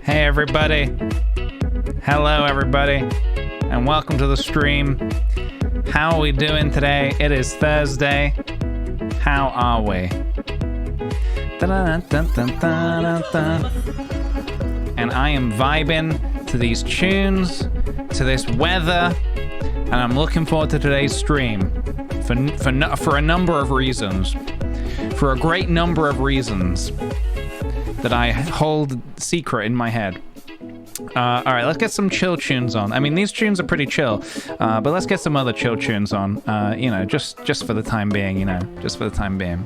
Hey everybody. Hello everybody. And welcome to the stream. How are we doing today? It is Thursday. How are we? And I am vibing to these tunes, to this weather, and I'm looking forward to today's stream for a number of reasons. For a great number of reasons that I hold secret in my head. All right, let's get some chill tunes on. I mean, these tunes are pretty chill, but let's get some other chill tunes on. You know, just for the time being. You know, just for the time being.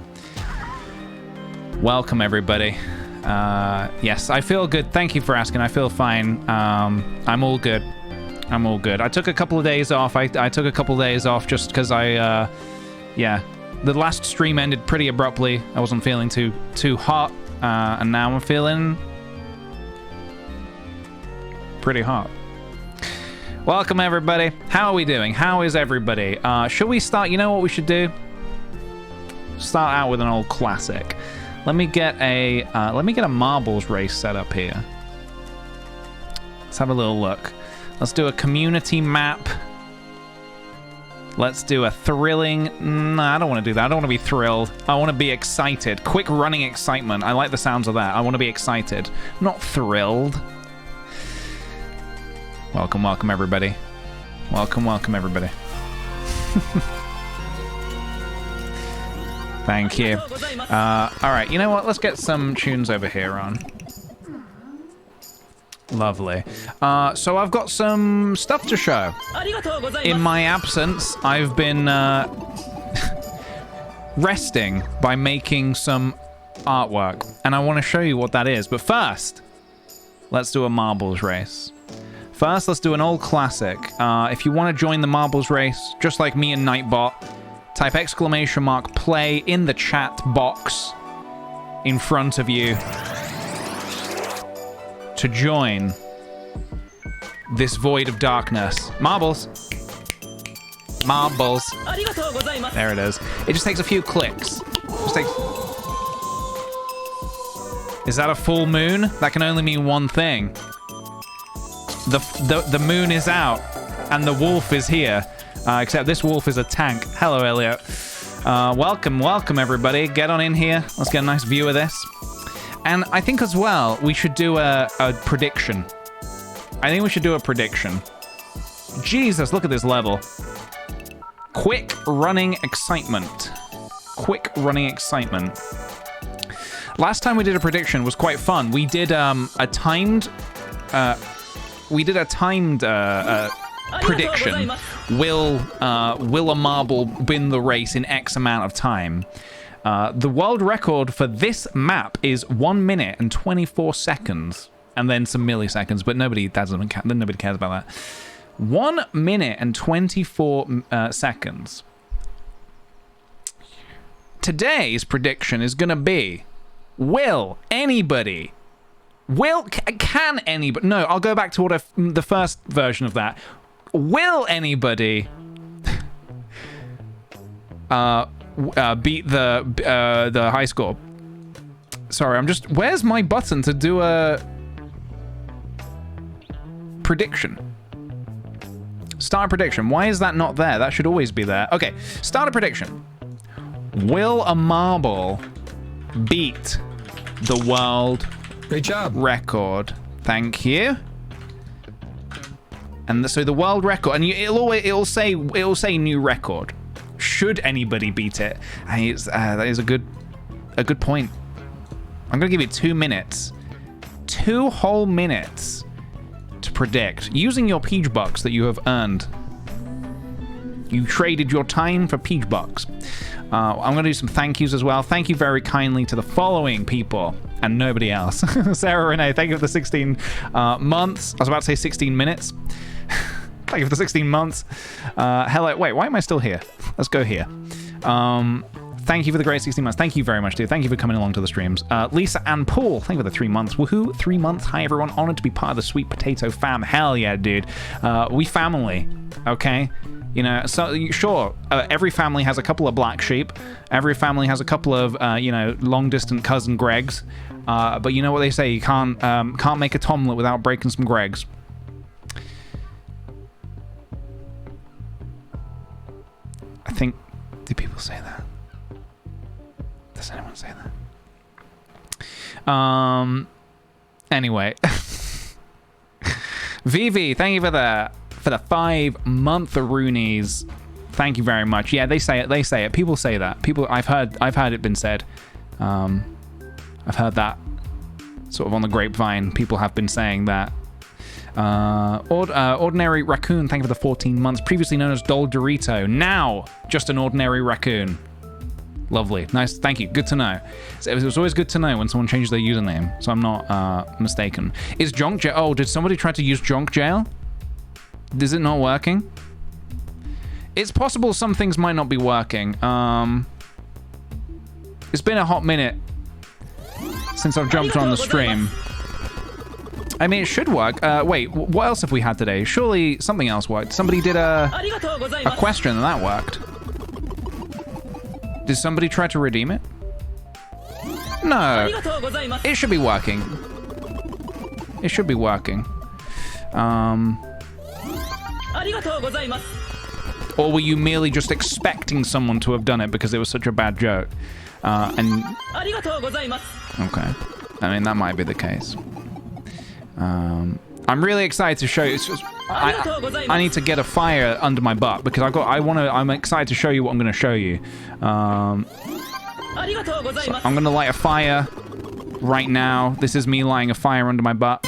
Welcome everybody. Yes, I feel good. Thank you for asking. I feel fine. I'm all good. I'm all good. I took a couple of days off. I took a couple of days off just because yeah, the last stream ended pretty abruptly. I wasn't feeling too hot, and now I'm feeling pretty hot. Welcome everybody. How are we doing? How is everybody? Should we start? You know what we should do? Start out with an old classic. Let me get a marbles race set up here. Let's have a little look. Let's do a community map. Let's do a thrilling... No, I don't want to do that. I don't want to be thrilled. I want to be excited. Quick running excitement. I like the sounds of that. I want to be excited, not thrilled. Welcome, welcome, everybody. Welcome, welcome, everybody. Thank you. All right, you know what? Let's get some tunes over here on. Lovely. So I've got some stuff to show. In my absence, I've been resting by making some artwork, and I want to show you what that is. But first, let's do a marbles race. First, let's do an old classic. If you want to join the marbles race, just like me and Nightbot, type !play in the chat box in front of you to join this void of darkness. Marbles. Marbles. There it is. It just takes a few clicks. Just takes... Is that a full moon? That can only mean one thing. The moon is out and the wolf is here. Except this wolf is a tank. Hello, Elliot. Welcome, welcome, everybody. Get on in here. Let's get a nice view of this. And I think as well, we should do a prediction. I think we should do a prediction. Jesus, look at this level. Quick running excitement. Quick running excitement. Last time we did a prediction was quite fun. We did a timed prediction. Will a marble win the race in X amount of time? The world record for this map is 1 minute and 24 seconds, and then some milliseconds. But nobody cares about that. 1 minute and 24 seconds. Today's prediction is gonna be: can anybody? No, I'll go back to what the first version of that. Will anybody beat the high score? Sorry, where's my button to do a prediction? Start a prediction. Why is that not there? That should always be there. Okay, start a prediction. Will a marble beat the world Great job. record? Thank you. And so the world record, and it'll say new record. Should anybody beat it? And that is a good a good point. I'm going to give you 2 minutes. 2 whole minutes to predict. Using your Peach Bucks that you have earned. You traded your time for Peach Bucks. I'm going to do some thank yous as well. Thank you very kindly to the following people and nobody else. Sarah Renee, thank you for the 16 months. I was about to say 16 minutes. Thank you for the 16 months. Hello. Wait, why am I still here? Let's go here. Thank you for the great 16 months. Thank you very much, dude. Thank you for coming along to the streams. Lisa and Paul, thank you for the 3 months. Woohoo, 3 months. Hi, everyone. Honored to be part of the Sweet Potato fam. Hell yeah, dude. We family, okay? You know, so sure, every family has a couple of black sheep. Every family has a couple of, you know, long-distant cousin Gregs. But you know what they say, you can't make a Tomlet without breaking some Gregs. I think, do people say that? Does anyone say that? Anyway. Vivi, thank you for the 5-month Roonies. Thank you very much. Yeah, they say it. People say that. I've heard it been said. I've heard that sort of on the grapevine. People have been saying that. Ordinary Raccoon, thank you for the 14 months. Previously known as Dol Dorito. Now, just an ordinary raccoon. Lovely. Nice. Thank you. Good to know. It was always good to know when someone changes their username, so I'm not mistaken. Is Jonk Jail... Oh, did somebody try to use Jonk Jail? Is it not working? It's possible some things might not be working. It's been a hot minute since I've jumped on the stream. I mean, it should work. Wait, what else have we had today? Surely something else worked. Somebody did a question and that worked. Did somebody try to redeem it? No. It should be working. It should be working. Or were you merely just expecting someone to have done it because it was such a bad joke? Okay. I mean, that might be the case. I'm really excited to show you. I need to get a fire under my butt because I'm excited to show you what I'm going to show you. So I'm going to light a fire right now. This is me lighting a fire under my butt.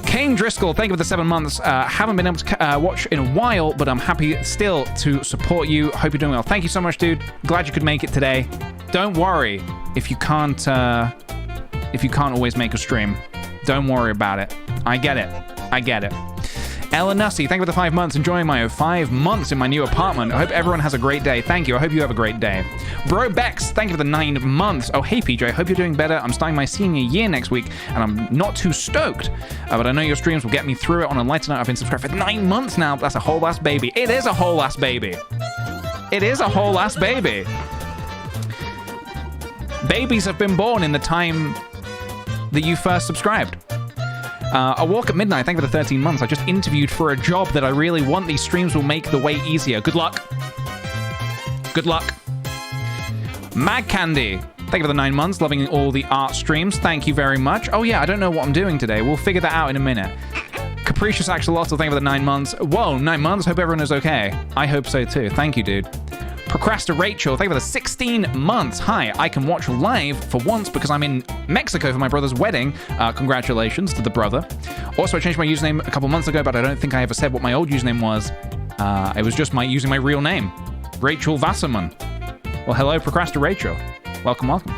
Kane Driscoll, thank you for the 7 months. Haven't been able to watch in a while, but I'm happy still to support you. Hope you're doing well. Thank you so much, dude. Glad you could make it today. Don't worry if you can't always make a stream. Don't worry about it. I get it. I get it. Ella Nussy, thank you for the 5 months. Enjoying my 5 months in my new apartment. I hope everyone has a great day. Thank you. I hope you have a great day. Bro Bex, thank you for the 9 months. Oh, hey, PJ. I hope you're doing better. I'm starting my senior year next week, and I'm not too stoked. But I know your streams will get me through it. On a lighter note, I've been subscribed for 9 months now. That's a whole ass baby. It is a whole ass baby. It is a whole ass baby. Babies have been born in the time that you first subscribed. A Walk at Midnight, thank you for the 13 months. I just interviewed for a job that I really want. These streams will make the way easier. Good luck. Good luck. Mag Candy, thank you for the 9 months. Loving all the art streams. Thank you very much. Oh yeah, I don't know what I'm doing today. We'll figure that out in a minute. Capricious Axolotl, thank you for the 9 months. Whoa, 9 months? Hope everyone is okay. I hope so too. Thank you, dude. Procrastinate Rachel, thank you for the 16 months. Hi, I can watch live for once because I'm in Mexico for my brother's wedding. Congratulations to the brother. Also, I changed my username a couple months ago, but I don't think I ever said what my old username was. It was just using my real name, Rachel Wasserman. Well, hello, Procrastinate Rachel. Welcome, welcome.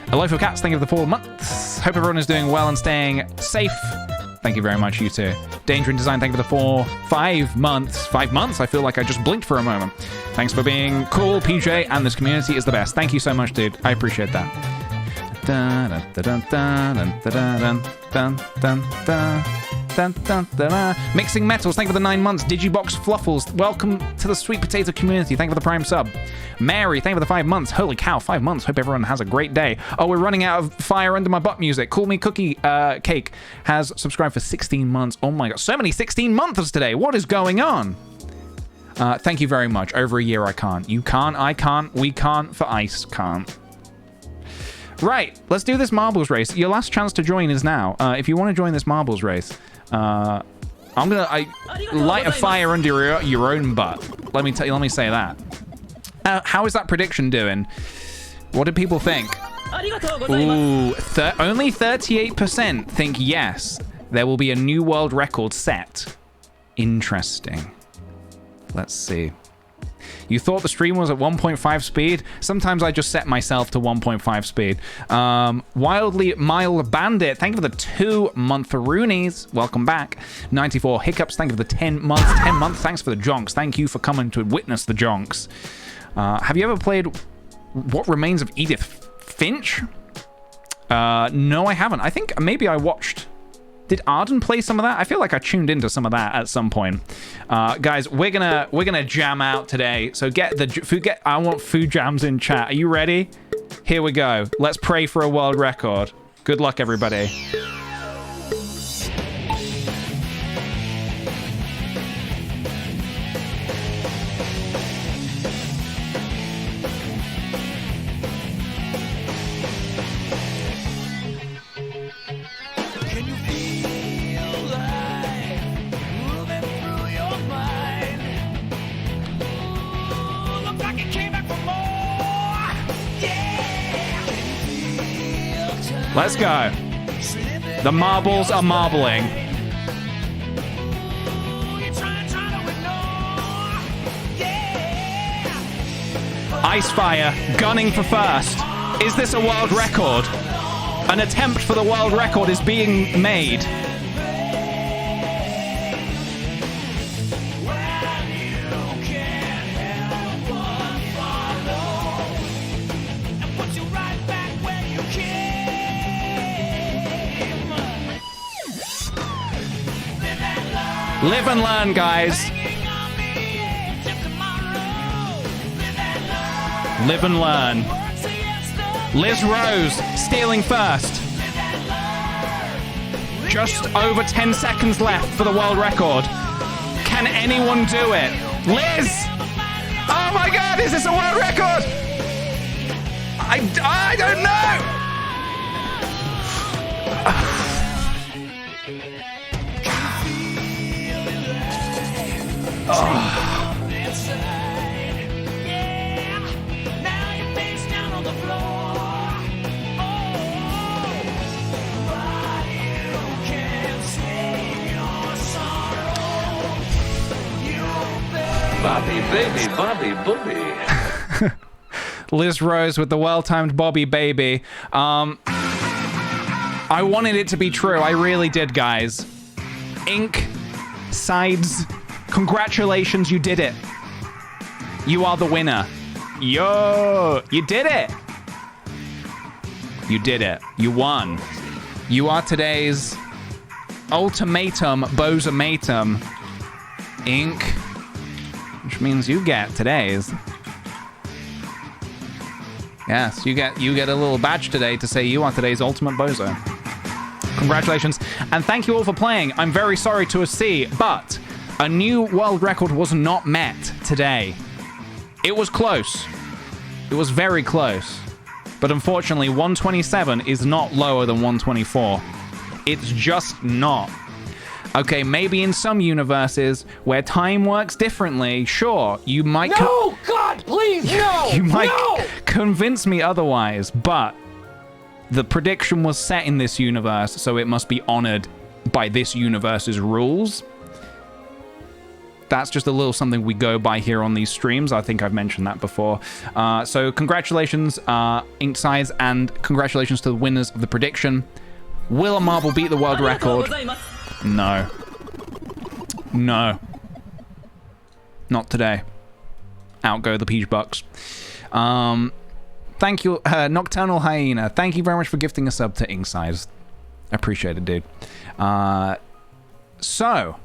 Hello for Cats, thank you for the 4 months. Hope everyone is doing well and staying safe. Thank you very much, you too. Danger in Design, thank you for the 5 months. 5 months? I feel like I just blinked for a moment. Thanks for being cool, PJ, and this community is the best. Thank you so much, dude. I appreciate that. Mixing Metals, thank you for the 9 months. Digibox Fluffles, welcome to the Sweet Potato community. Thank you for the Prime sub. Mary, thank you for the 5 months. Holy cow, 5 months. Hope everyone has a great day. Oh, we're running out of fire under my butt music. Cool Me Cookie Cake has subscribed for 16 months. Oh my god, so many 16 months today. What is going on? Thank you very much. Over a year I can't. You can't, I can't, we can't, for ice can't. Right, let's do this marbles race. Your last chance to join is now. If you want to join this marbles race, I light a fire under your own butt. Let me say that. How is that prediction doing? What do people think? Ooh, only 38% think yes, there will be a new world record set. Interesting. Let's see. You thought the stream was at 1.5 speed? Sometimes I just set myself to 1.5 speed. Wildly Mild Bandit, thank you for the 2-month Roonies. Welcome back. 94 Hiccups, thank you for the 10 months. 10 months, thanks for the jonks. Thank you for coming to witness the jonks. Have you ever played What Remains of Edith Finch? No, I haven't. I think maybe I watched... Did Arden play some of that? I feel like I tuned into some of that at some point. Guys, we're gonna jam out today. So get the food. I want food jams in chat. Are you ready? Here we go. Let's pray for a world record. Good luck, everybody. Let's go. The marbles are marbling. Icefire gunning for first. Is this a world record? An attempt for the world record is being made. Live and learn, guys. Live and learn. Liz Rose stealing first. Just over 10 seconds left for the world record. Can anyone do it? Liz! Oh my God, is this a world record? I don't know. Oh. Bobby, baby, Bobby, booby. Liz Rose with the well-timed Bobby baby. I wanted it to be true. I really did, guys. Ink, sides, congratulations, you did it. You are the winner. Yo, you did it. You did it. You won. You are today's ultimatum bozamatum. Ink, which means you get today's. Yes, you get a little badge today to say you are today's ultimate bozo. Congratulations, and thank you all for playing. I'm very sorry to see, but a new world record was not met today. It was close. It was very close. But unfortunately, 127 is not lower than 124. It's just not. Okay, maybe in some universes where time works differently, sure, you might... No! God, please, no! You might convince me otherwise, but the prediction was set in this universe, so it must be honored by this universe's rules. That's just a little something we go by here on these streams. I think I've mentioned that before. So congratulations, Inksides, and congratulations to the winners of the prediction. Will a marble beat the world record? No. No. Not today. Out go the Peach Bucks. Thank you, Nocturnal Hyena. Thank you very much for gifting a sub to Inksides. Appreciate it, dude. So,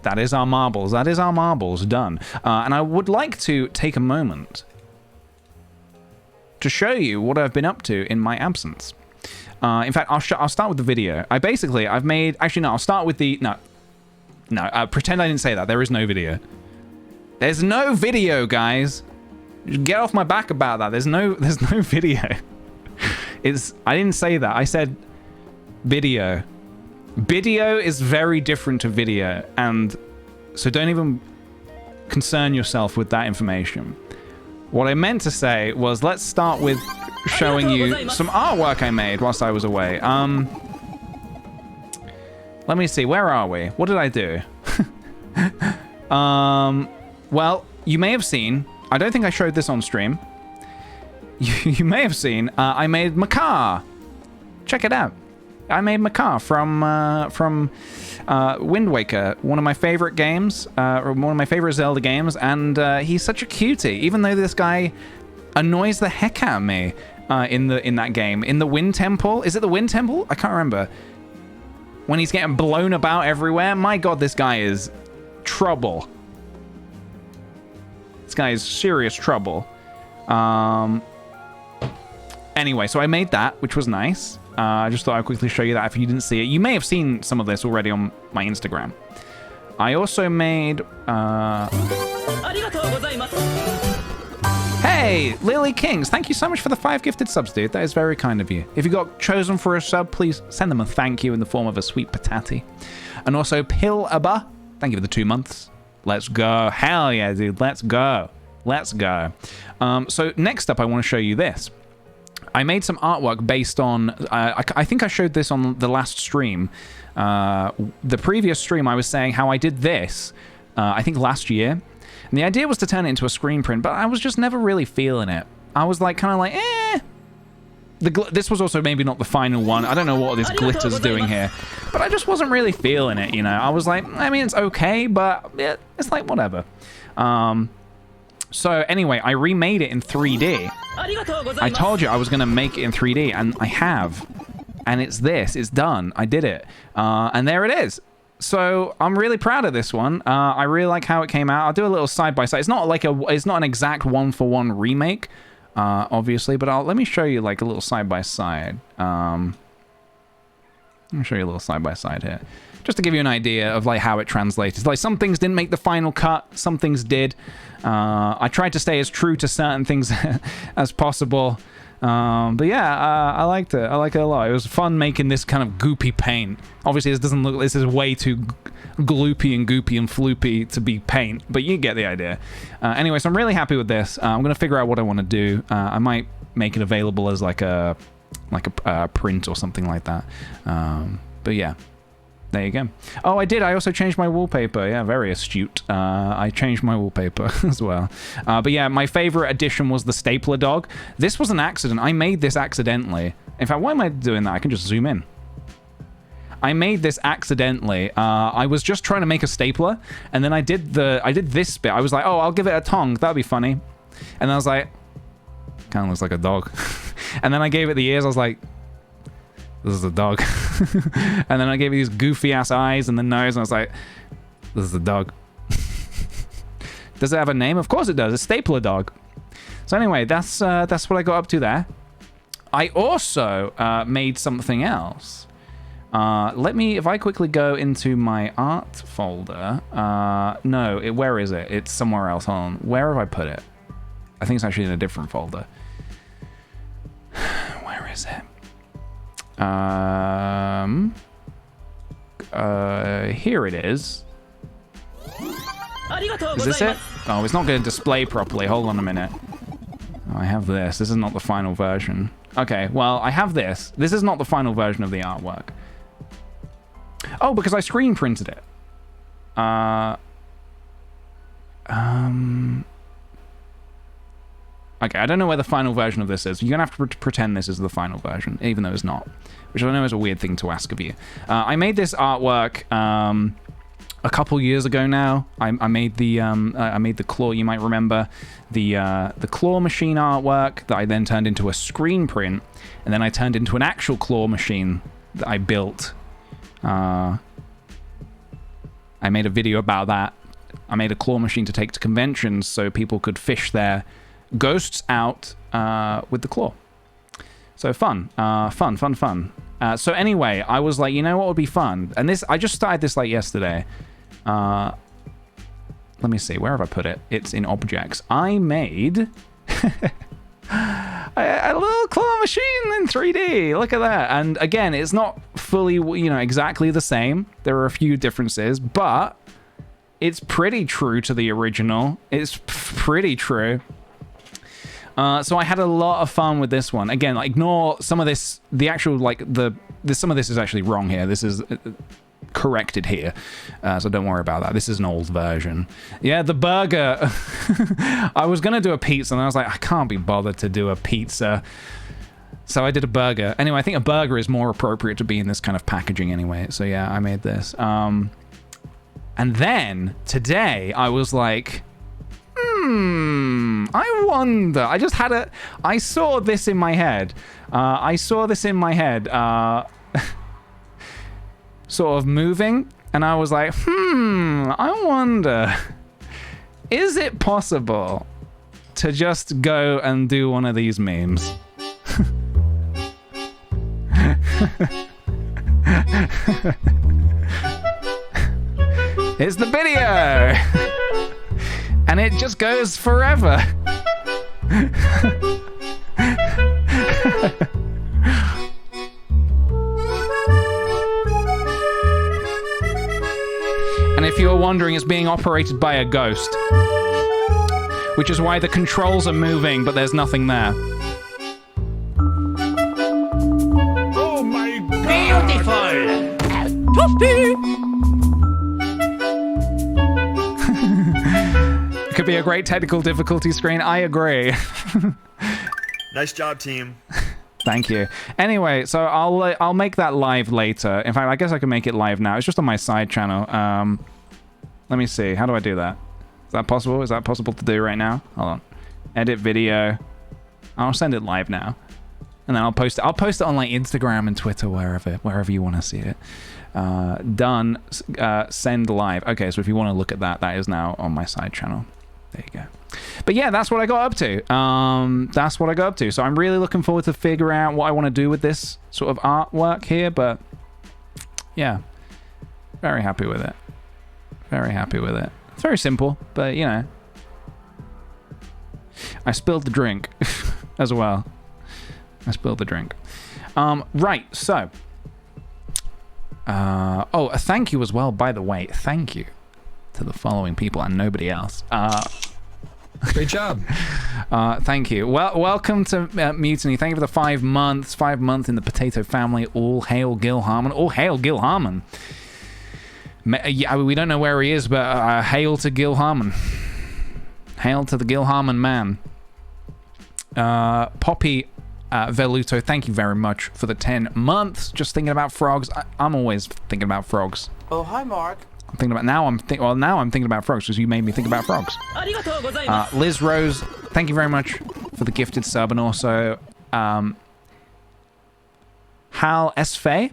that is our marbles. That is our marbles done. And I would like to take a moment to show you what I've been up to in my absence. In fact, I'll start with the video. I've made... Actually, no, I'll start with the... No, pretend I didn't say that. There is no video. There's no video, guys. Get off my back about that. There's no video. I didn't say that. I said video. Video is very different to video, and so don't even concern yourself with that information. What I meant to say was, let's start with showing you some artwork I made whilst I was away. Let me see, where are we? What did I do? Well, you may have seen, I don't think I showed this on stream. You may have seen, I made Makar. Check it out. I made Makar from Wind Waker, one of my favorite games, one of my favorite Zelda games, and he's such a cutie, even though this guy annoys the heck out of me in that game. In the Wind Temple, is it the Wind Temple? I can't remember. When he's getting blown about everywhere, my god, this guy is trouble. This guy is serious trouble. Anyway, so I made that, which was nice. I just thought I'd quickly show you that if you didn't see it. You may have seen some of this already on my Instagram. I also made... Hey, Lily Kings, thank you so much for the 5 gifted subs, dude. That is very kind of you. If you got chosen for a sub, please send them a thank you in the form of a sweet patati. And also, Pil-Aba, thank you for the 2 months. Let's go. Hell yeah, dude. Let's go. Let's go. So next up, I want to show you this. I made some artwork based on... I think I showed this on the last stream. The previous stream, I was saying how I did this, I think last year. And the idea was to turn it into a screen print, but I was just never really feeling it. I was like, kind of like, eh. This was also maybe not the final one. I don't know what this glitter's doing here. But I just wasn't really feeling it, you know. I was like, I mean, it's okay, but yeah, it's like, whatever. So anyway, I remade it in 3D. I told you I was going to make it in 3D, and I have. And it's this. It's done. I did it. And there it is. So I'm really proud of this one. I really like how it came out. I'll do a little side-by-side. It's not like it's not an exact one-for-one remake, obviously, but let me show you like a little side-by-side. Let me show you a little side-by-side here. Just to give you an idea of like how it translated. Like some things didn't make the final cut, some things did. I tried to stay as true to certain things as possible. But yeah, I liked it. I like it a lot. It was fun making this kind of goopy paint. Obviously, this doesn't look. This is way too gloopy and goopy and floopy to be paint, but you get the idea. Anyway, so I'm really happy with this. I'm gonna figure out what I want to do. I might make it available as like a print or something like that. But yeah. There you go. Oh, I did. I also changed my wallpaper. Yeah, very astute. I changed my wallpaper as well. But yeah, my favorite addition was the stapler dog. This was an accident. I made this accidentally. In fact, why am I doing that? I can just zoom in. I made this accidentally. I was just trying to make a stapler, and then I did this bit. I was like, oh, I'll give it a tongue. That'd be funny. And I was like, kind of looks like a dog. And then I gave it the ears. I was like, this is a dog. And then I gave it these goofy ass eyes and the nose, and I was like, this is a dog. Does it have a name? Of course it does. A stapler dog. So anyway, that's what I got up to there. I also made something else. If I quickly go into my art folder. No, where is it? It's somewhere else. Hold on. Where have I put it? I think it's actually in a different folder. Where is it? Here it is. Is this it? Oh, it's not going to display properly. Hold on a minute. Oh, I have this. This is not the final version. Okay, well, I have this. This is not the final version of the artwork. Oh, because I screen printed it. Okay, I don't know where the final version of this is. You're going to have to pretend this is the final version, even though it's not. Which I know is a weird thing to ask of you. I made this artwork a couple years ago now. I made the claw, you might remember. The claw machine artwork that I then turned into a screen print. And then I turned into an actual claw machine that I built. I made a video about that. I made a claw machine to take to conventions so people could fish their ghosts out with the claw. So fun. So anyway, I was like, you know what would be fun? And I just started this like yesterday. Let me see, where have I put it? It's in objects. I made a little claw machine in 3D. Look at that. And again, it's not fully, exactly the same. There are a few differences, but it's pretty true to the original. It's pretty true. So I had a lot of fun with this one. Again, like, ignore some of this. The actual, like, some of this is actually wrong here. This is corrected here. So don't worry about that. This is an old version. Yeah, the burger. I was going to do a pizza, and I was like, I can't be bothered to do a pizza. So I did a burger. Anyway, I think a burger is more appropriate to be in this kind of packaging anyway. So yeah, I made this. And then today I was like, I wonder. I saw this in my head. Sort of moving. And I was like, I wonder, is it possible to just go and do one of these memes? It's the video, and it just goes forever. And if you're wondering, it's being operated by a ghost, which is why the controls are moving, but there's nothing there. It could be a great technical difficulty screen. I agree. Nice job, team. Thank you. Anyway, so I'll make that live later. In fact, I guess I can make it live now. It's just on my side channel. Let me see. How do I do that? Is that possible? Is that possible to do right now? Hold on. Edit video. I'll send it live now. And then I'll post it. I'll post it on like Instagram and Twitter, wherever you want to see it. Done. Send live. Okay, so if you want to look at that, that is now on my side channel. There you go. But yeah, that's what I got up to. So I'm really looking forward to figuring out what I want to do with this sort of artwork here. But yeah, very happy with it. It's very simple, but you know. I spilled the drink as well. Right, so. Oh, a thank you as well, by the way. Thank you to the following people and nobody else. Great job. Thank you. Well, welcome to Mutiny. Thank you for the 5 months. 5 months in the potato family. All hail Gil Harmon. All hail Gil Harmon. Yeah, we don't know where he is, but hail to Gil Harmon. Hail to the Gil Harmon man. Poppy Veluto, thank you very much for the 10 months. Just thinking about frogs. I'm always thinking about frogs. Oh, hi, Mark. I'm thinking about now I'm thinking about frogs because you made me think about frogs. Liz Rose, thank you very much for the gifted sub, and also Hal Esfe.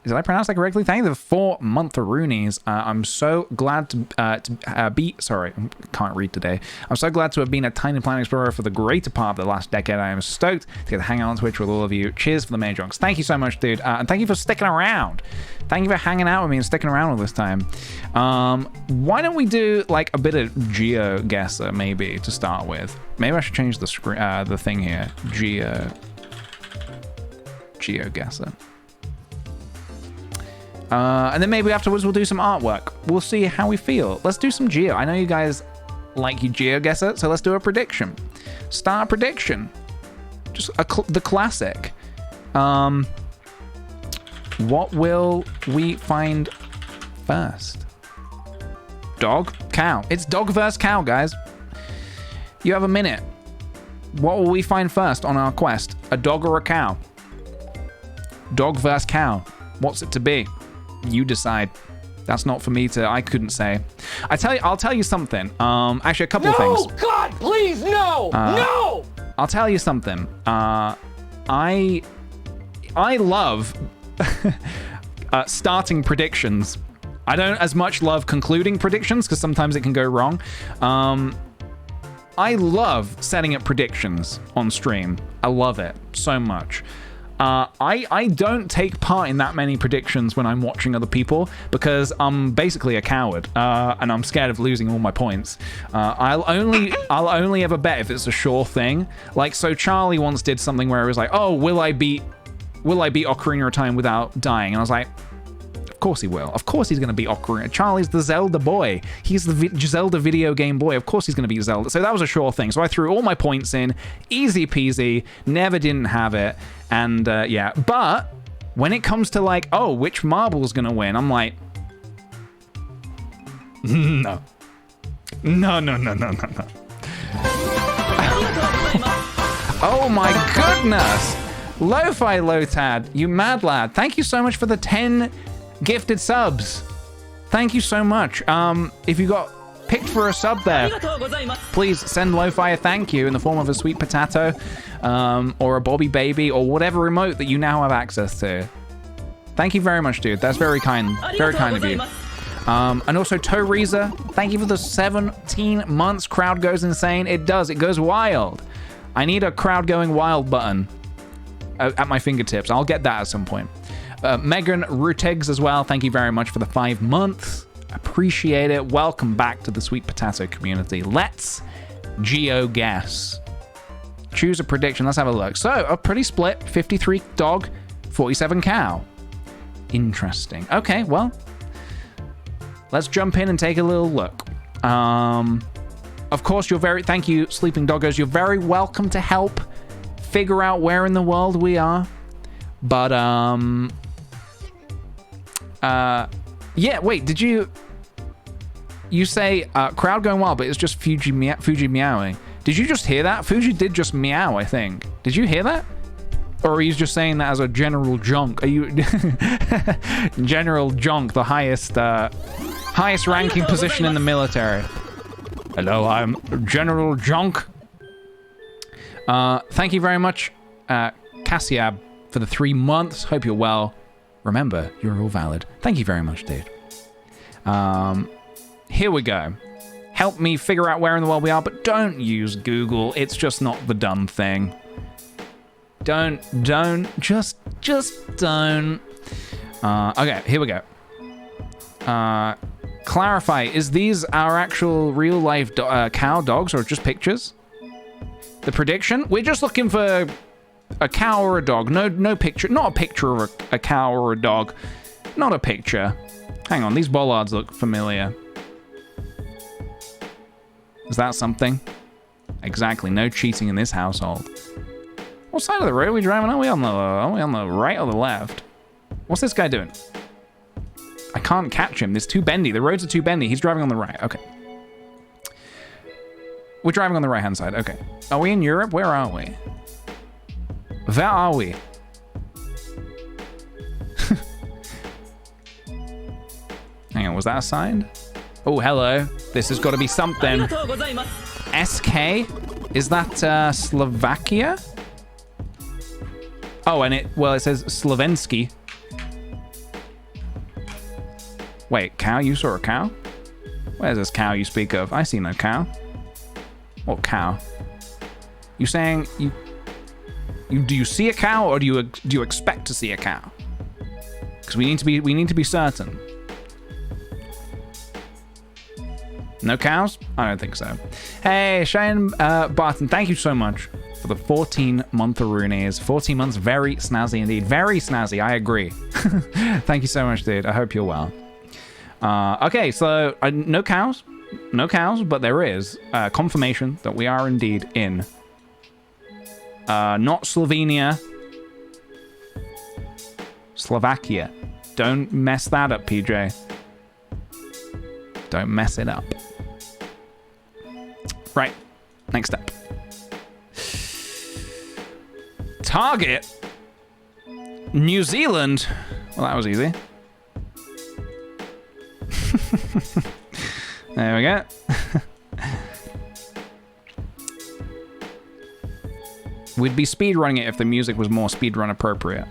Did I pronounce that correctly? Thank you for 4 month-roonies. I'm so glad to be... Sorry, can't read today. I'm so glad to have been a Tiny Planet Explorer for the greater part of the last decade. I am stoked to get to hang out on Twitch with all of you. Cheers for the main drunks. Thank you so much, dude. And thank you for sticking around. Thank you for hanging out with me and sticking around all this time. Why don't we do like a bit of GeoGuessr maybe to start with? Maybe I should change the screen, the thing here. GeoGuessr. And then maybe afterwards we'll do some artwork. We'll see how we feel. Let's do some geo. I know you guys like you GeoGuessr, so let's do a prediction. Start a prediction. Just the classic. What will we find first? Dog? Cow. It's dog versus cow, guys. You have a minute. What will we find first on our quest? A dog or a cow? Dog versus cow. What's it to be? You decide. That's not for me to... I couldn't say. I'll tell you something. Actually, a couple of things. No! God, please, no! No! I'll tell you something. I love starting predictions. I don't as much love concluding predictions because sometimes it can go wrong. I love setting up predictions on stream. I love it so much. I don't take part in that many predictions when I'm watching other people because I'm basically a coward and I'm scared of losing all my points. I'll only ever bet if it's a sure thing. Like, so Charlie once did something where it was like, oh, will I beat Ocarina of Time without dying? And I was like, Of course he will. Of course he's going to beat Ocarina. Charlie's the Zelda boy. He's the Zelda video game boy. Of course he's going to beat Zelda. So that was a sure thing. So I threw all my points in. Easy peasy. Never didn't have it. And yeah. But when it comes to like, oh, which marble's going to win? I'm like, no. No. Oh my goodness. Lo-Fi Lotad, you mad lad. Thank you so much for the 10 gifted subs. Thank you so much. If you got picked for a sub there, please send Lo-Fi a thank you in the form of a sweet potato or a Bobby Baby or whatever remote that you now have access to. Thank you very much, dude. That's very kind of you. And also Toriza, thank you for the 17 months. Crowd goes insane. It does. It goes wild. I need a crowd going wild button at my fingertips. I'll get that at some point. Megan Rutegs as well. Thank you very much for the 5 months. Appreciate it. Welcome back to the Sweet Potato community. Let's geo-guess. Choose a prediction. Let's have a look. So, a pretty split. 53 dog, 47 cow. Interesting. Okay, well, let's jump in and take a little look. Of course, thank you, Sleeping Doggos. You're very welcome to help figure out where in the world we are. But, yeah, wait, did you say, crowd going wild, but it's just Fuji meowing. Did you just hear that? Fuji did just meow, I think. Did you hear that? Or are you just saying that as a general jonk? Are you General Jonk, the highest ranking position in the military? Hello, I'm General Jonk. Thank you very much, Cassiab, for the 3 months. Hope you're well. Remember, you're all valid. Thank you very much, dude. Here we go. Help me figure out where in the world we are, but don't use Google. It's just not the done thing. Just don't. Okay, here we go. Clarify, is these our actual real life cow dogs or just pictures? The prediction? We're just looking for a cow or a dog. No picture. Not a picture of a cow or a dog. Not a picture. Hang on, these bollards look familiar. Is that something? Exactly, no cheating in this household. What side of the road are we driving? Are we on the right or the left? What's this guy doing? I can't catch him. It's too bendy. The roads are too bendy. He's driving on the right. Okay. We're driving on the right-hand side. Okay. Are we in Europe? Where are we? Where are we? Hang on. Was that a sign? Oh, hello. This has got to be something. SK? Is that Slovakia? Oh, and it says Slovensky. Wait, cow? You saw a cow? Where's this cow you speak of? I see no cow. What cow? You saying do you see a cow or do you expect to see a cow? Because we need to be certain. No cows? I don't think so. Hey, Shane Barton, thank you so much for the 14-month-roonies. 14 months, very snazzy indeed. Very snazzy, I agree. Thank you so much, dude. I hope you're well. Okay, so no cows, but there is confirmation that we are indeed in not Slovenia, Slovakia. Don't mess that up, PJ. Don't mess it up. Right, next up. Target, New Zealand. Well, that was easy. There we go. We'd be speedrunning it if the music was more speedrun appropriate.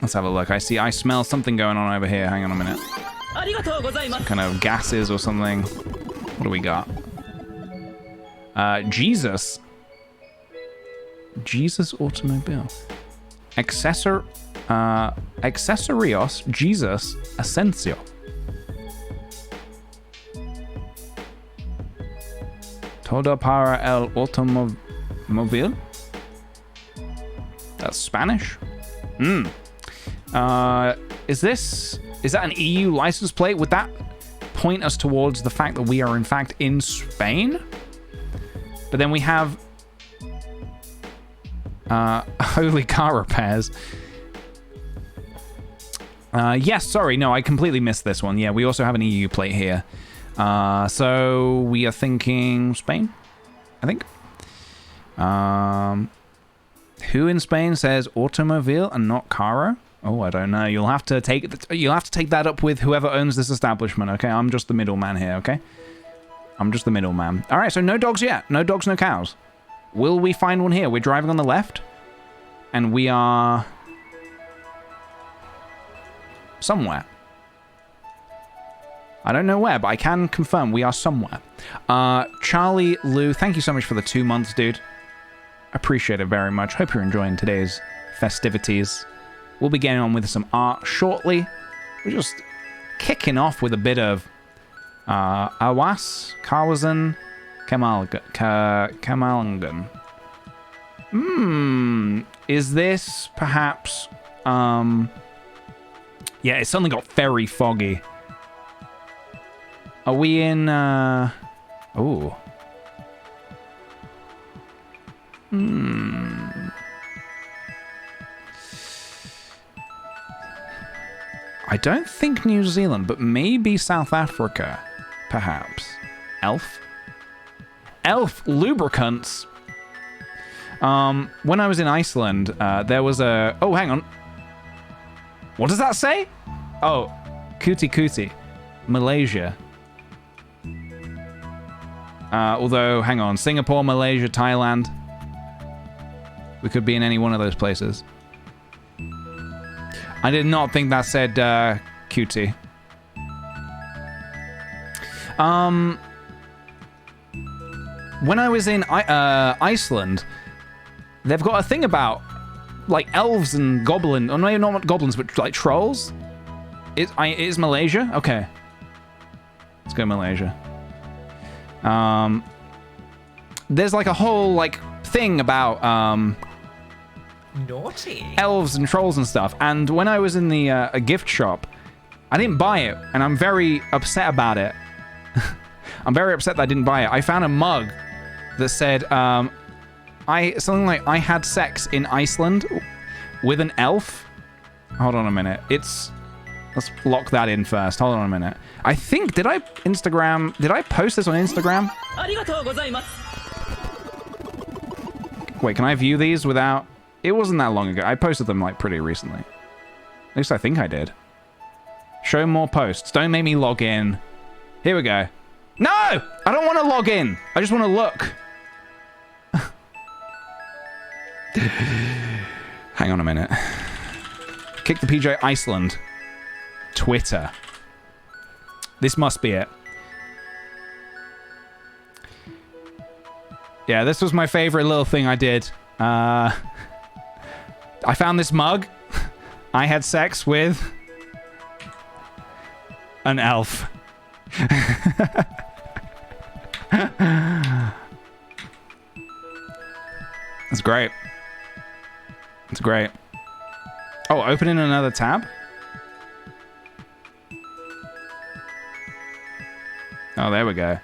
Let's have a look. I smell something going on over here. Hang on a minute. Some kind of gases or something. What do we got? Jesus Automobile. Accessorios Jesus Asensio. Todo para el automóvil. That's Spanish. Is that an EU license plate? Would that point us towards the fact that we are in fact in Spain? But then we have holy car repairs. Yes, sorry, no, I completely missed this one. Yeah, we also have an EU plate here. So we are thinking Spain, I think. Who in Spain says automobile and not caro? Oh, I don't know. You'll have to take that up with whoever owns this establishment. Okay, I'm just the middleman here. Okay, I'm just the middleman. All right, so no dogs yet. No dogs, no cows. Will we find one here? We're driving on the left, and we are somewhere. I don't know where, but I can confirm we are somewhere. Charlie Lou, thank you so much for the 2 months, dude. Appreciate it very much. Hope you're enjoying today's festivities. We'll be getting on with some art shortly. We're just kicking off with a bit of Awas, Kawazan, Kamalangan. Is this perhaps... yeah, it suddenly got very foggy. Are we in... Oh. I don't think New Zealand, but maybe South Africa, perhaps. Elf lubricants. When I was in Iceland, there was a... Oh, hang on. What does that say? Oh, Kuti. Malaysia. Although, hang on. Singapore, Malaysia, Thailand. We could be in any one of those places. I did not think that said QT. When I was in Iceland, they've got a thing about like elves and goblin, or no, not goblins, but like trolls. Is Malaysia? Okay. Let's go Malaysia. There's like a whole like thing about naughty elves and trolls and stuff. And when I was in the a gift shop, I didn't buy it, and I'm very upset about it. I'm very upset that I didn't buy it. I found a mug that said something like I had sex in Iceland with an elf. Hold on a minute. Let's lock that in first. Hold on a minute. I think did I post this on Instagram? Wait, can I view these without... It wasn't that long ago. I posted them, like, pretty recently. At least I think I did. Show more posts. Don't make me log in. Here we go. No! I don't want to log in. I just want to look. Hang on a minute. kickthePJ Iceland. Twitter. This must be it. Yeah, this was my favorite little thing I did. I found this mug. I had sex with an elf. That's great. It's great. Oh, opening another tab? Oh, there we go.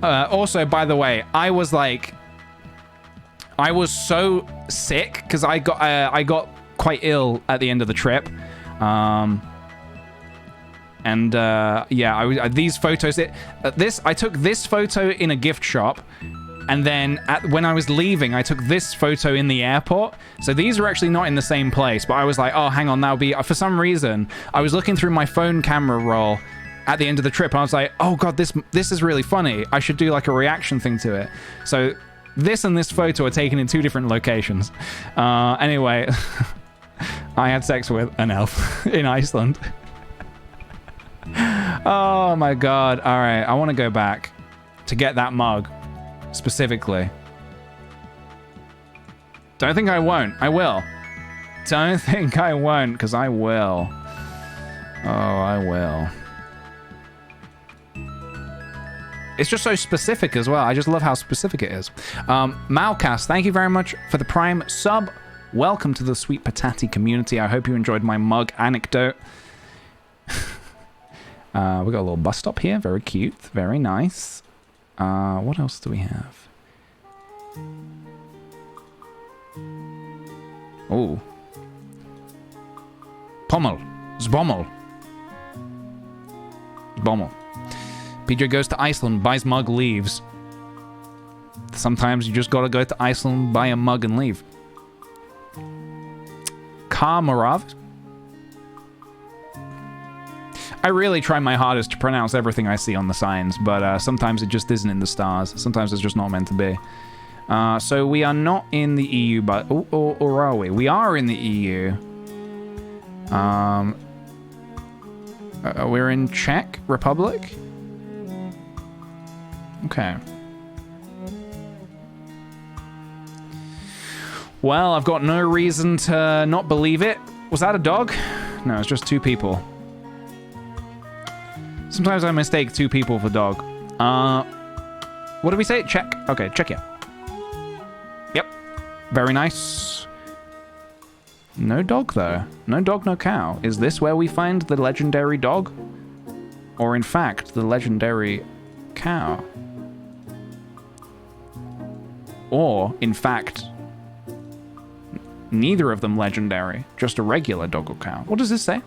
Also, by the way, I was so sick because I got quite ill at the end of the trip, yeah, these photos. I took this photo in a gift shop, and then when I was leaving, I took this photo in the airport. So these are actually not in the same place. But I was like, oh, hang on, that'll be. For some reason, I was looking through my phone camera roll at the end of the trip, and I was like, oh god, this is really funny. I should do like a reaction thing to it. So this and this photo are taken in 2 different locations. Anyway, I had sex with an elf in Iceland. Oh my god. All right, I want to go back to get that mug specifically. Don't think I won't. I will. Don't think I won't, because I will. Oh, I will. It's just so specific as well. I just love how specific it is. Malcast, thank you very much for the Prime sub. Welcome to the Sweet Patati community. I hope you enjoyed my mug anecdote. We got a little bus stop here. Very cute. Very nice. What else do we have? Oh. Pommel. Zbommel. Zbommel. PJ goes to Iceland, buys mug, leaves. Sometimes you just gotta go to Iceland, buy a mug, and leave. Kamarav. I really try my hardest to pronounce everything I see on the signs, but sometimes it just isn't in the stars. Sometimes it's just not meant to be. So we are not in the EU, but... Or are we? We are in the EU. We're in Czech Republic? Okay. Well, I've got no reason to not believe it. Was that a dog? No, it's just two people. Sometimes I mistake two people for dog. What did we say? Check. Okay, check it. Yep. Very nice. No dog, though. No dog, no cow. Is this where we find the legendary dog? Or, in fact, the legendary cow? Or, in fact, neither of them legendary. Just a regular dog or cow. What does this say?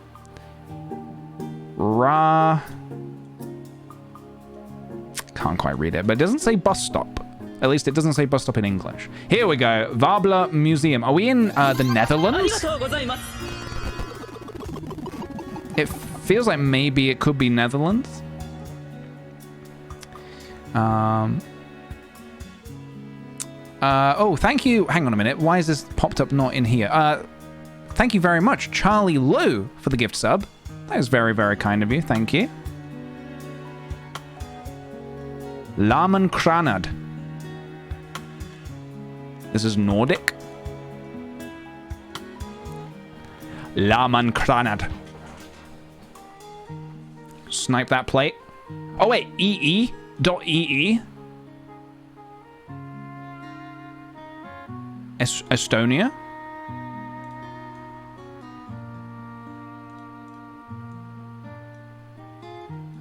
Can't quite read it, but it doesn't say bus stop. At least it doesn't say bus stop in English. Here we go. Vabla Museum. Are we in the Netherlands? It feels like maybe it could be Netherlands. Oh, thank you. Hang on a minute. Why is this popped up not in here? Thank you very much, Charlie Lou, for the gift sub. That is very, very kind of you. Thank you. Laman Kranad. This is Nordic. Laman Kranad. Snipe that plate. Oh, wait. EE.EE. Estonia?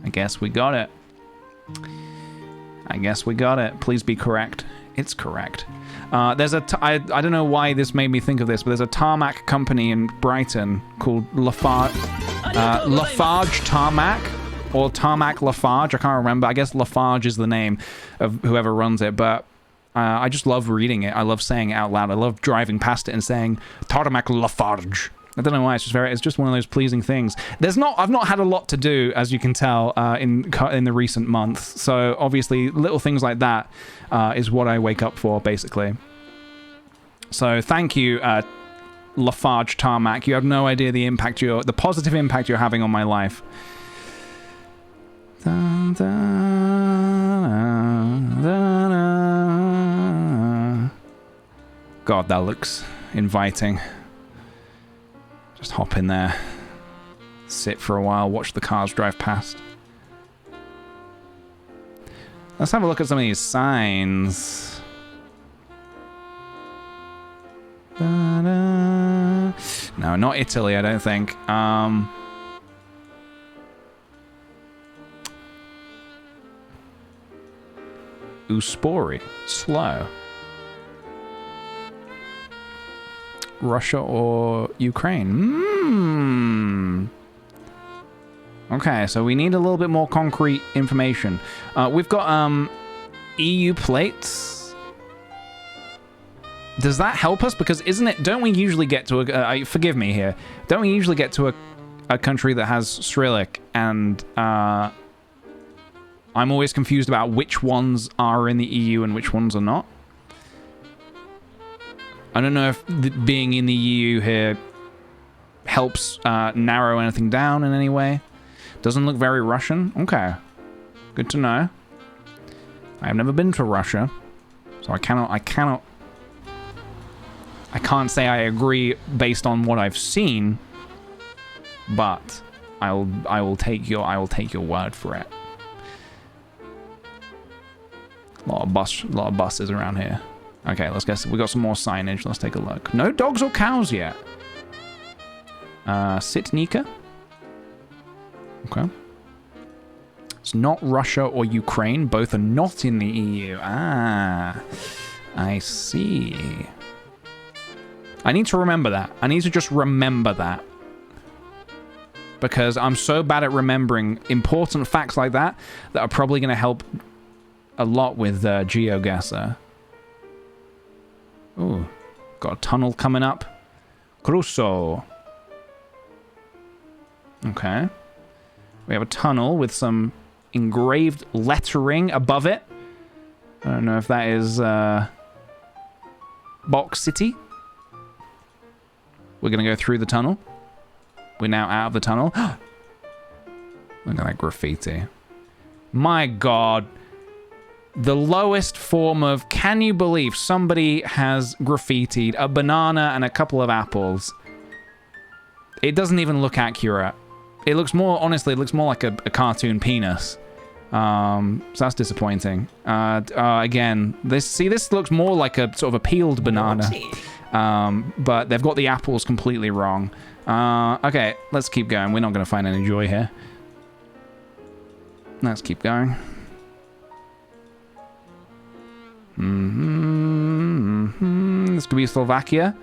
I guess we got it. I guess we got it. Please be correct. It's correct. There's I don't know why this made me think of this, but there's a tarmac company in Brighton called Lafarge Tarmac, or Tarmac Lafarge. I can't remember. I guess Lafarge is the name of whoever runs it, but I just love reading it. I love saying it out loud. I love driving past it and saying Tarmac Lafarge. I don't know why. It's just one of those pleasing things. I've not had a lot to do, as you can tell, in the recent months. So obviously, little things like that is what I wake up for, basically. So thank you, Lafarge Tarmac. You have no idea the positive impact you're having on my life. Dun, dun, dun, dun. God, that looks inviting. Just hop in there, sit for a while, watch the cars drive past. Let's have a look at some of these signs. No, not Italy, I don't think. Uspori, slow. Russia or Ukraine? Okay, so we need a little bit more concrete information. We've got EU plates. Does that help us? Because don't we usually get to forgive me here, don't we usually get to a country that has Cyrillic, and I'm always confused about which ones are in the EU and which ones are not. I don't know if being in the EU here helps narrow anything down in any way. Doesn't look very Russian. Okay. Good to know. I have never been to Russia, so I can't say I agree based on what I've seen, but I will take your word for it. A lot of buses around here. Okay, let's guess. We got some more signage. Let's take a look. No dogs or cows yet. Sitnika. Okay. It's not Russia or Ukraine. Both are not in the EU. Ah, I see. I need to remember that. I need to just remember that. Because I'm so bad at remembering important facts like that that are probably going to help a lot with GeoGuessr. Ooh, got a tunnel coming up. Crusoe. Okay. We have a tunnel with some engraved lettering above it. I don't know if that is Box City. We're going to go through the tunnel. We're now out of the tunnel. Look at that graffiti. My God. The lowest form of, can you believe somebody has graffitied a banana and a couple of apples? It doesn't even look accurate. It looks more, honestly, it looks more like a cartoon penis. So that's disappointing. Again, this looks more like a sort of a peeled banana. But they've got the apples completely wrong. Okay, let's keep going. We're not going to find any joy here. Let's keep going. This could be Slovakia.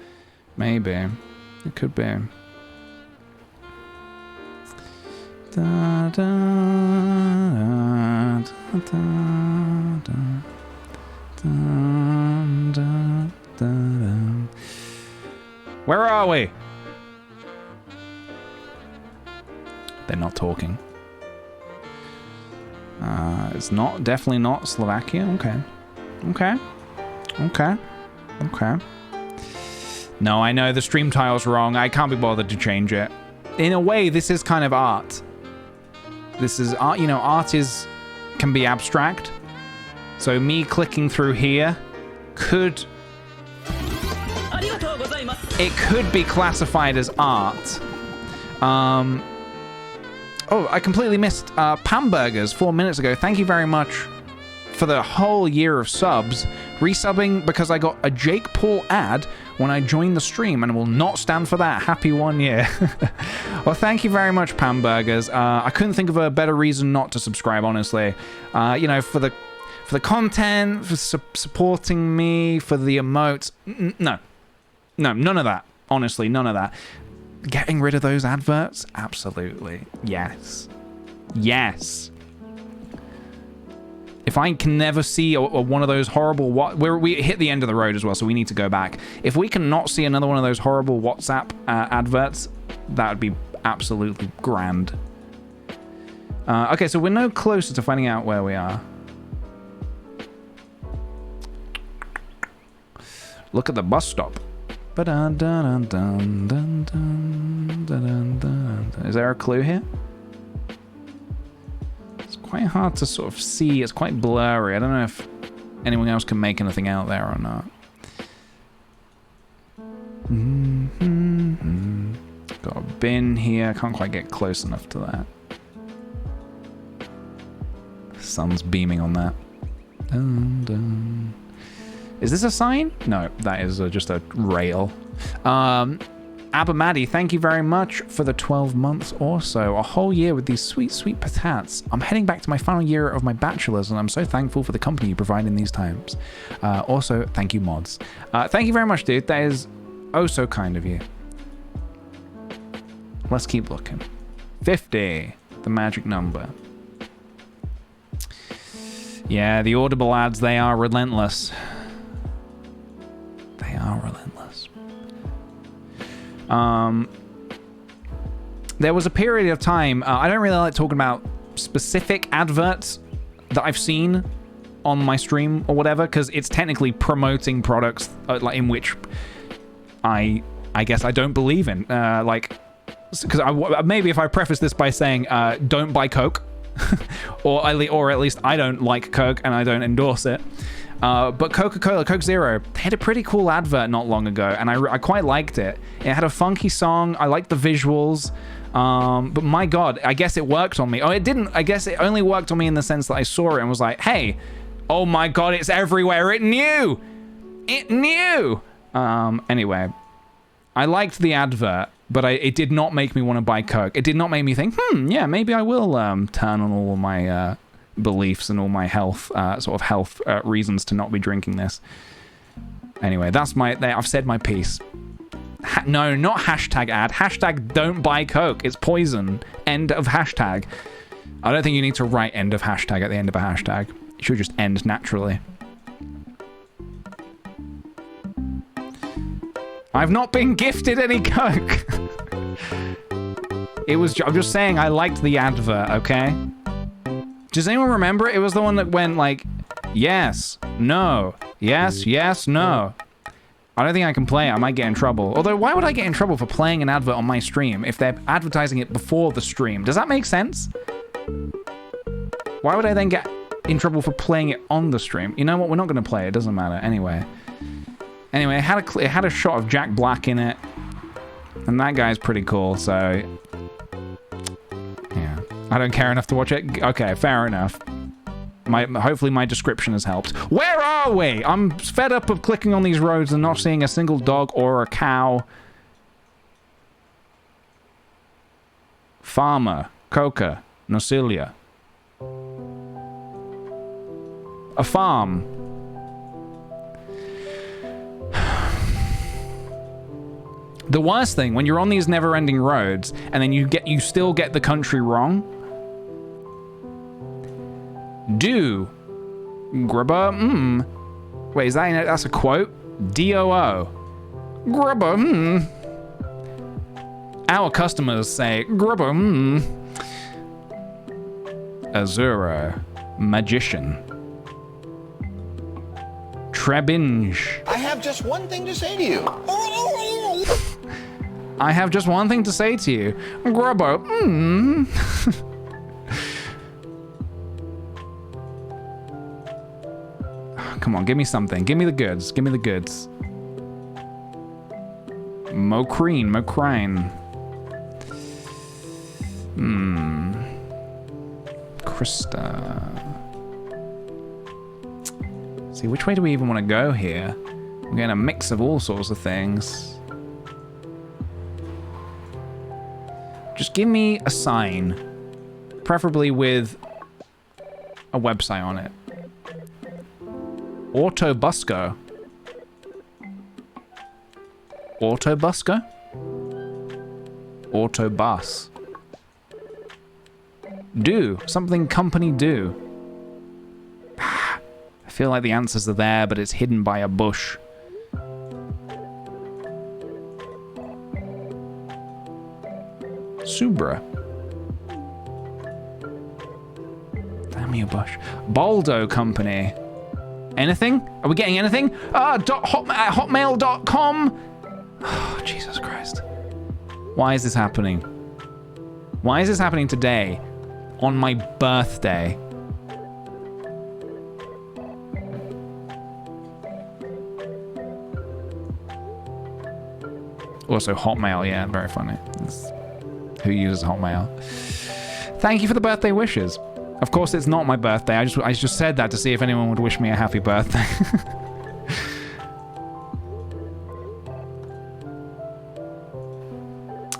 Maybe. It could be. Da, da, da, da, da, da, da, da. Where are we? They're not talking. It's definitely not Slovakia. Okay. Okay. Okay. Okay. No, I know the stream tile's wrong. I can't be bothered to change it. In a way, this is kind of art. This is art. You know, art can be abstract. So me clicking through here could be classified as art. Oh, I completely missed Pamburgers 4 minutes ago. Thank you very much for the whole year of subs. Resubbing because I got a Jake Paul ad when I joined the stream and will not stand for that. Happy 1 year. Well, thank you very much, Pamburgers. I couldn't think of a better reason not to subscribe, honestly. You know, for the content, for supporting me, for the emotes. No, none of that. Honestly, none of that. Getting rid of those adverts? Absolutely. Yes. Yes. If I can never see one of those horrible... We hit the end of the road as well, so we need to go back. If we can not see another one of those horrible WhatsApp adverts, that would be absolutely grand. Okay, so we're no closer to finding out where we are. Look at the bus stop. Is there a clue here? It's quite hard to sort of see. It's quite blurry. I don't know if anyone else can make anything out there or not. Got a bin here. I can't quite get close enough to that. Sun's beaming on that. Dun, dun. Is this a sign? No, that is just a rail. Abamadi, thank you very much for the 12 months or so. A whole year with these sweet, sweet patats. I'm heading back to my final year of my bachelor's, and I'm so thankful for the company you provide in these times. Also, thank you, mods. Thank you very much, dude. That is oh so kind of you. Let's keep looking. 50, the magic number. Yeah, the Audible ads, they are relentless. They are relentless. There was a period of time, I don't really like talking about specific adverts that I've seen on my stream or whatever, because it's technically promoting products like in which I guess I don't believe in. Because maybe if I preface this by saying don't buy Coke, or at least I don't like Coke and I don't endorse it. But Coca-Cola, Coke Zero, they had a pretty cool advert not long ago, and I quite liked it. It had a funky song. I liked the visuals. But my God, I guess it worked on me. Oh, it didn't. I guess it only worked on me in the sense that I saw it and was like, hey, Oh my god, it's everywhere. It knew. It knew. Anyway, I liked the advert, but it did not make me want to buy Coke. It did not make me think, yeah, maybe I will turn on all my beliefs and all my health, reasons to not be drinking this. Anyway, that's I've said my piece. No, not hashtag ad. Hashtag don't buy Coke. It's poison. End of hashtag. I don't think you need to write end of hashtag at the end of a hashtag. It should just end naturally. I've not been gifted any Coke. I'm just saying I liked the advert, okay? Does anyone remember it? It was the one that went like, yes, no, yes, yes, no. I don't think I can play it. I might get in trouble. Although, why would I get in trouble for playing an advert on my stream if they're advertising it before the stream? Does that make sense? Why would I then get in trouble for playing it on the stream? You know what? We're not going to play it. It doesn't matter. Anyway, it had a shot of Jack Black in it. And that guy's pretty cool, so... yeah. I don't care enough to watch it? Okay, fair enough. Hopefully my description has helped. Where are we? I'm fed up of clicking on these roads and not seeing a single dog or a cow. Farmer. Coca. Nocilia. A farm. The worst thing, when you're on these never-ending roads, and then you still get the country wrong. Do. Grubber, Wait, that's a quote? D-O-O. Grubber, Our customers say, Grubber, Azura. Magician. Trebinge. I have just one thing to say to you. I have just one thing to say to you. Grubber, Come on, give me something. Give me the goods. Give me the goods. Mocrine. Krista. See, which way do we even want to go here? We're getting a mix of all sorts of things. Just give me a sign. Preferably with a website on it. Autobusco. Autobusco? Autobus. Do. Something company do. I feel like the answers are there, but it's hidden by a bush. Subra. Damn you, bush. Baldo Company. Anything? Are we getting anything? Hotmail.com. Oh, Jesus Christ. Why is this happening? Why is this happening today? On my birthday? Also, Hotmail. Yeah, very funny. Who uses Hotmail? Thank you for the birthday wishes. Of course, it's not my birthday. I just said that to see if anyone would wish me a happy birthday.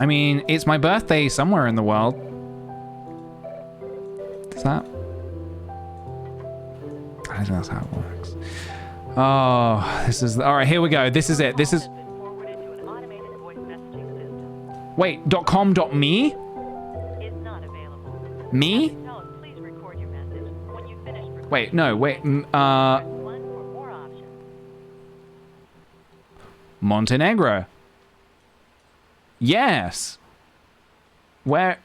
I mean, it's my birthday somewhere in the world. Is that? I don't think that's how it works. Oh, this is... All right, here we go. This is it. This is... Wait, .com.me? Me? Wait, no, wait. Montenegro. Yes. Where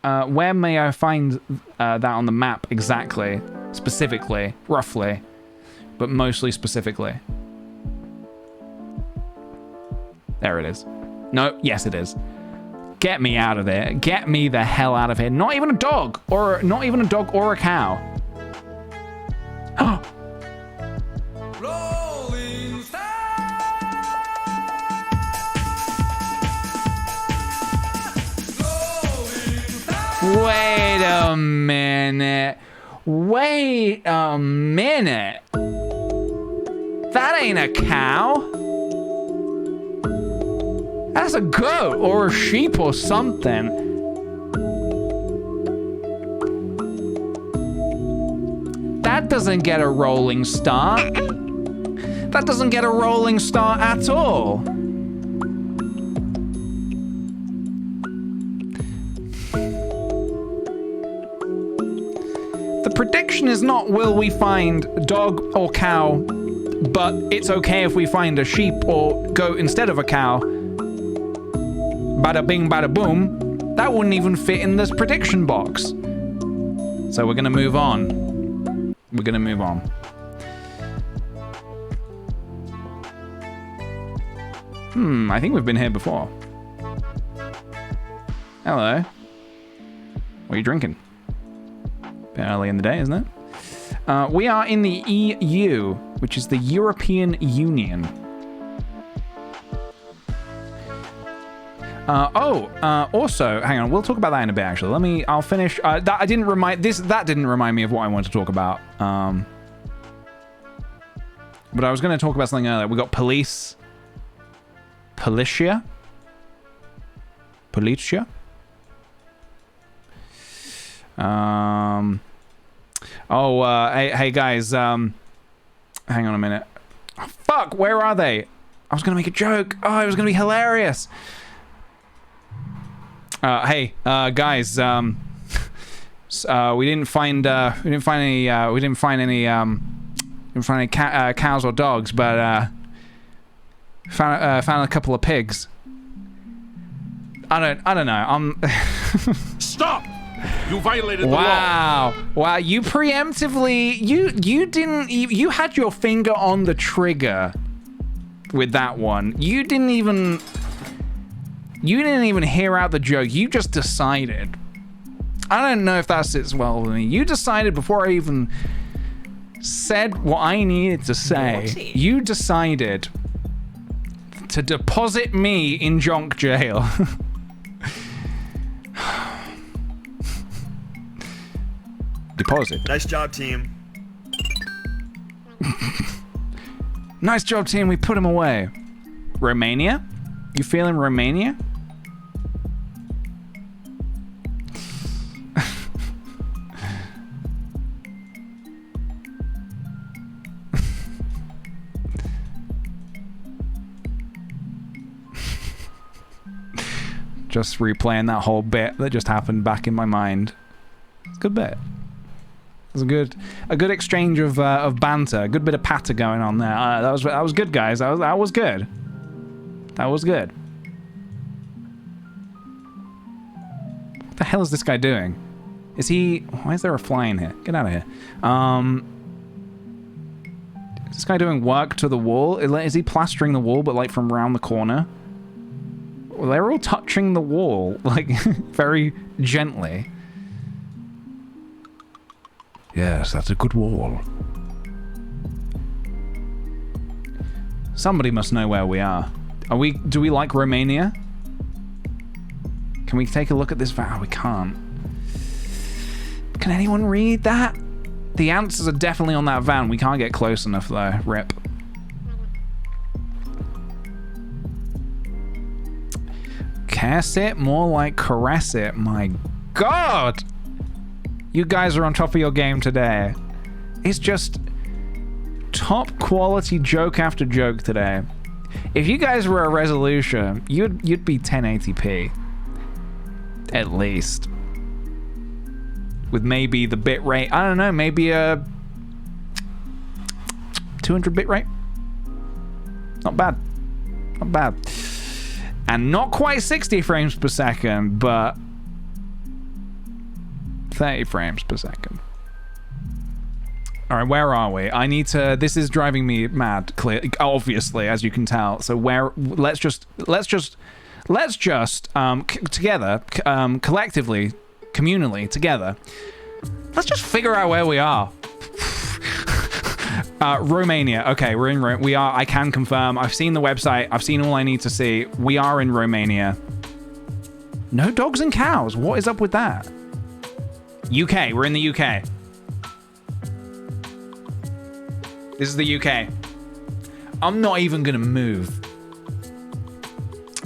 may I find that on the map exactly? Specifically, roughly, but mostly specifically. There it is. No, yes it is. Get me out of there. Get me the hell out of here. Not even a dog, or not even a dog or a cow. Wait a minute. Wait a minute. That ain't a cow. That's a goat or a sheep or something. That doesn't get a rolling start. That doesn't get a rolling start at all. The prediction is not will we find dog or cow, but it's okay if we find a sheep or goat instead of a cow. Bada bing, bada boom. That wouldn't even fit in this prediction box. So we're gonna move on. We're gonna move on. I think we've been here before. Hello. What are you drinking? Bit early in the day, isn't it? We are in the EU, which is the European Union. Also, hang on, we'll talk about that in a bit, actually. I'll finish. That didn't remind me of what I wanted to talk about. But I was going to talk about something earlier. We got policia. Hey guys, hang on a minute. Oh, fuck, where are they? I was gonna make a joke. Oh, it was gonna be hilarious. Hey, guys, we didn't find any cows or dogs, but found a couple of pigs. I don't know. Stop! You violated the law. Wow, you preemptively, you had your finger on the trigger with that one. You didn't even hear out the joke. You just decided. I don't know if that sits well with me. You decided before I even said what I needed to say. Naughty. You decided to deposit me in junk jail. Deposit. Nice job, team. Nice job, team. We put him away. Romania? You feeling Romania? Just replaying that whole bit that just happened back in my mind. It's a good bit. It was a good exchange of banter, a good bit of patter going on there. That was good, guys. That was good. That was good. What the hell is this guy doing? Is he? Why is there a fly in here? Get out of here. Is this guy doing work to the wall? Is he plastering the wall, but like from around the corner? Well, they're all touching the wall, like very gently. Yes, that's a good wall. Somebody must know where we are. Do we like Romania? Can we take a look at this van? Oh, we can't. Can anyone read that? The answers are definitely on that van. We can't get close enough though. Rip. Curse it? More like caress it. My God! You guys are on top of your game today. It's just top quality joke after joke today. If you guys were a resolution, you'd be 1080p. At least. With maybe the bit rate, I don't know, maybe a 200 bit rate. Not bad. Not bad. And not quite 60 frames per second, but 30 frames per second. All right, where are we? I need to. This is driving me mad. Clear, obviously, as you can tell. So where? Let's just together, collectively, communally, together. Let's just figure out where we are. Romania. Okay, we're in. We are. I can confirm. I've seen the website. I've seen all I need to see. We are in Romania. No dogs and cows. What is up with that? UK. We're in the UK. This is the UK. I'm not even gonna move.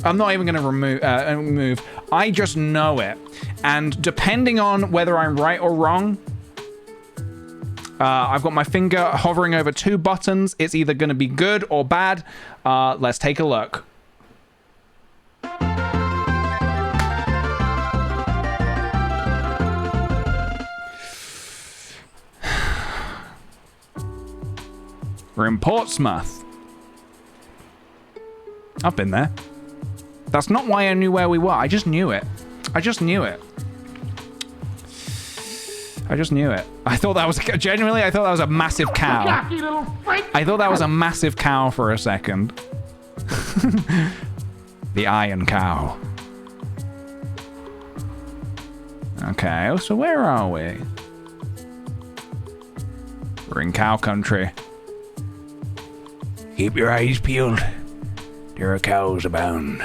I'm not even gonna move. I just know it. And depending on whether I'm right or wrong, I've got my finger hovering over 2 buttons. It's either gonna be good or bad. Let's take a look. We're in Portsmouth. I've been there. That's not why I knew where we were. I just knew it. I just knew it. I just knew it. I thought that was... Genuinely, I thought that was a massive cow. I thought that was a massive cow for a second. The Iron Cow. Okay, so where are we? We're in cow country. Keep your eyes peeled. There are cows abound.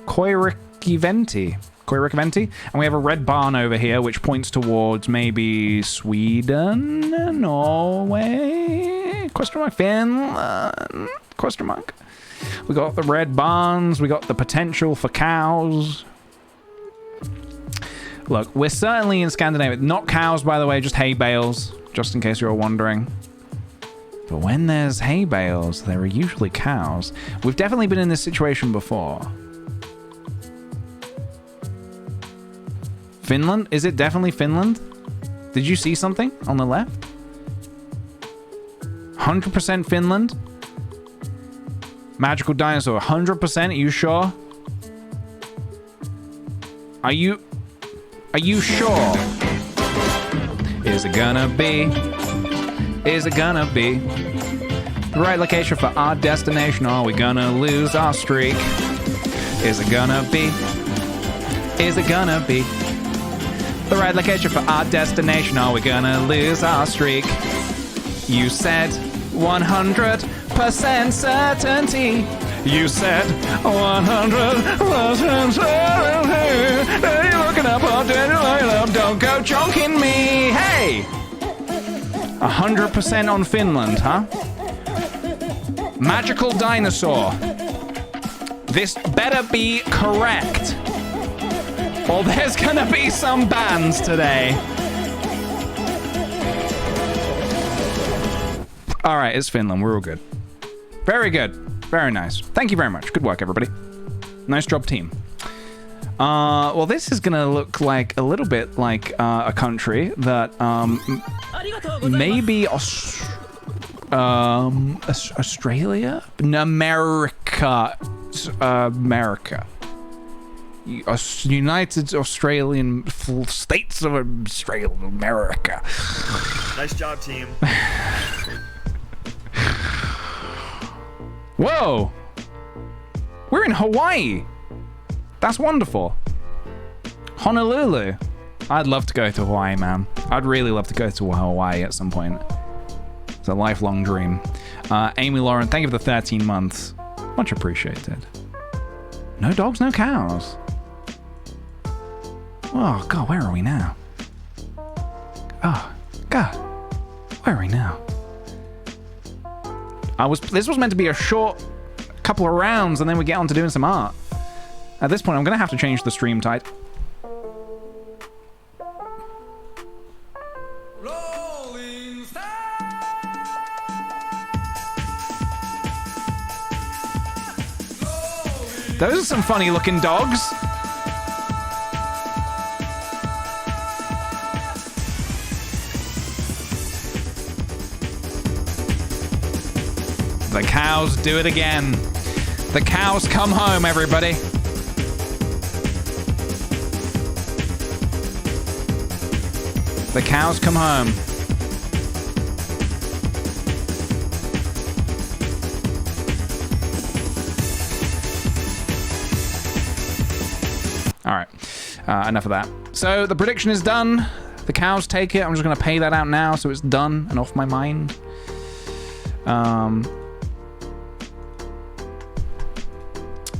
Koirikiventi. And we have a red barn over here, which points towards maybe Sweden, Norway, question mark, Finland, question mark. We got the red barns. We got the potential for cows. Look, we're certainly in Scandinavia. Not cows, by the way, just hay bales, just in case you're wondering. But when there's hay bales, there are usually cows. We've definitely been in this situation before. Finland? Is it definitely Finland? Did you see something on the left? 100% Finland? Magical dinosaur, 100%? Are you sure? Are you sure? Is it gonna be? Is it gonna be the right location for our destination? Or are we gonna lose our streak? Is it gonna be? Is it gonna be the right location for our destination? Are we gonna lose our streak? You said 100% certainty. You said 100% certainty. You're looking up, don't go chonking me. Hey! 100% on Finland, huh? Magical dinosaur. This better be correct, or there's gonna be some bans today. All right, it's Finland. We're all good. Very good. Very nice. Thank you very much. Good work, everybody. Nice job, team. Well, this is gonna look like a little bit like a country that maybe Australia? America. America. United Australian States of Australia, America. Nice job, team. Whoa! We're in Hawaii! That's wonderful. Honolulu. I'd love to go to Hawaii, man. I'd really love to go to Hawaii at some point. It's a lifelong dream. Amy Lauren, thank you for the 13 months. Much appreciated. No dogs, no cows. Oh, God, where are we now? Oh, God. Where are we now? This was meant to be a short couple of rounds, and then we get on to doing some art. At this point, I'm going to have to change the stream type. Those are some funny looking dogs. The cows do it again. The cows come home, everybody. The cows come home. All right, enough of that. So the prediction is done. The cows take it. I'm just going to pay that out now so it's done and off my mind.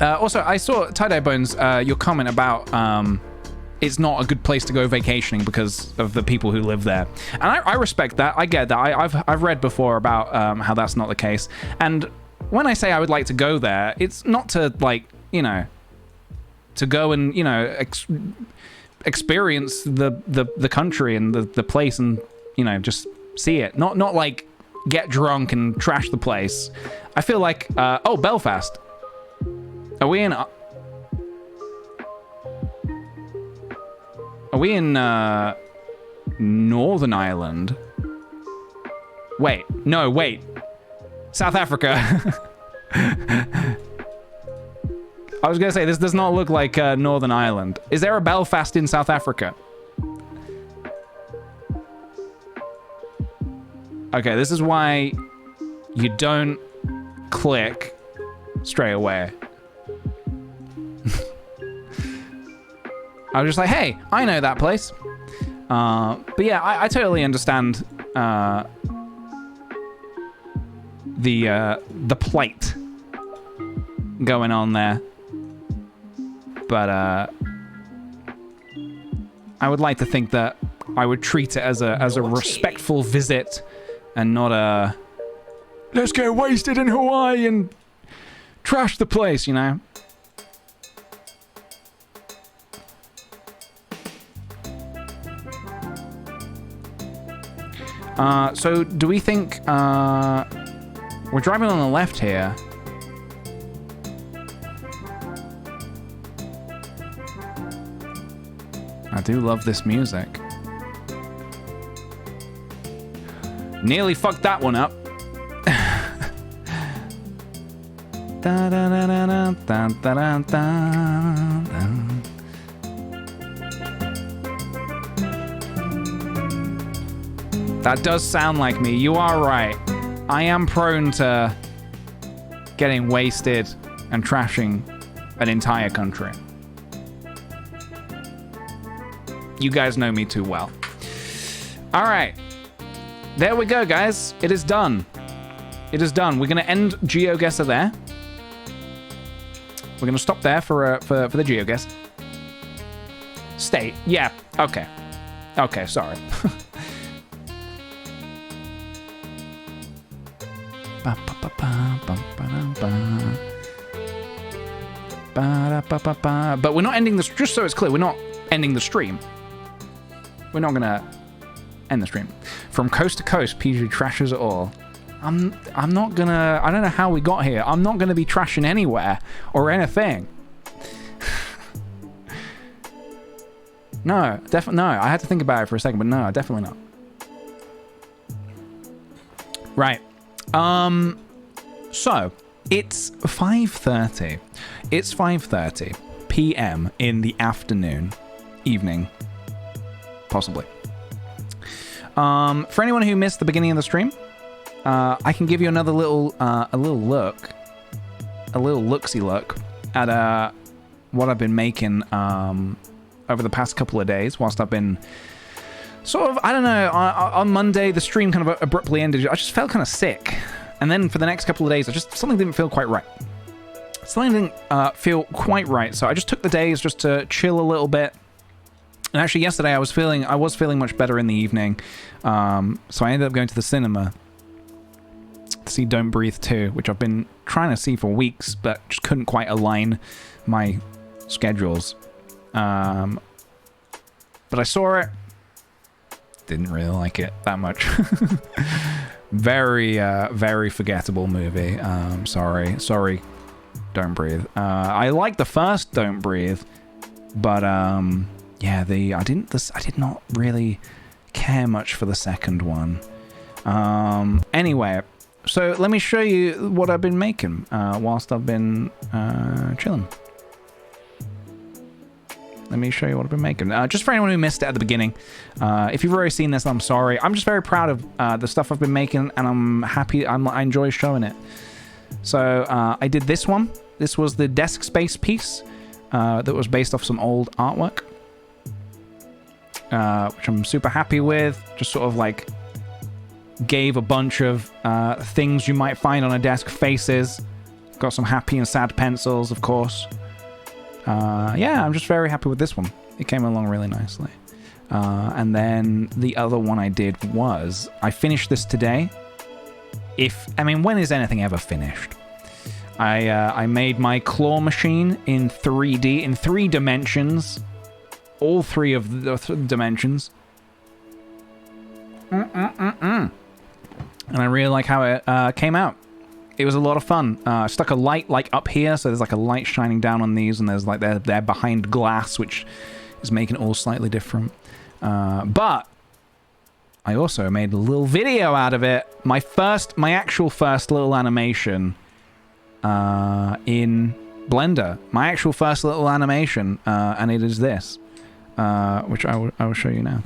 Also, I saw Tie-Dye Bones, your comment about it's not a good place to go vacationing because of the people who live there. And I respect that. I get that. I've read before about how that's not the case. And when I say I would like to go there, it's not to, like, you know, to go and, you know, experience the country and the place and, you know, just see it. Not like get drunk and trash the place. I feel like, oh, Belfast. Are we in Northern Ireland? Wait. No, wait. South Africa. I was going to say, this does not look like Northern Ireland. Is there a Belfast in South Africa? Okay, this is why you don't click straight away. I was just like, hey, I know that place. But yeah, I totally understand the plight going on there. But I would like to think that I would treat it as a respectful visit and not a let's get wasted in Hawaii and trash the place, you know? So do we think we're driving on the left here? I do love this music. Nearly fucked that one up. That does sound like me. You are right. I am prone to getting wasted and trashing an entire country. You guys know me too well. All right. There we go, guys. It is done. It is done. We're going to end GeoGuessr there. We're going to stop there for the GeoGuess. State. Yeah. Okay. Okay, sorry. But we're not ending this, just so it's clear, we're not ending the stream. We're not gonna end the stream. From coast to coast, PG trashes it all. I'm not gonna, I don't know how we got here. I'm not gonna be trashing anywhere or anything. No, definitely no. I had to think about it for a second, but no, definitely not. Right. So it's 5:30. It's 5:30 p.m. in the afternoon, evening, possibly. For anyone who missed the beginning of the stream, I can give you another little, a little looksy look at what I've been making over the past couple of days, whilst I've been sort of, I don't know, on Monday the stream kind of abruptly ended. I just felt kind of sick. And then for the next couple of days, something didn't feel quite right. Something didn't feel quite right. So I just took the days just to chill a little bit. And actually yesterday I was feeling much better in the evening. So I ended up going to the cinema to see Don't Breathe 2, which I've been trying to see for weeks, but just couldn't quite align my schedules. But I saw it. Didn't really like it that much. Very, very forgettable movie. Sorry, Don't Breathe. I like the first Don't Breathe, but yeah, I did not really care much for the second one. Anyway, so let me show you what I've been making whilst I've been chilling. Let me show you what I've been making. Just for anyone who missed it at the beginning, if you've already seen this, I'm sorry. I'm just very proud of the stuff I've been making, and I'm happy. I enjoy showing it. So I did this one. This was the desk space piece that was based off some old artwork, which I'm super happy with. Just sort of like gave a bunch of things you might find on a desk faces. Got some happy and sad pencils, of course. Yeah, I'm just very happy with this one. It came along really nicely. And then the other one I did was, I finished this today. When is anything ever finished? I made my claw machine in 3D, in 3 dimensions. All 3 of the dimensions. And I really like how it came out. It was a lot of fun. I stuck a light like up here, so there's like a light shining down on these, and there's like they're behind glass, which is making it all slightly different. But I also made a little video out of it. My actual first little animation in Blender. My actual first little animation, and it is this, which I will show you now.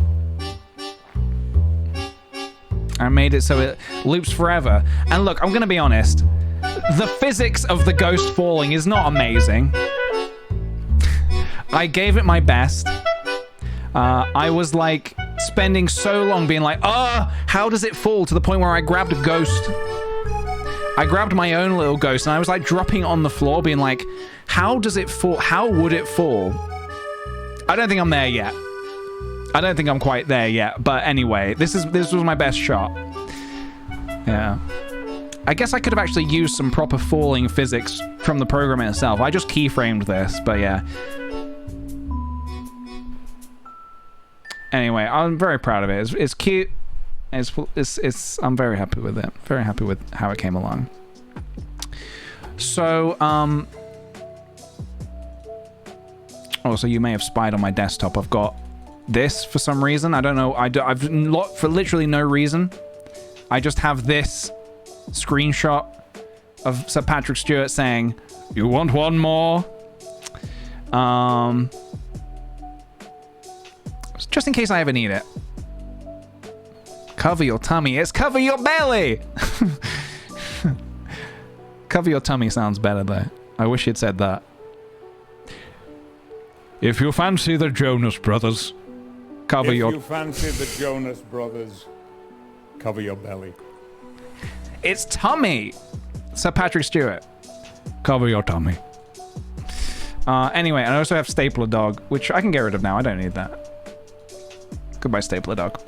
I made it so it loops forever. And look, I'm going to be honest. The physics of the ghost falling is not amazing. I gave it my best. I was like spending so long being like, how does it fall? To the point where I grabbed a ghost. I grabbed my own little ghost and I was like dropping it on the floor being like, how does it fall? How would it fall? I don't think I'm there yet. I don't think I'm quite there yet, but anyway, this was my best shot. Yeah. I guess I could have actually used some proper falling physics from the program itself. I just keyframed this, but yeah. Anyway, I'm very proud of it. It's cute. I'm very happy with it. Very happy with how it came along. So, also, you may have spied on my desktop. I've got this for some reason. I don't know. I've not for literally no reason. I just have this screenshot of Sir Patrick Stewart saying, "You want one more?" Just in case I ever need it. Cover your tummy. It's cover your belly. Cover your tummy sounds better though. I wish you'd said that. If you fancy the Jonas Brothers, cover your... If you fancy the Jonas Brothers, cover your belly. It's tummy! Sir Patrick Stewart. Cover your tummy. Anyway, I also have Stapler Dog, which I can get rid of now. I don't need that. Goodbye, Stapler Dog.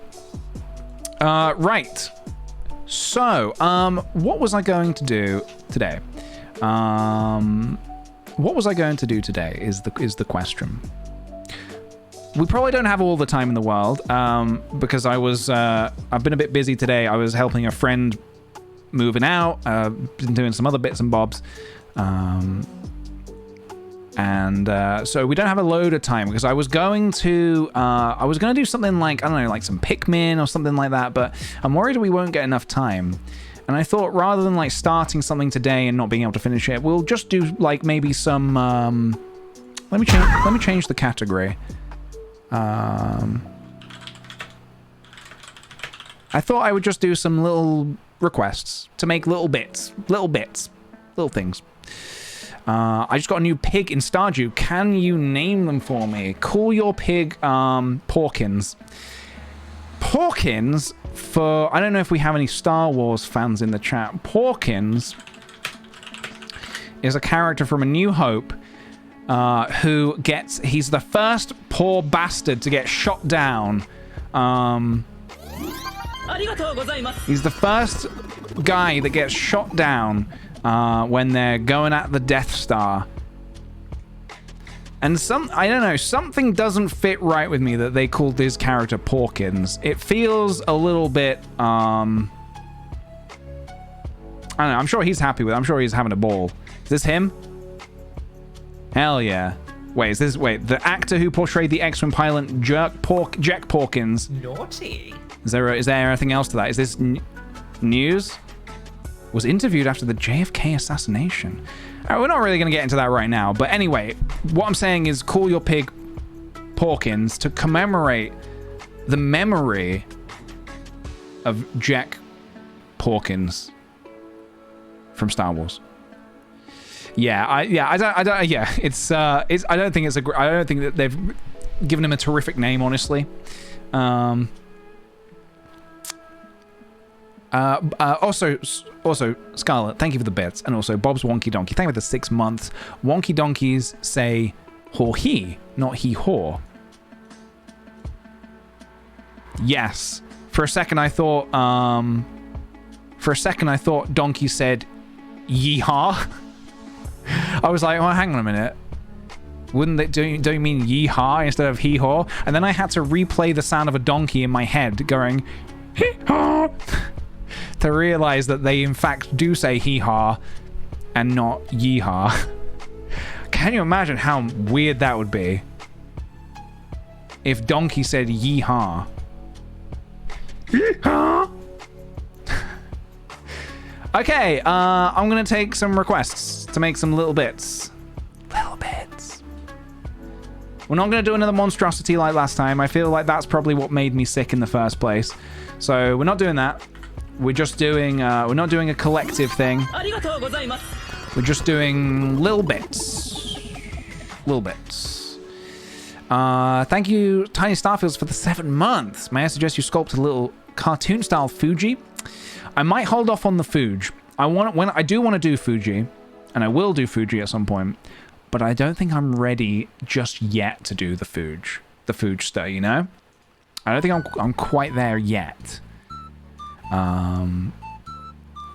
Right. So, what was I going to do today? What was I going to do today is the question. We probably don't have all the time in the world, because I've been a bit busy today. I was helping a friend moving out, been doing some other bits and bobs. So we don't have a load of time because I was going to do something like, I don't know, like some Pikmin or something like that, but I'm worried we won't get enough time. And I thought rather than like starting something today and not being able to finish it, we'll just do like maybe some, let me change the category. I thought I would just do some little requests to make little bits, little things. I just got a new pig in Stardew. Can you name them for me? Call your pig Porkins. Porkins, I don't know if we have any Star Wars fans in the chat. Porkins is a character from A New Hope he's the first poor bastard to get shot down. He's the first guy that gets shot down when they're going at the Death Star. And I don't know, something doesn't fit right with me that they called this character Porkins. It feels a little bit, I don't know, I'm sure he's happy with it. I'm sure he's having a ball. Is this him? Hell yeah. Wait, the actor who portrayed the X-Wing pilot Jack Porkins. Naughty. Is there anything else to that? Is this news? Was interviewed after the JFK assassination. We're not really going to get into that right now. But anyway, what I'm saying is call your pig Porkins to commemorate the memory of Jack Porkins from Star Wars. I don't think that they've given him a terrific name, honestly. Also, Scarlett, thank you for the bits, and also Bob's Wonky Donkey, thank you for the 6 months. Wonky Donkeys say "haw he," not "he haw." Yes. For a second I thought Donkey said yeehaw. I was like, oh, hang on a minute. Wouldn't they don't you mean yeehaw instead of hee-haw? And then I had to replay the sound of a donkey in my head going hee-haw to realize that they in fact do say hee-haw and not yeehaw. Can you imagine how weird that would be if Donkey said yeehaw? Yeehaw! Okay, I'm gonna take some requests to make some little bits. Little bits. We're not gonna do another monstrosity like last time. I feel like that's probably what made me sick in the first place. So we're not doing that. We're just doing, we're not doing a collective thing. We're just doing little bits. Little bits. Thank you, Tiny Starfields, for the 7 months. May I suggest you sculpt a little cartoon-style Fuji? I might hold off on the Fuji. I do want to do Fuji, and I will do Fuji at some point, but I don't think I'm ready just yet to do the Fuji stuff, you know? I don't think I'm quite there yet.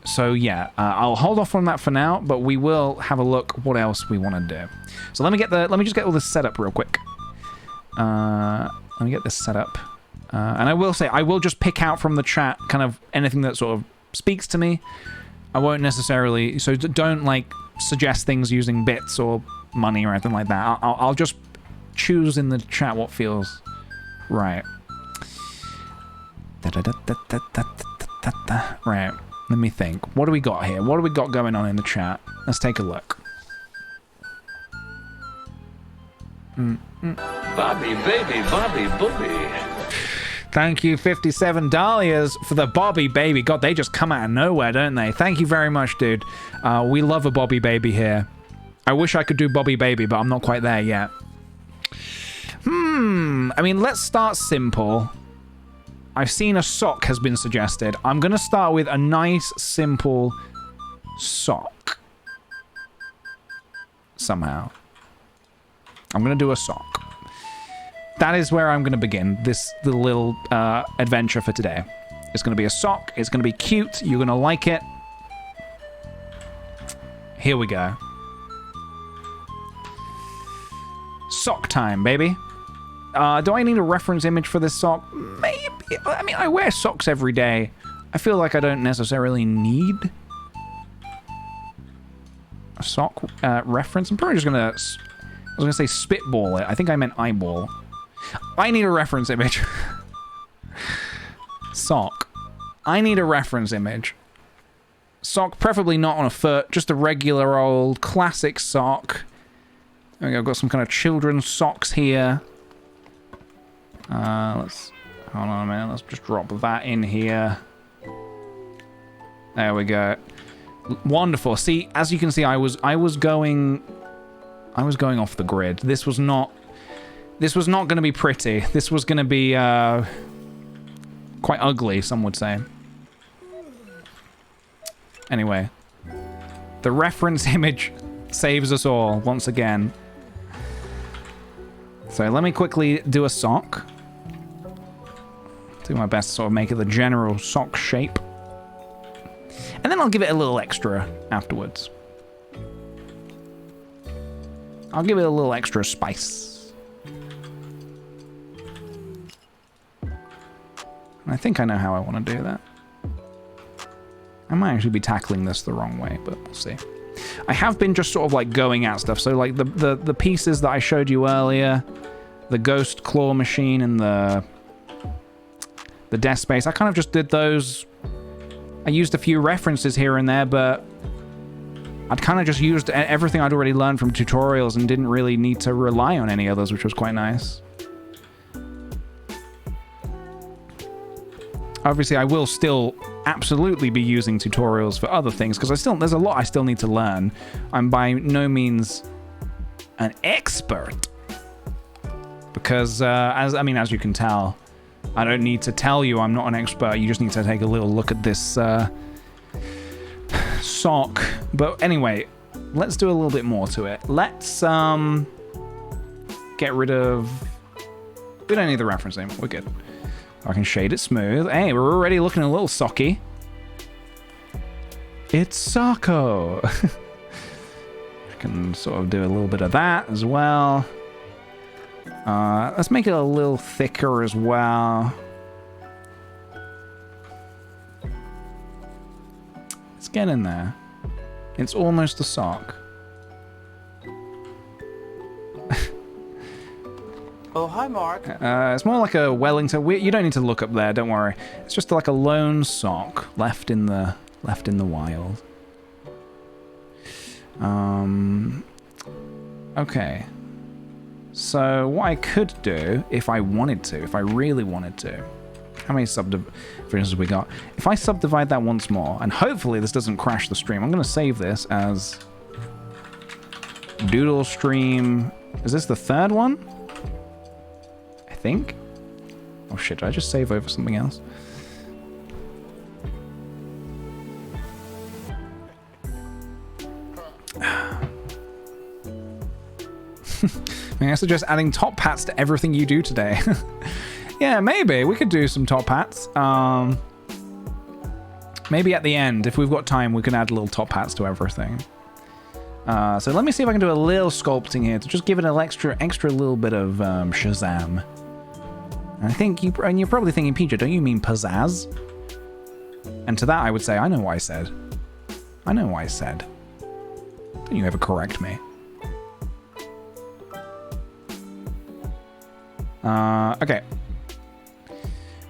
So yeah, I'll hold off on that for now, but we will have a look what else we want to do. So let me just get all this set up real quick. Let me get this set up. And I will say, I will just pick out from the chat kind of anything that sort of speaks to me. I won't necessarily, so don't like suggest things using bits or money or anything like that. I'll just choose in the chat what feels right. Right, let me think. What do we got here? What do we got going on in the chat? Let's take a look. Bobby, baby, Bobby, booby. Thank you, 57 Dahlias, for the Bobby Baby. God, they just come out of nowhere, don't they? Thank you very much, dude. We love a Bobby Baby here. I wish I could do Bobby Baby, but I'm not quite there yet. I mean, let's start simple. I've seen a sock has been suggested. I'm going to start with a nice, simple sock. Somehow. I'm going to do a sock. That is where I'm going to begin this little adventure for today. It's going to be a sock. It's going to be cute. You're going to like it. Here we go. Sock time, baby. Do I need a reference image for this sock? Maybe. I mean, I wear socks every day. I feel like I don't necessarily need a sock reference. I'm probably just going to... I was going to say spitball it. I think I meant eyeball. I need a reference image. Sock. I need a reference image. Sock, preferably not on a foot, just a regular old classic sock. There we go, I've got some kind of children's socks here. Let's... Hold on a minute, let's just drop that in here. There we go. Wonderful. See, as you can see, I was going off the grid. This was not going to be pretty. This was going to be quite ugly, some would say. Anyway, the reference image saves us all once again. So let me quickly do a sock. Do my best to sort of make it the general sock shape. And then I'll give it a little extra afterwards. I'll give it a little extra spice. I think I know how I want to do that. I might actually be tackling this the wrong way, but we'll see. I have been just sort of like going at stuff. So like the pieces that I showed you earlier, the ghost claw machine and the death space, I kind of just did those. I used a few references here and there, but I'd kind of just used everything I'd already learned from tutorials and didn't really need to rely on any others, which was quite nice. Obviously, I will still absolutely be using tutorials for other things, because there's a lot I still need to learn. I'm by no means an expert. Because, as you can tell, I don't need to tell you I'm not an expert. You just need to take a little look at this sock. But anyway, let's do a little bit more to it. Let's get rid of... We don't need the reference name. We're good. I can shade it smooth. Hey, we're already looking a little socky. It's Socko. I can sort of do a little bit of that as well. Let's make it a little thicker as well. Let's get in there. It's almost a sock. Oh, hi, Mark. It's more like a Wellington. You don't need to look up there. Don't worry. It's just like a lone sock left in the wild. Okay. So what I could do, if I wanted to, if I really wanted to, how many subdivisions we got? If I subdivide that once more, and hopefully this doesn't crash the stream, I'm going to save this as Doodle Stream. Is this the third one? I think. Oh shit, did I just save over something else? I suggest adding top hats to everything you do today. Yeah, maybe. We could do some top hats. Maybe at the end, if we've got time, we can add little top hats to everything. So let me see if I can do a little sculpting here to just give it an extra little bit of Shazam. And I think you're probably thinking, PJ, don't you mean pizzazz? And to that I would say, I know what I said. I know what I said. Don't you ever correct me. Okay.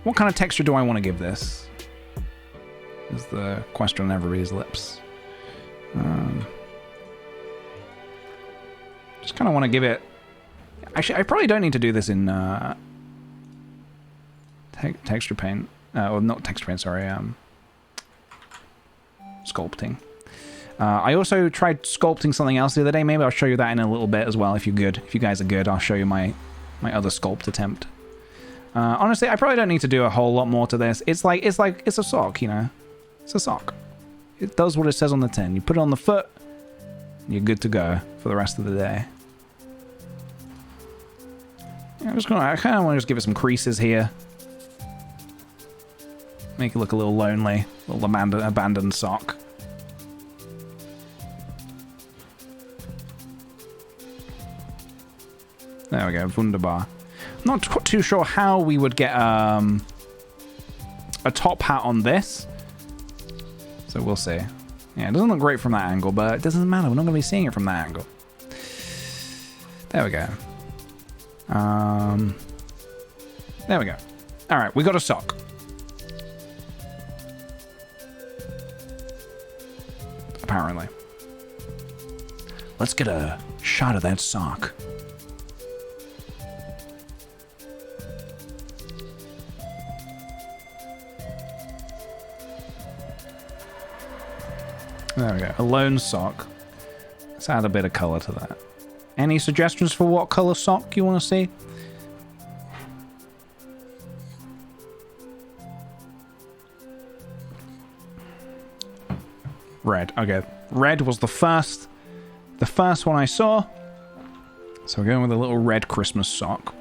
What kind of texture do I want to give this? Is the question on everybody's lips. Just kind of want to give it... Actually, I probably don't need to do this in texture paint. Or not texture paint, sorry. Sculpting. I also tried sculpting something else the other day. Maybe I'll show you that in a little bit as well if you're good. If you guys are good, I'll show you my other sculpt attempt. Honestly, I probably don't need to do a whole lot more to this. It's a sock, you know. It's a sock. It does what it says on the tin. You put it on the foot, and you're good to go for the rest of the day. Yeah, I kind of want to just give it some creases here. Make it look a little lonely, a little abandoned sock. There we go, wunderbar. I'm not too sure how we would get a top hat on this. So we'll see. Yeah, it doesn't look great from that angle, but it doesn't matter. We're not going to be seeing it from that angle. There we go. There we go. All right, we got a sock. Apparently. Let's get a shot of that sock. There we go. A lone sock. Let's add a bit of color to that. Any suggestions for what color sock you want to see? Red. Okay. Red was the first one I saw. So we're going with a little red Christmas sock.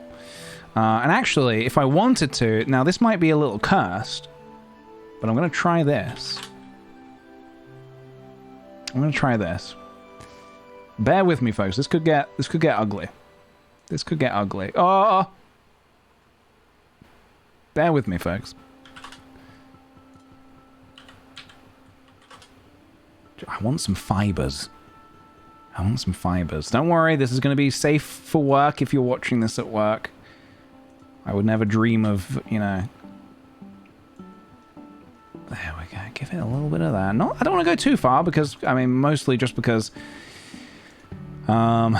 And actually, if I wanted to... Now, this might be a little cursed. But I'm going to try this. I'm going to try this. Bear with me, folks. This could get ugly. This could get ugly. Oh! Bear with me, folks. I want some fibers. I want some fibers. Don't worry, this is going to be safe for work if you're watching this at work. I would never dream of, you know... There we go. Give it a little bit of that. I don't want to go too far because, I mean, mostly just because... don't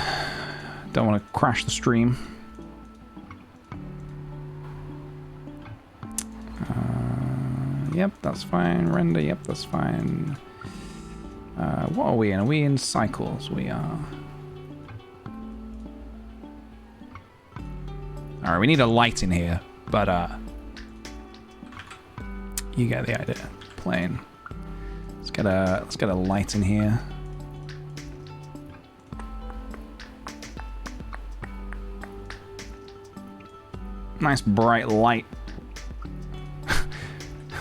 want to crash the stream. Yep, that's fine. Render, yep, that's fine. What are we in? Are we in cycles? We are. Alright, we need a light in here, but you get the idea. Plain. Let's get a light in here. Nice bright light.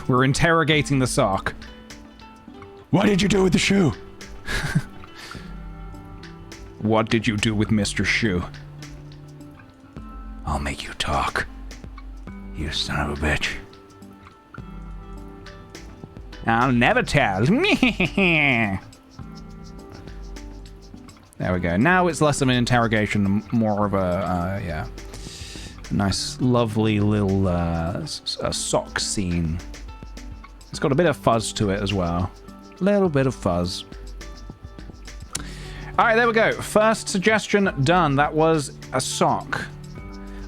We're interrogating the sock. What did you do with the shoe? What did you do with Mr. Shoe? I'll make you talk. You son of a bitch. I'll never tell. There we go. Now it's less of an interrogation and more of a, yeah. Nice, lovely little sock scene. It's got a bit of fuzz to it as well. Little bit of fuzz. Alright, there we go. First suggestion done. That was a sock.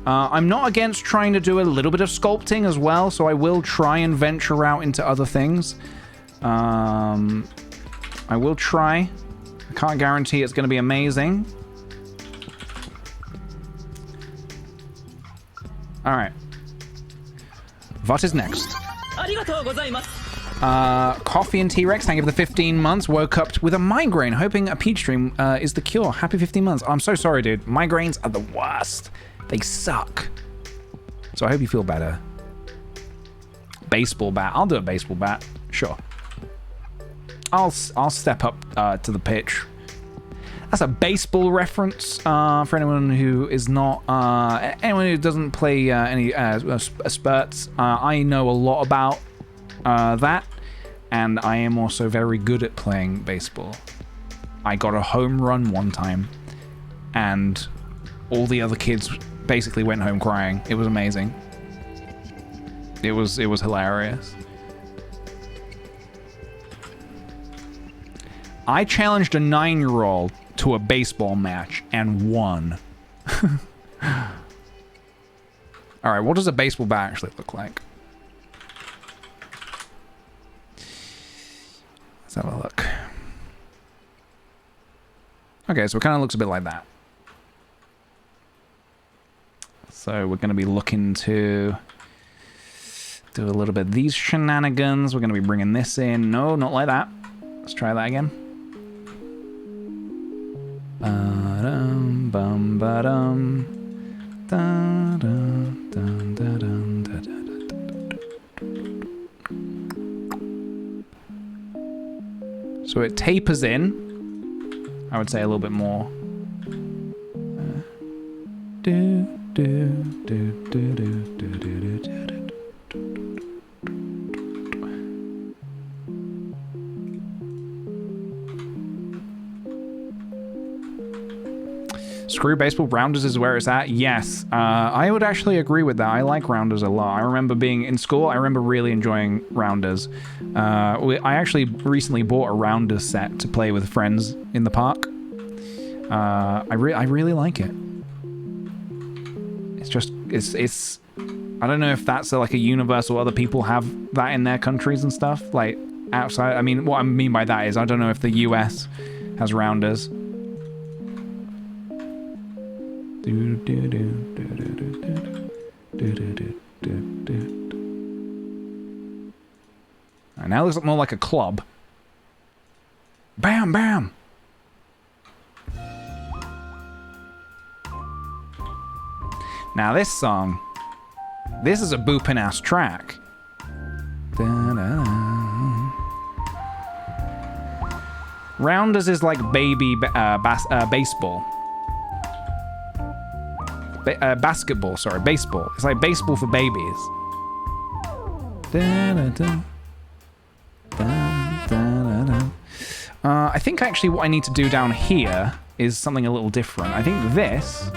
I'm not against trying to do a little bit of sculpting as well, so I will try and venture out into other things. I will try. I can't guarantee it's going to be amazing. Alright. What is next? Coffee and T-Rex, thank you for the 15 months. Woke up with a migraine, hoping a peach stream is the cure. Happy 15 months. I'm so sorry, dude. Migraines are the worst. They suck. So I hope you feel better. Baseball bat. I'll do a baseball bat. Sure. I'll step up to the pitch. That's a baseball reference for anyone who is not... anyone who doesn't play any spurts. I know a lot about that, and I am also very good at playing baseball. I got a home run one time, and all the other kids basically went home crying. It was amazing. It was hilarious. I challenged a 9-year-old to a baseball match and won. Alright, what does a baseball bat actually look like? Let's have a look. Okay, so it kind of looks a bit like that. So we're going to be looking to do a little bit of these shenanigans. We're going to be bringing this in. No, not like that. Let's try that again. Ba-dum, bum, ba-dum. Da-dum, dun, da-dum, da-da-da-da. So it tapers in. I would say a little bit more. Do, do, do, do, do, do, do, do, do. Screw baseball, rounders is where it's at. Yes, I would actually agree with that. I like rounders a lot. I remember being in school, I remember really enjoying rounders. I actually recently bought a rounders set to play with friends in the park. I really like it. It's just, it's I don't know if that's like a universal, other people have that in their countries and stuff, like outside. I mean, what I mean by that is I don't know if the US has rounders. Now it looks more like a club. Bam, bam. Now this song, this is a booping ass track. Rounders is like baby baseball. Basketball, sorry, baseball. It's like baseball for babies. I think actually what I need to do down here is something a little different. I think this...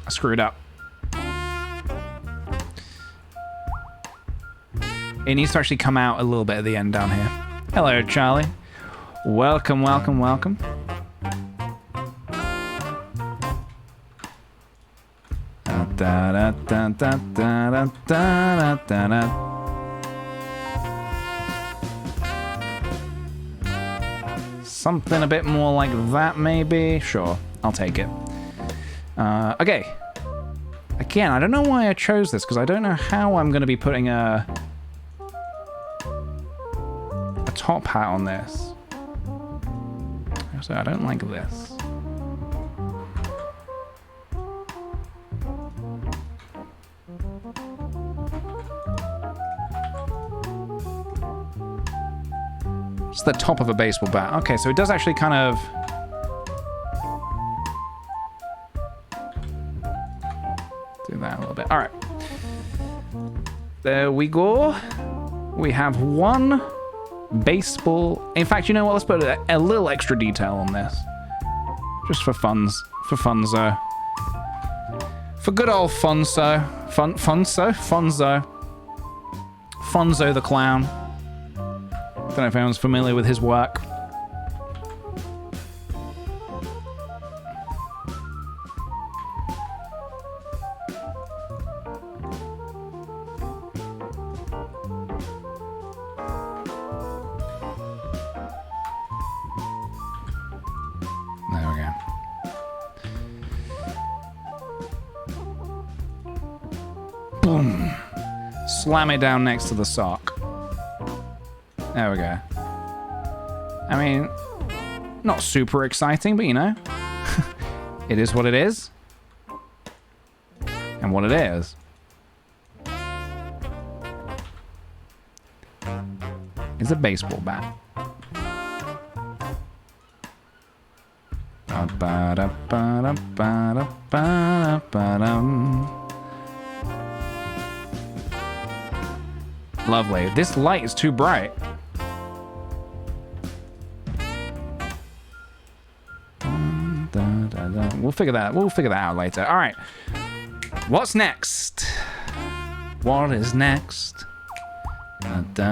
I screwed up. It needs to actually come out a little bit at the end down here. Hello, Charlie. Welcome, welcome, welcome. Something a bit more like that, maybe? Sure, I'll take it. Okay. Again, I don't know why I chose this, because I don't know how I'm going to be putting a top hat on this. So I don't like this. It's the top of a baseball bat. Okay, so it does actually kind of... do that a little bit. All right. There we go. We have one baseball. In fact, you know what? Let's put a little extra detail on this. Just for funs. For funzo. For good old funzo. Funzo? Funzo. Funzo the clown. Don't know if anyone's familiar with his work. There we go. Boom. Slam it down next to the sock. There we go. I mean, not super exciting, but you know, it is what it is. And what it is a baseball bat. Lovely. This light is too bright. We'll figure that out later. All right. What's next? What is next? Go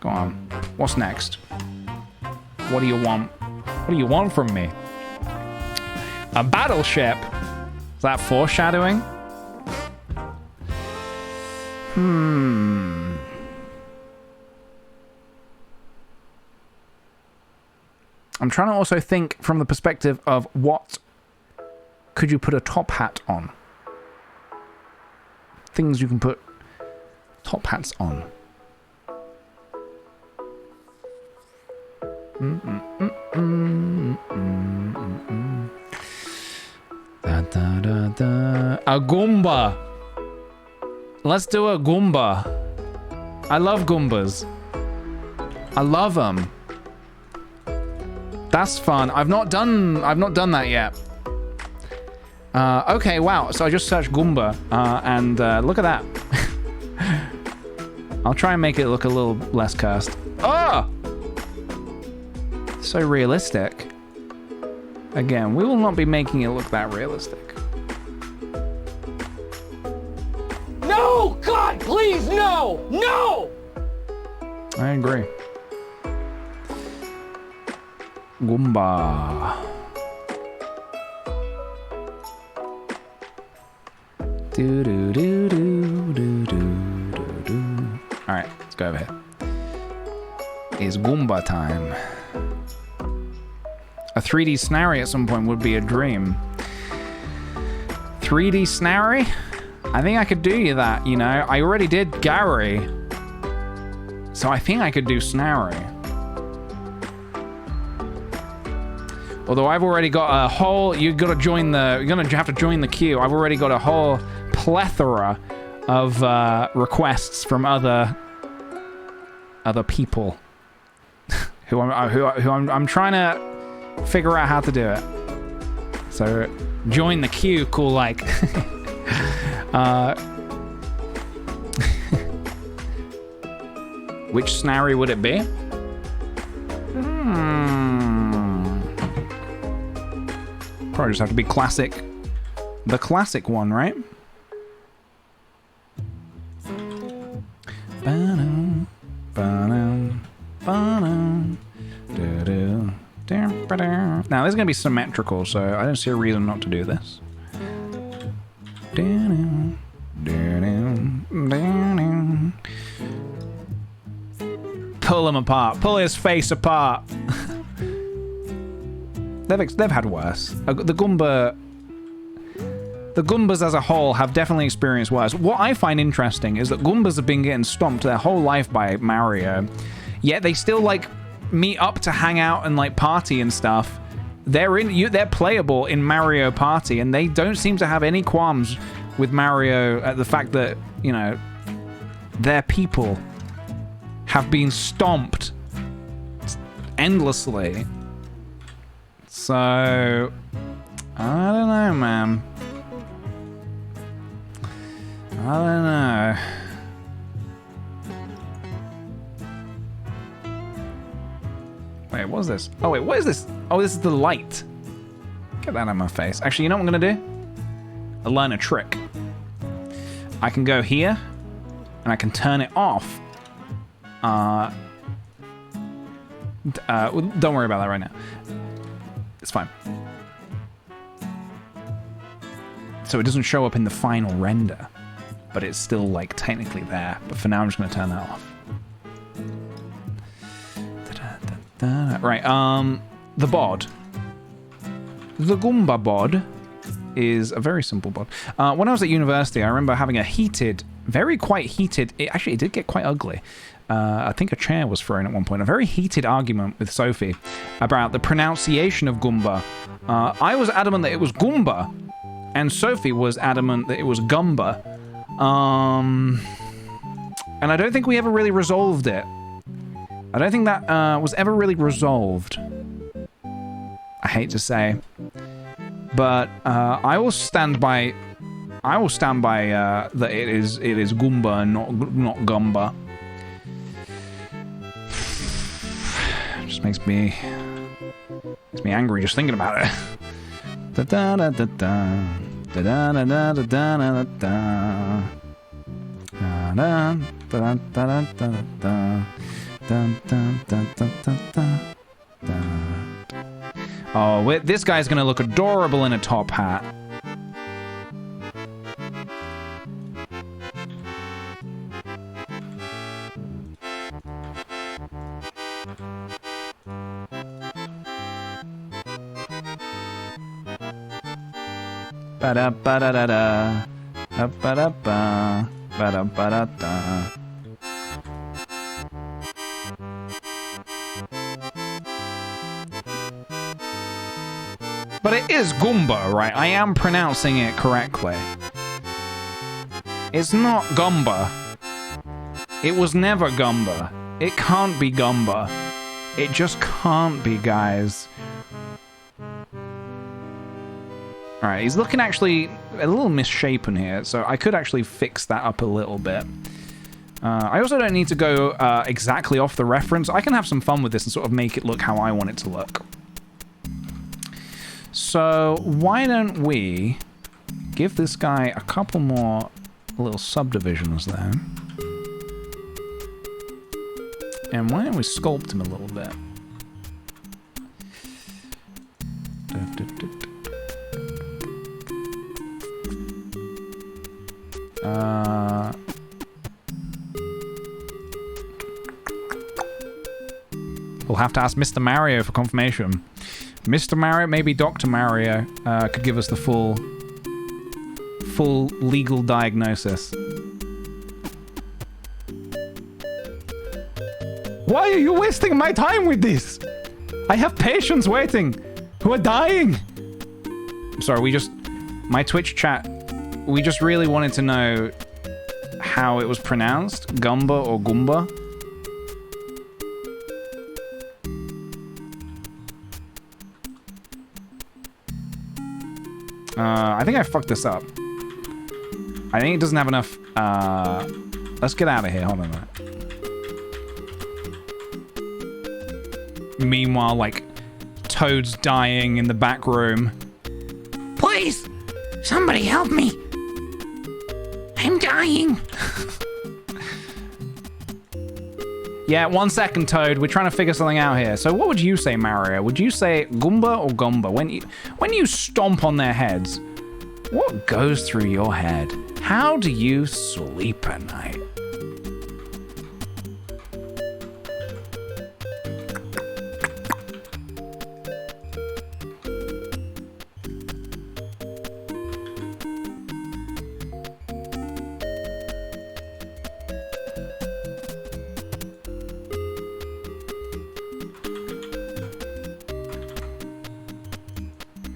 on. What's next? What do you want? What do you want from me? A battleship? Is that foreshadowing? I'm trying to also think from the perspective of what could you put a top hat on? Things you can put top hats on. A Goomba. Let's do a Goomba. I love Goombas. I love them. That's fun. I've not done that yet. Okay, wow. So I just searched Goomba, and look at that. I'll try and make it look a little less cursed. Oh! So realistic. Again, we will not be making it look that realistic. No! God, please, no! No! I agree. Goomba. Do do do do do do do. All right, let's go over here. It's Goomba time. A 3D Snarry at some point would be a dream. 3D Snarry? I think I could do you that, you know. I already did Gary. So I think I could do Snarry. Although I've already got a whole... You're gonna have to join the queue. I've already got a whole plethora of requests from other people who I'm trying to figure out how to do it. So join the queue, cool like. Which Snarry would it be? Probably just have to be classic. The classic one, right? Ba-dum, ba-dum, ba-dum, do-do, da-ba-da. Now, this is going to be symmetrical, so I don't see a reason not to do this. Da-dum, da-dum, da-dum. Pull him apart. Pull his face apart. they've had worse. The Goombas as a whole have definitely experienced worse. What I find interesting is that Goombas have been getting stomped their whole life by Mario, yet they still like meet up to hang out and like party and stuff. They're playable in Mario Party, and they don't seem to have any qualms with Mario at the fact that, you know, their people have been stomped endlessly. So I don't know, man. I don't know. Wait, what's this? Oh, wait, what is this? Oh, this is the light. Get that out of my face. Actually, you know what I'm gonna do? I'll learn a trick. I can go here, and I can turn it off. Don't worry about that right now. It's fine. So it doesn't show up in the final render, but it's still, like, technically there. But for now, I'm just gonna turn that off. Right, the bod. The Goomba bod is a very simple bod. When I was at university, I remember having a quite heated, it did get quite ugly. I think a chair was thrown at one point. A very heated argument with Sophie about the pronunciation of Goomba. I was adamant that it was Goomba, and Sophie was adamant that it was Gumba. And I don't think we ever really resolved it. I don't think that was ever really resolved. I hate to say, but I will stand by. That it is Goomba and not Gumba. Just makes me angry just thinking about it. Da da da da da da da da da da da da da da da. Dun, dun, dun, dun, dun, dun, dun. Oh, wait, this guy's gonna look adorable in a top hat. Ba-da-ba-da-da-da. Ba-da-ba. Ba-da-ba-da-da. But it is Goomba, right? I am pronouncing it correctly. It's not Gumba. It was never Gumba. It can't be Gumba. It just can't be, guys. Alright, he's looking actually a little misshapen here, so I could actually fix that up a little bit. I also don't need to go exactly off the reference. I can have some fun with this and sort of make it look how I want it to look. So why don't we give this guy a couple more little subdivisions there. And why don't we sculpt him a little bit? We'll have to ask Mr. Mario for confirmation. Mr. Mario, maybe Dr. Mario, could give us the full legal diagnosis. Why are you wasting my time with this? I have patients waiting who are dying. I'm sorry, my Twitch chat, we just really wanted to know how it was pronounced, Gumba or Goomba. I think I fucked this up. I think it doesn't have enough, let's get out of here, hold on a minute. Meanwhile, like, Toad's dying in the back room. Please! Somebody help me! I'm dying! Yeah, 1 second, Toad. We're trying to figure something out here. So what would you say, Mario? Would you say Goomba or Gumba? When you stomp on their heads, what goes through your head? How do you sleep at night?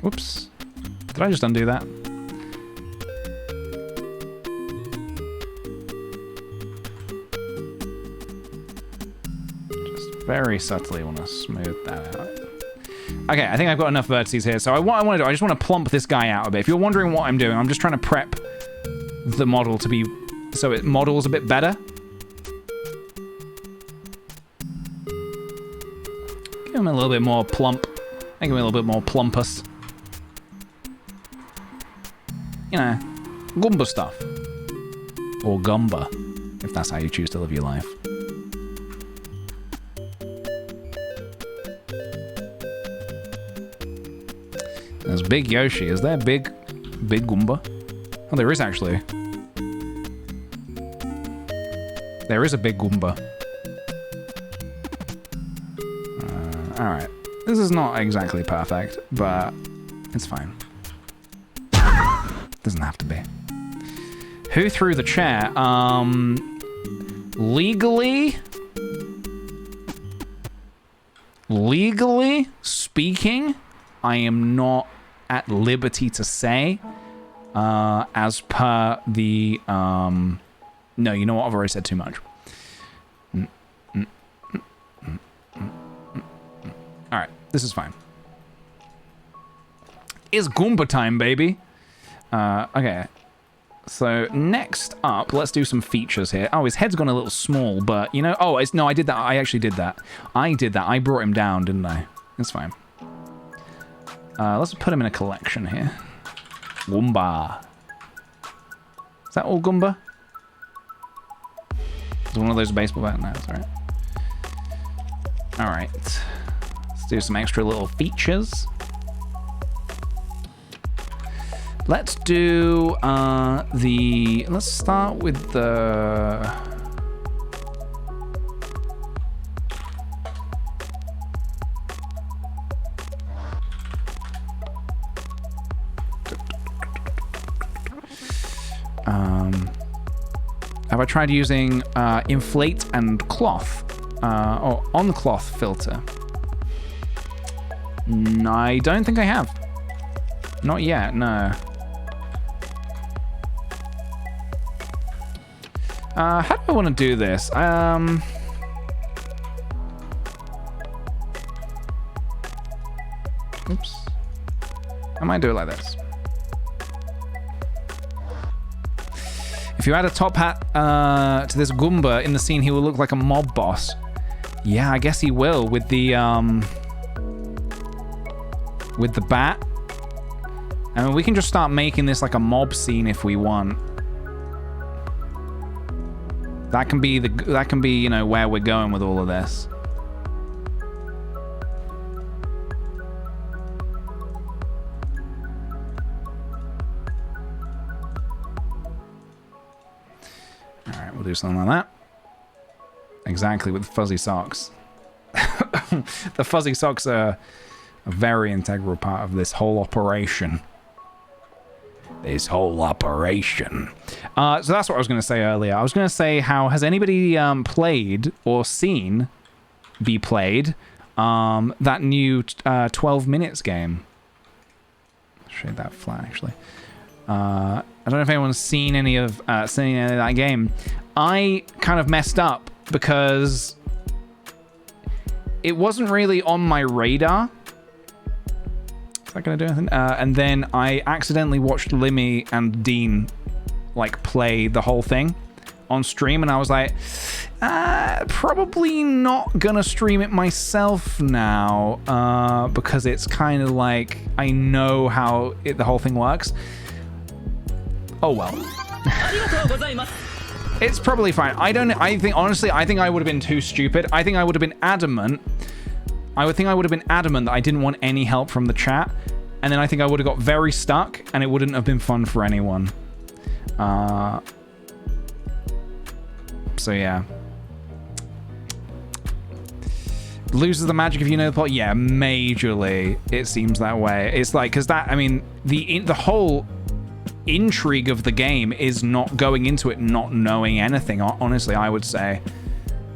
Whoops. Did I just undo that? Just very subtly want to smooth that out. Okay, I think I've got enough vertices here. So what I want to do, I just want to plump this guy out a bit. If you're wondering what I'm doing, I'm just trying to prep the model to be so it models a bit better. Give him a little bit more plump. Make him a little bit more plumpus. You know, Goomba stuff. Or Gumba, if that's how you choose to live your life. There's Big Yoshi. Is there Big Goomba? Oh, there is actually. There is a Big Goomba. Alright. This is not exactly perfect, but it's fine. Doesn't have to be. Who threw the chair? Legally speaking, I am not at liberty to say, as per the, no, you know what? I've already said too much. All right, this is fine. It's Goomba time, baby. Okay. So next up, let's do some features here. Oh, his head's gone a little small, but you know, oh, no, I did that. I actually did that. I brought him down, didn't I? It's fine. Let's put him in a collection here. Goomba. Is that all Goomba? Is one of those baseball bats? No, that's all right. All right. Let's do some extra little features. Let's do let's start with the... have I tried using inflate and cloth, or on cloth filter? No, I don't think I have. Not yet, no. How do I want to do this? Oops. I might do it like this. If you add a top hat to this Goomba in the scene, he will look like a mob boss. Yeah, I guess he will with the bat. I mean, we can just start making this like a mob scene if we want. That can be you know, where we're going with all of this. All right, we'll do something like that. Exactly, with fuzzy socks. The fuzzy socks are a very integral part of this whole operation. So that's what I was going to say earlier. I was going to say, how has anybody played or seen be played that new 12 minutes game? Shade that flat, actually. I don't know if anyone's seen any of that game. I kind of messed up because it wasn't really on my radar. Is that gonna do anything? And then I accidentally watched Limmy and Dean like play the whole thing on stream, and I was like, probably not gonna stream it myself now, because it's kind of like I know how the whole thing works. Oh well. It's probably fine. I think honestly, I think I would have been too stupid. I think I would have been adamant. I would have been adamant that I didn't want any help from the chat, and then I think I would have got very stuck, and it wouldn't have been fun for anyone. So yeah. Loses the magic if you know the plot? Yeah, majorly. It seems that way. It's like, because that, I mean, the whole intrigue of the game is not going into it not knowing anything, honestly, I would say.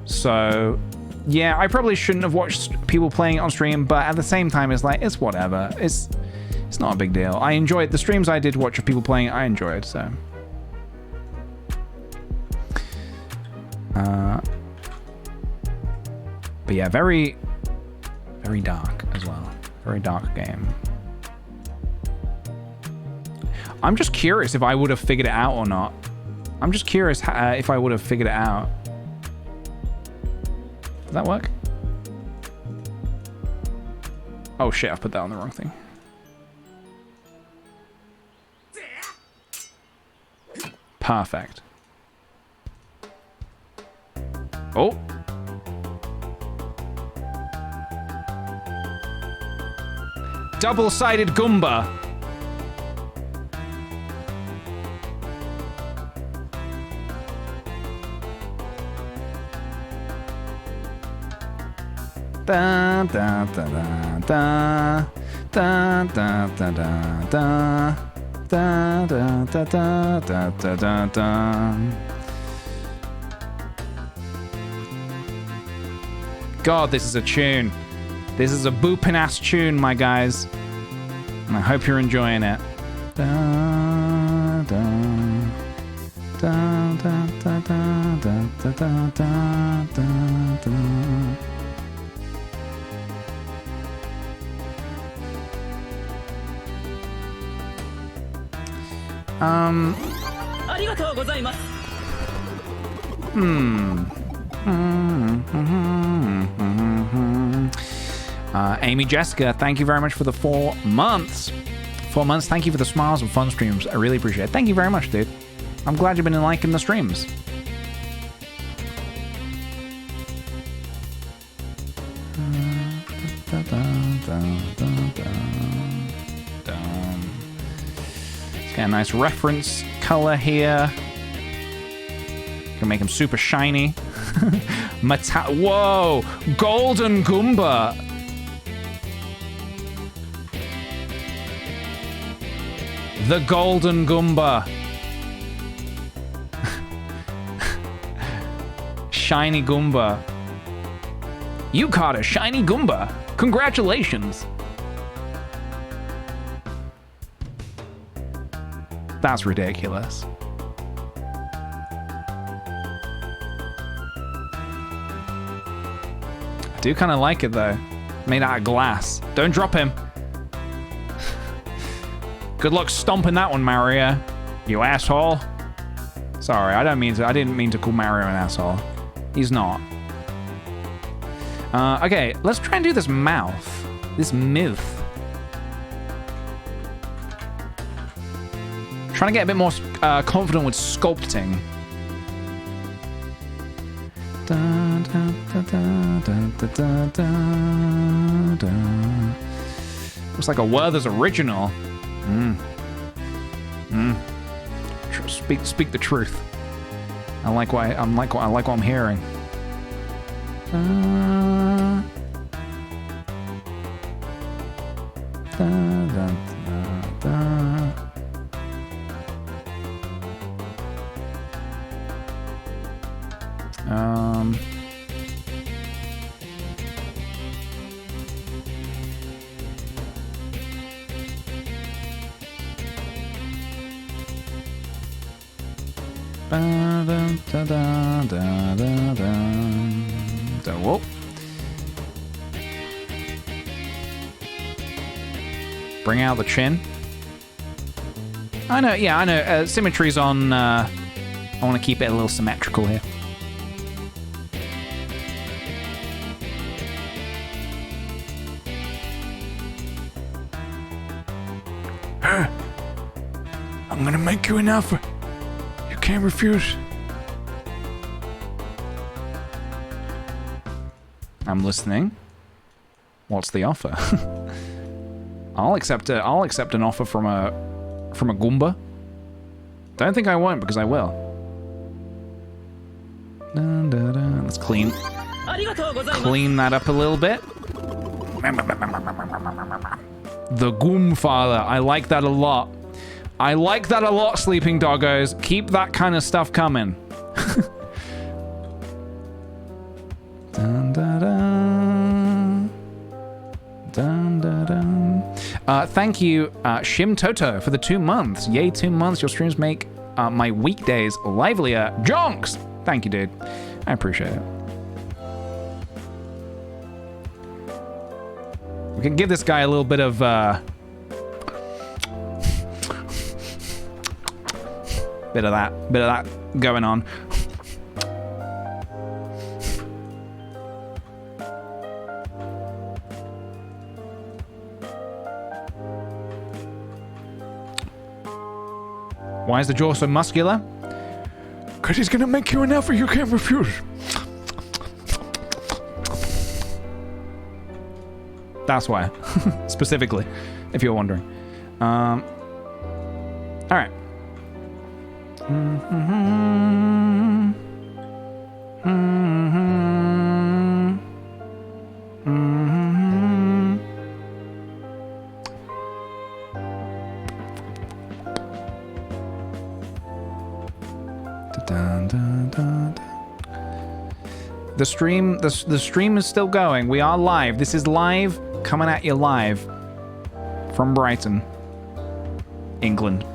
So yeah, I probably shouldn't have watched people playing it on stream, but at the same time, it's like, it's whatever. It's not a big deal. I enjoy it. The streams I did watch of people playing, I enjoyed, so. But yeah, very, very dark as well. Very dark game. I'm just curious if I would have figured it out or not. I'm just curious if I would have figured it out. Does that work? Oh shit, I've put that on the wrong thing. Perfect. Oh. Double-sided Goomba. Da da da da da da da da da da da da da da da da da. God, this is a tune. This is a boopin' ass tune, my guys. And I hope you're enjoying it. Da da da da da da da da da da da. Amy Jessica, thank you very much for the 4 months. 4 months, thank you for the smiles and fun streams. I really appreciate it. Thank you very much, dude. I'm glad you've been liking the streams. Let's get a nice reference color here. Can make him super shiny. Whoa! Golden Goomba! The Golden Goomba. Shiny Goomba. You caught a shiny Goomba. Congratulations. That's ridiculous. I do kind of like it though. Made out of glass. Don't drop him. Good luck stomping that one, Mario. You asshole. Sorry, I didn't mean to call Mario an asshole. He's not. Okay, let's try and do this mouth. This myth. Trying to get a bit more confident with sculpting. Looks like a Werther's original. Speak the truth. I like what I'm hearing. Whoa. Bring out the chin. I know, yeah, I know. Symmetry's on. I want to keep it a little symmetrical here. I'm gonna make you an offer. You can't refuse. I'm listening. What's the offer? I'll accept an offer from a Goomba. Don't think I won't, because I will. Let's clean that up a little bit. The Goomfather. I like that a lot. I like that a lot, sleeping doggos. Keep that kind of stuff coming. Dun, dun, dun. Dun, dun, dun. Thank you, Shim Toto, for the 2 months. Yay, 2 months. Your streams make my weekdays livelier. Jonks! Thank you, dude. I appreciate it. We can give this guy a little bit of bit of that going on. Why is the jaw so muscular? Because he's gonna make you an offer you can't refuse. That's why, specifically, if you're wondering. All right. The stream is still going. We are live. This is live, coming at you live from Brighton, England.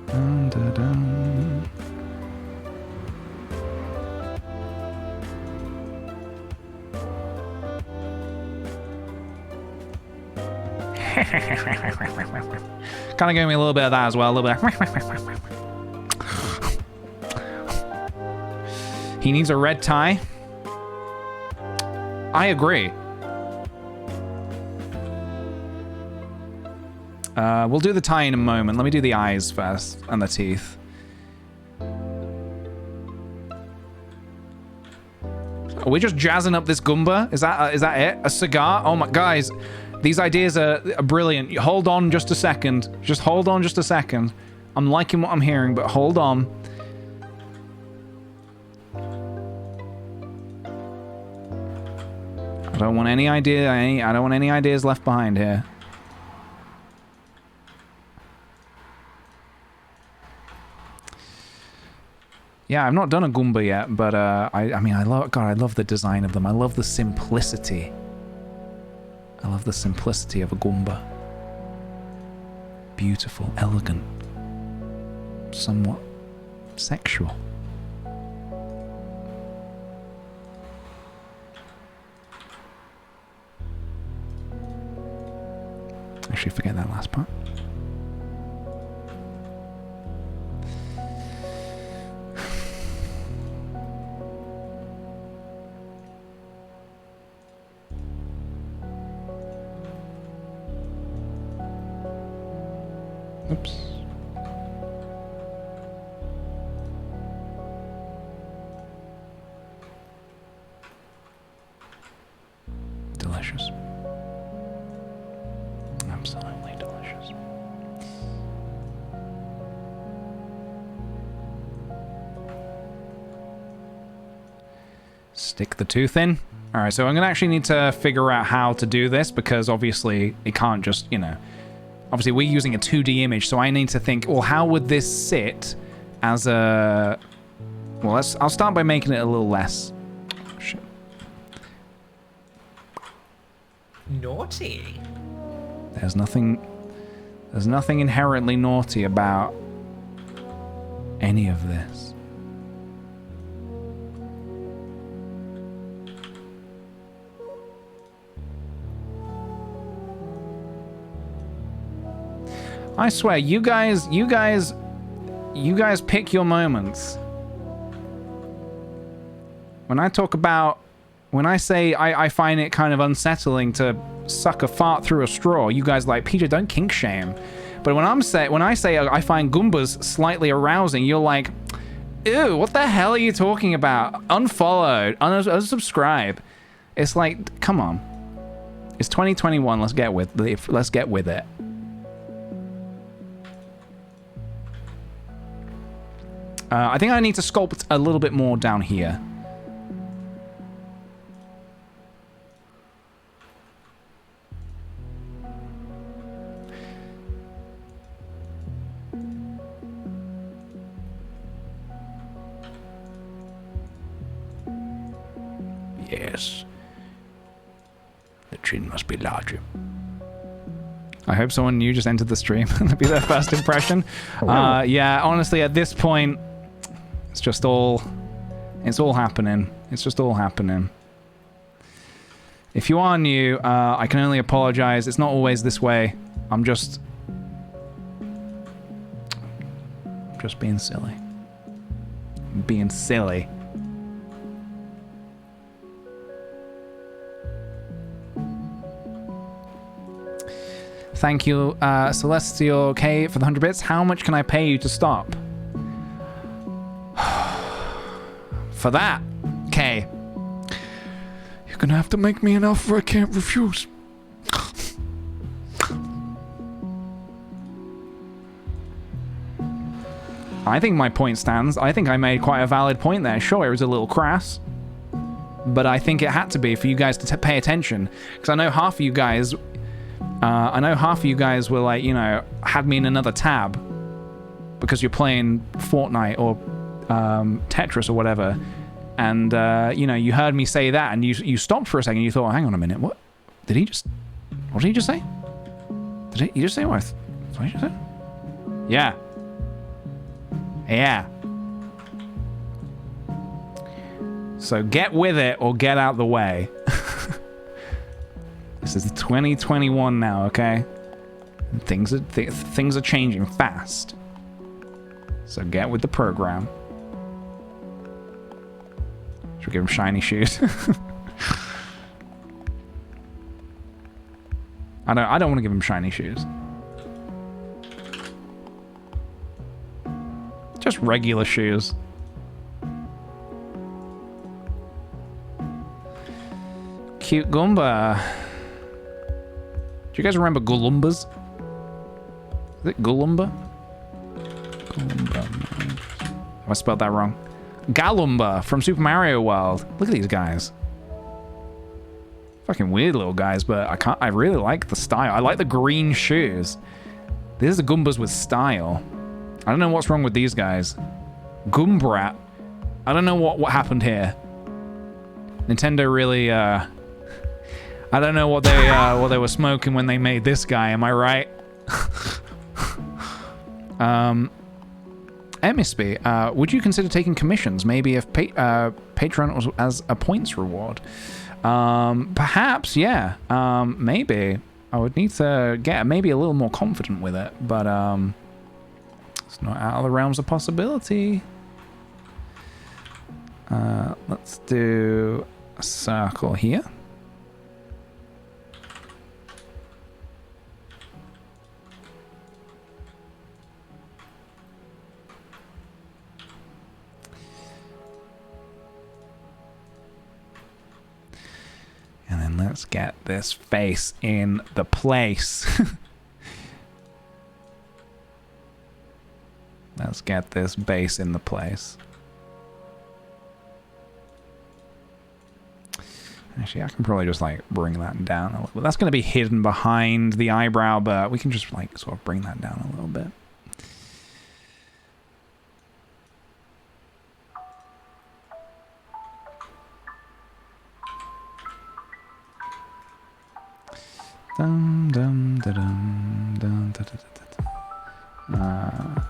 Dun, dun, dun. Kind of giving me a little bit of that as well. A little bit. He needs a red tie. I agree. We'll do the tie in a moment. Let me do the eyes first and the teeth. Are we just jazzing up this Goomba? Is that it? A cigar? Oh my, guys, these ideas are brilliant. Hold on just a second. Just hold on just a second. I'm liking what I'm hearing, but hold on. I don't want any idea. I don't want any ideas left behind here. Yeah, I've not done a Goomba yet, but I mean, I love the design of them. I love the simplicity. I love the simplicity of a Goomba. Beautiful, elegant, somewhat sexual. Actually, forget that last part. Oops. Delicious. Absolutely delicious. Stick the tooth in. All right, so I'm gonna actually need to figure out how to do this because obviously it can't just, you know, obviously we're using a 2D image, so I need to think, well, how would this sit as a, well, I'll start by making it a little less. Shit. Naughty. There's nothing inherently naughty about any of this. I swear, you guys pick your moments. When I say I find it kind of unsettling to suck a fart through a straw, you guys like, PJ, don't kink shame. But when I say I find Goombas slightly arousing, you're like, ew, what the hell are you talking about? Unfollowed, unsubscribe. It's like, come on. It's 2021. Let's get with it. I think I need to sculpt a little bit more down here. Yes. The machine must be larger. I hope someone new just entered the stream. That'd be their first impression. Yeah, honestly, at this point, it's just all... It's all happening. It's just all happening. If you are new, I can only apologize. It's not always this way. I'm just being silly. Being silly. Thank you, Celestial K, for the 100 bits. How much can I pay you to stop? For that, K, you're gonna have to make me an offer I can't refuse. I think my point stands. I think I made quite a valid point there. Sure, it was a little crass, but I think it had to be for you guys to pay attention, because I know half of you guys. Were like, you know, had me in another tab because you're playing Fortnite or Tetris or whatever, and you know, you heard me say that, and you stopped for a second. You thought, oh, hang on a minute, what did he just say? Did he just say what? What did you say? Yeah. Yeah. So get with it or get out the way. This is 2021 now, okay? And things are changing fast. So get with the program. Should we give him shiny shoes? I don't want to give him shiny shoes. Just regular shoes. Cute Goomba. Do you guys remember Gulumbas? Is it Gulumba? Gulumba. Have I spelled that wrong? Galumba from Super Mario World. Look at these guys. Fucking weird little guys, but I really like the style. I like the green shoes. These are Goombas with style. I don't know what's wrong with these guys. Goombrat. I don't know what happened here. Nintendo really, I don't know what they were smoking when they made this guy. Am I right? Emisby, would you consider taking commissions? Maybe if Patreon was as a points reward. Perhaps, yeah. Maybe I would need to get maybe a little more confident with it, but it's not out of the realms of possibility. Let's do a circle here. And then let's get this face in the place. Let's get this base in the place. Actually, I can probably just like bring that down a little bit. That's going to be hidden behind the eyebrow, but we can just like sort of bring that down a little bit. Dum dum da dum dum da da da da.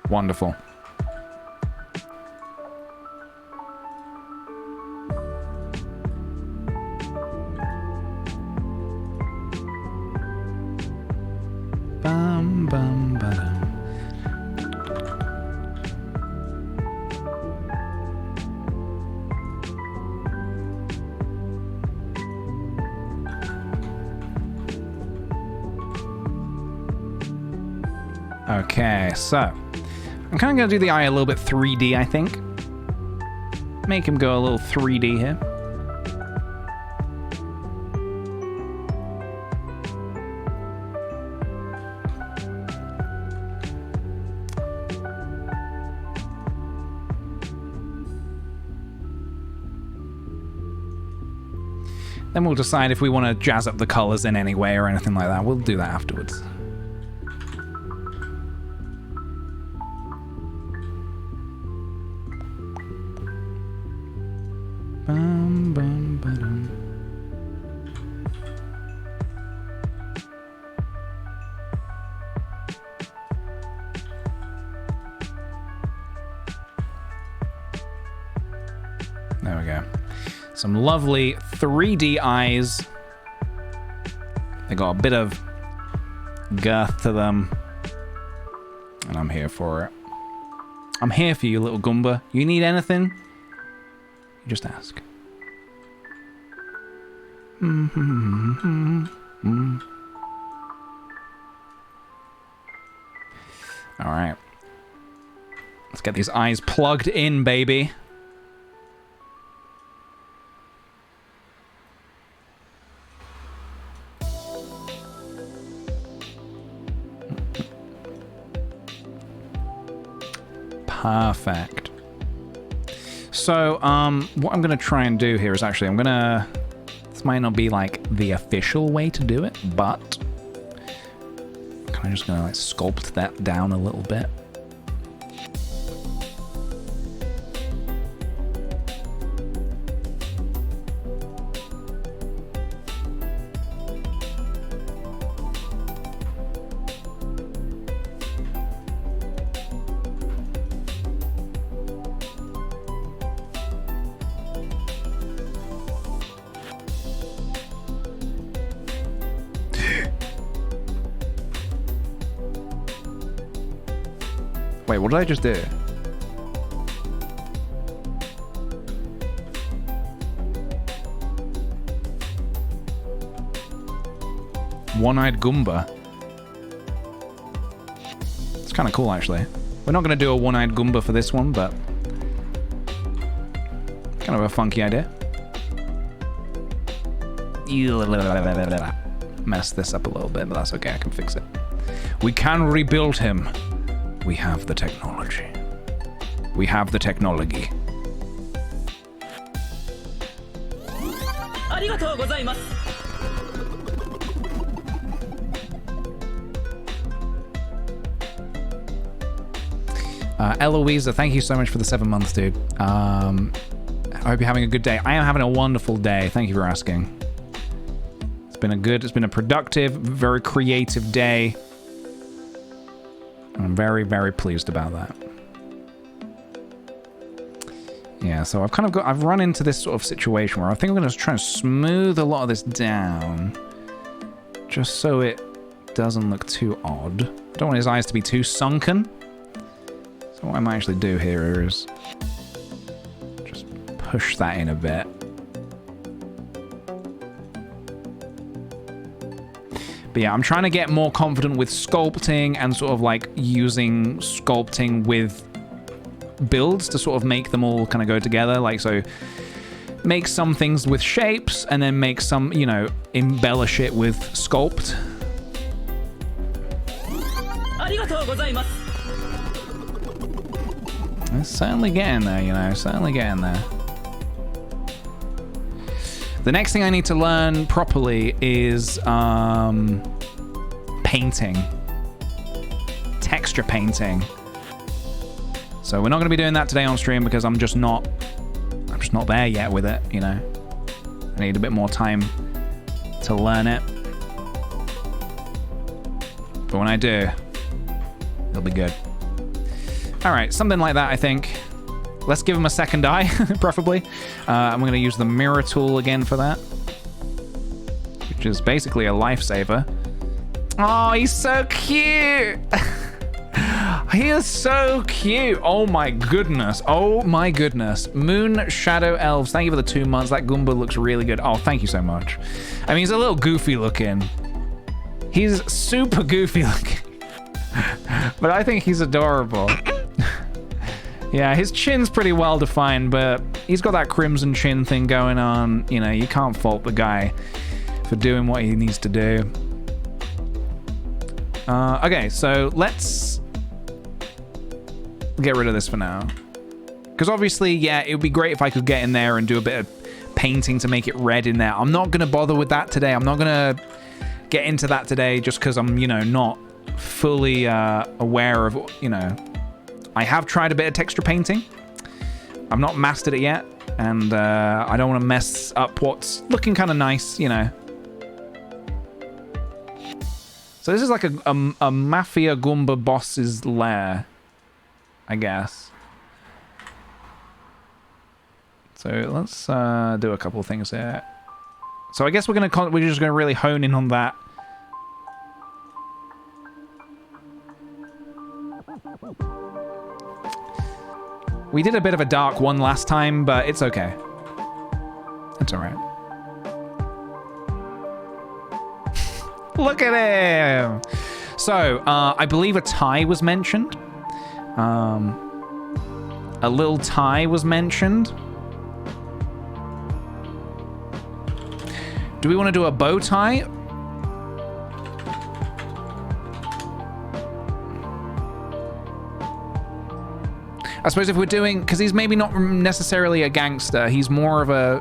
Wonderful. Bum bum ba-dum. Okay, so I'm kind of going to do the eye a little bit 3D, I think. Make him go a little 3D here. Then we'll decide if we want to jazz up the colors in any way or anything like that. We'll do that afterwards. Bum, bum, ba-dum. There we go. Some lovely 3D eyes. They got a bit of girth to them. And I'm here for it. I'm here for you, little Goomba. You need anything? You just ask. Alright. Let's get these eyes plugged in, baby. Perfect. So, what I'm going to try and do here is actually, this might not be like the official way to do it, but I'm kind of just going to like sculpt that down a little bit. Wait, what did I just do? One-eyed Goomba. It's kind of cool, actually. We're not going to do a one-eyed Goomba for this one, but kind of a funky idea. Mess this up a little bit, but that's okay. I can fix it. We can rebuild him. We have the technology. We have the technology. Eloisa, thank you so much for the 7 months, dude. I hope you're having a good day. I am having a wonderful day. Thank you for asking. It's been a productive, very creative day. I'm very, very pleased about that. Yeah, so I've run into this sort of situation where I think I'm going to try and smooth a lot of this down. Just so it doesn't look too odd. I don't want his eyes to be too sunken. So what I might actually do here is just push that in a bit. But yeah, I'm trying to get more confident with sculpting and sort of like using sculpting with builds to sort of make them all kind of go together. Like, so make some things with shapes and then make some, you know, embellish it with sculpt. It's certainly getting there, you know, certainly getting there. The next thing I need to learn properly is painting. Texture painting. So we're not going to be doing that today on stream because I'm just not there yet with it, you know. I need a bit more time to learn it. But when I do, it'll be good. All right, something like that, I think. Let's give him a second eye, preferably. I'm going to use the mirror tool again for that, which is basically a lifesaver. Oh, he's so cute. He is so cute. Oh my goodness. Oh my goodness. Moon Shadow Elves, thank you for the 2 months. That Goomba looks really good. Oh, thank you so much. I mean, he's a little goofy looking. He's super goofy looking. But I think he's adorable. Yeah, his chin's pretty well defined, but he's got that crimson chin thing going on. You know, you can't fault the guy for doing what he needs to do. Okay, so let's get rid of this for now. Because obviously, yeah, it would be great if I could get in there and do a bit of painting to make it red in there. I'm not going to bother with that today. I'm not going to get into that today just because I'm, you know, not fully aware of, you know. I have tried a bit of texture painting. I've not mastered it yet. And I don't want to mess up what's looking kind of nice, you know. So this is like a Mafia Goomba boss's lair, I guess. So let's do a couple of things here. So I guess we're just gonna really hone in on that. We did a bit of a dark one last time, but it's okay. It's all right. Look at him! So, I believe a tie was mentioned. A little tie was mentioned. Do we want to do a bow tie? I suppose if we're doing... Because he's maybe not necessarily a gangster. He's more of a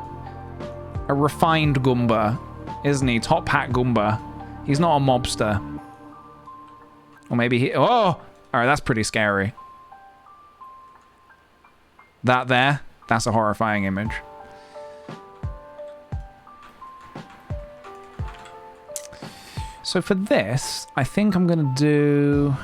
refined Goomba, isn't he? Top hat Goomba. He's not a mobster. Or maybe he... Oh! Alright, that's pretty scary. That there, that's a horrifying image. So for this, I think I'm going to do...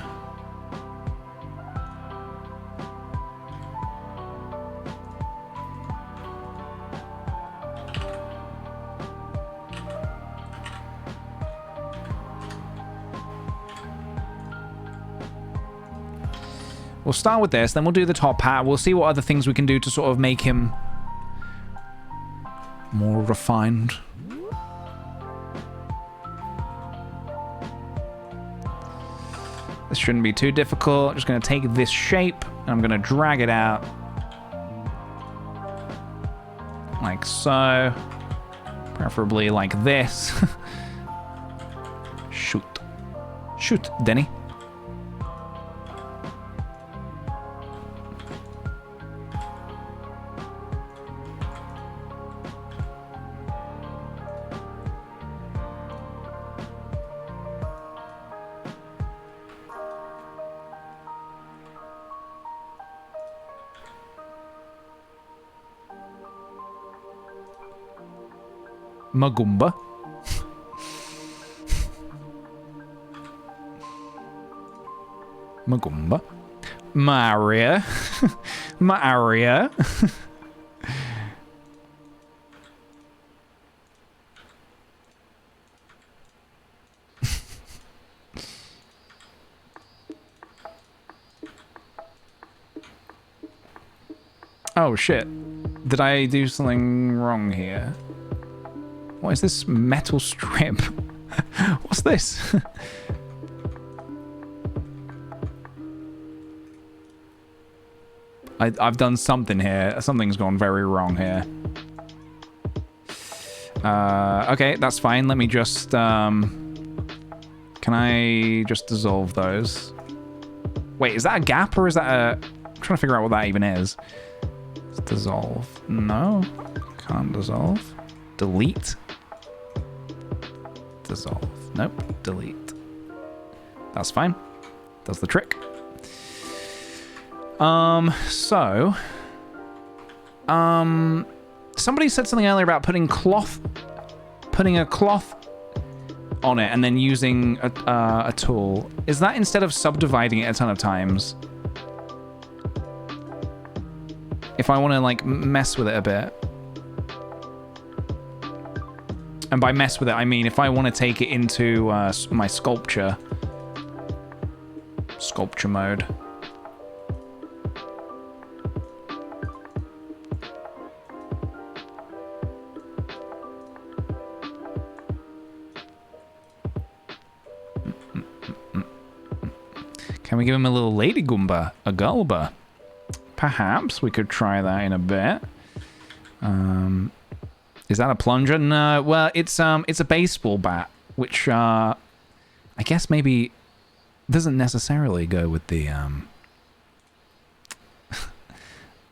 We'll start with this, then we'll do the top hat. We'll see what other things we can do to sort of make him more refined. This shouldn't be too difficult. I'm just going to take this shape and I'm going to drag it out. Like so. Preferably like this. Shoot. Shoot, Denny. Magumba. Magumba. Maria. Maria. Oh shit. Did I do something wrong here? What is this metal strip? What's this? I've done something here. Something's gone very wrong here. Okay, that's fine. Let me just... Can I just dissolve those? Wait, is that a gap or is that a... I'm trying to figure out what that even is. Let's dissolve. No. Can't dissolve. Delete. Dissolve. Nope. Delete. That's fine. Does the trick. So... somebody said something earlier about putting a cloth on it and then using a tool. Is that instead of subdividing it a ton of times? If I want to, like, mess with it a bit. And by mess with it, I mean if I want to take it into my sculpture mode. Can we give him a little lady Goomba? A Gulba? Perhaps we could try that in a bit. Is that a plunger? No. Well, it's a baseball bat, which I guess maybe doesn't necessarily go with the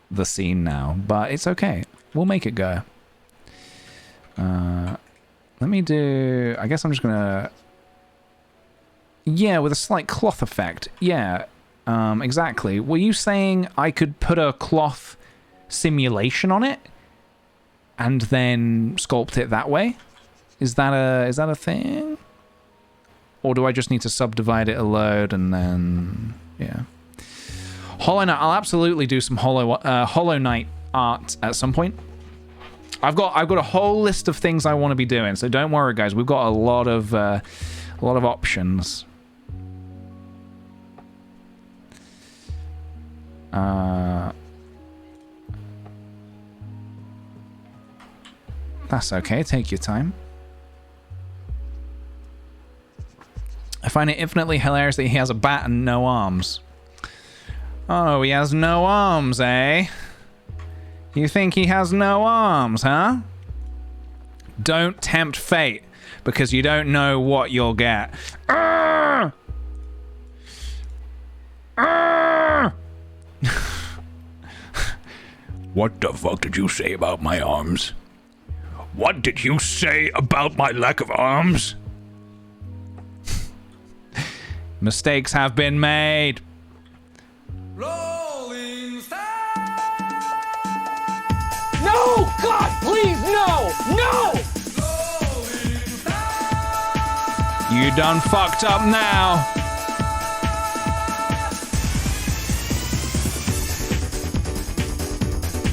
the scene now, but it's okay. We'll make it go. Let me do... I guess I'm just gonna... Yeah, with a slight cloth effect. Yeah, exactly. Were you saying I could put a cloth simulation on it and then sculpt it that way? Is that a thing? Or do I just need to subdivide it a load and then... Yeah. Hollow Knight. I'll absolutely do some Hollow Knight art at some point. I've got a whole list of things I want to be doing, so don't worry, guys. We've got a lot of options. That's okay. Take your time. I find it infinitely hilarious that he has a bat and no arms. Oh, he has no arms, eh? You think he has no arms, huh? Don't tempt fate, because you don't know what you'll get. Arrgh! Arrgh! What the fuck did you say about my arms? What did you say about my lack of arms? Mistakes have been made. No! God, please, no! No! You done fucked up now.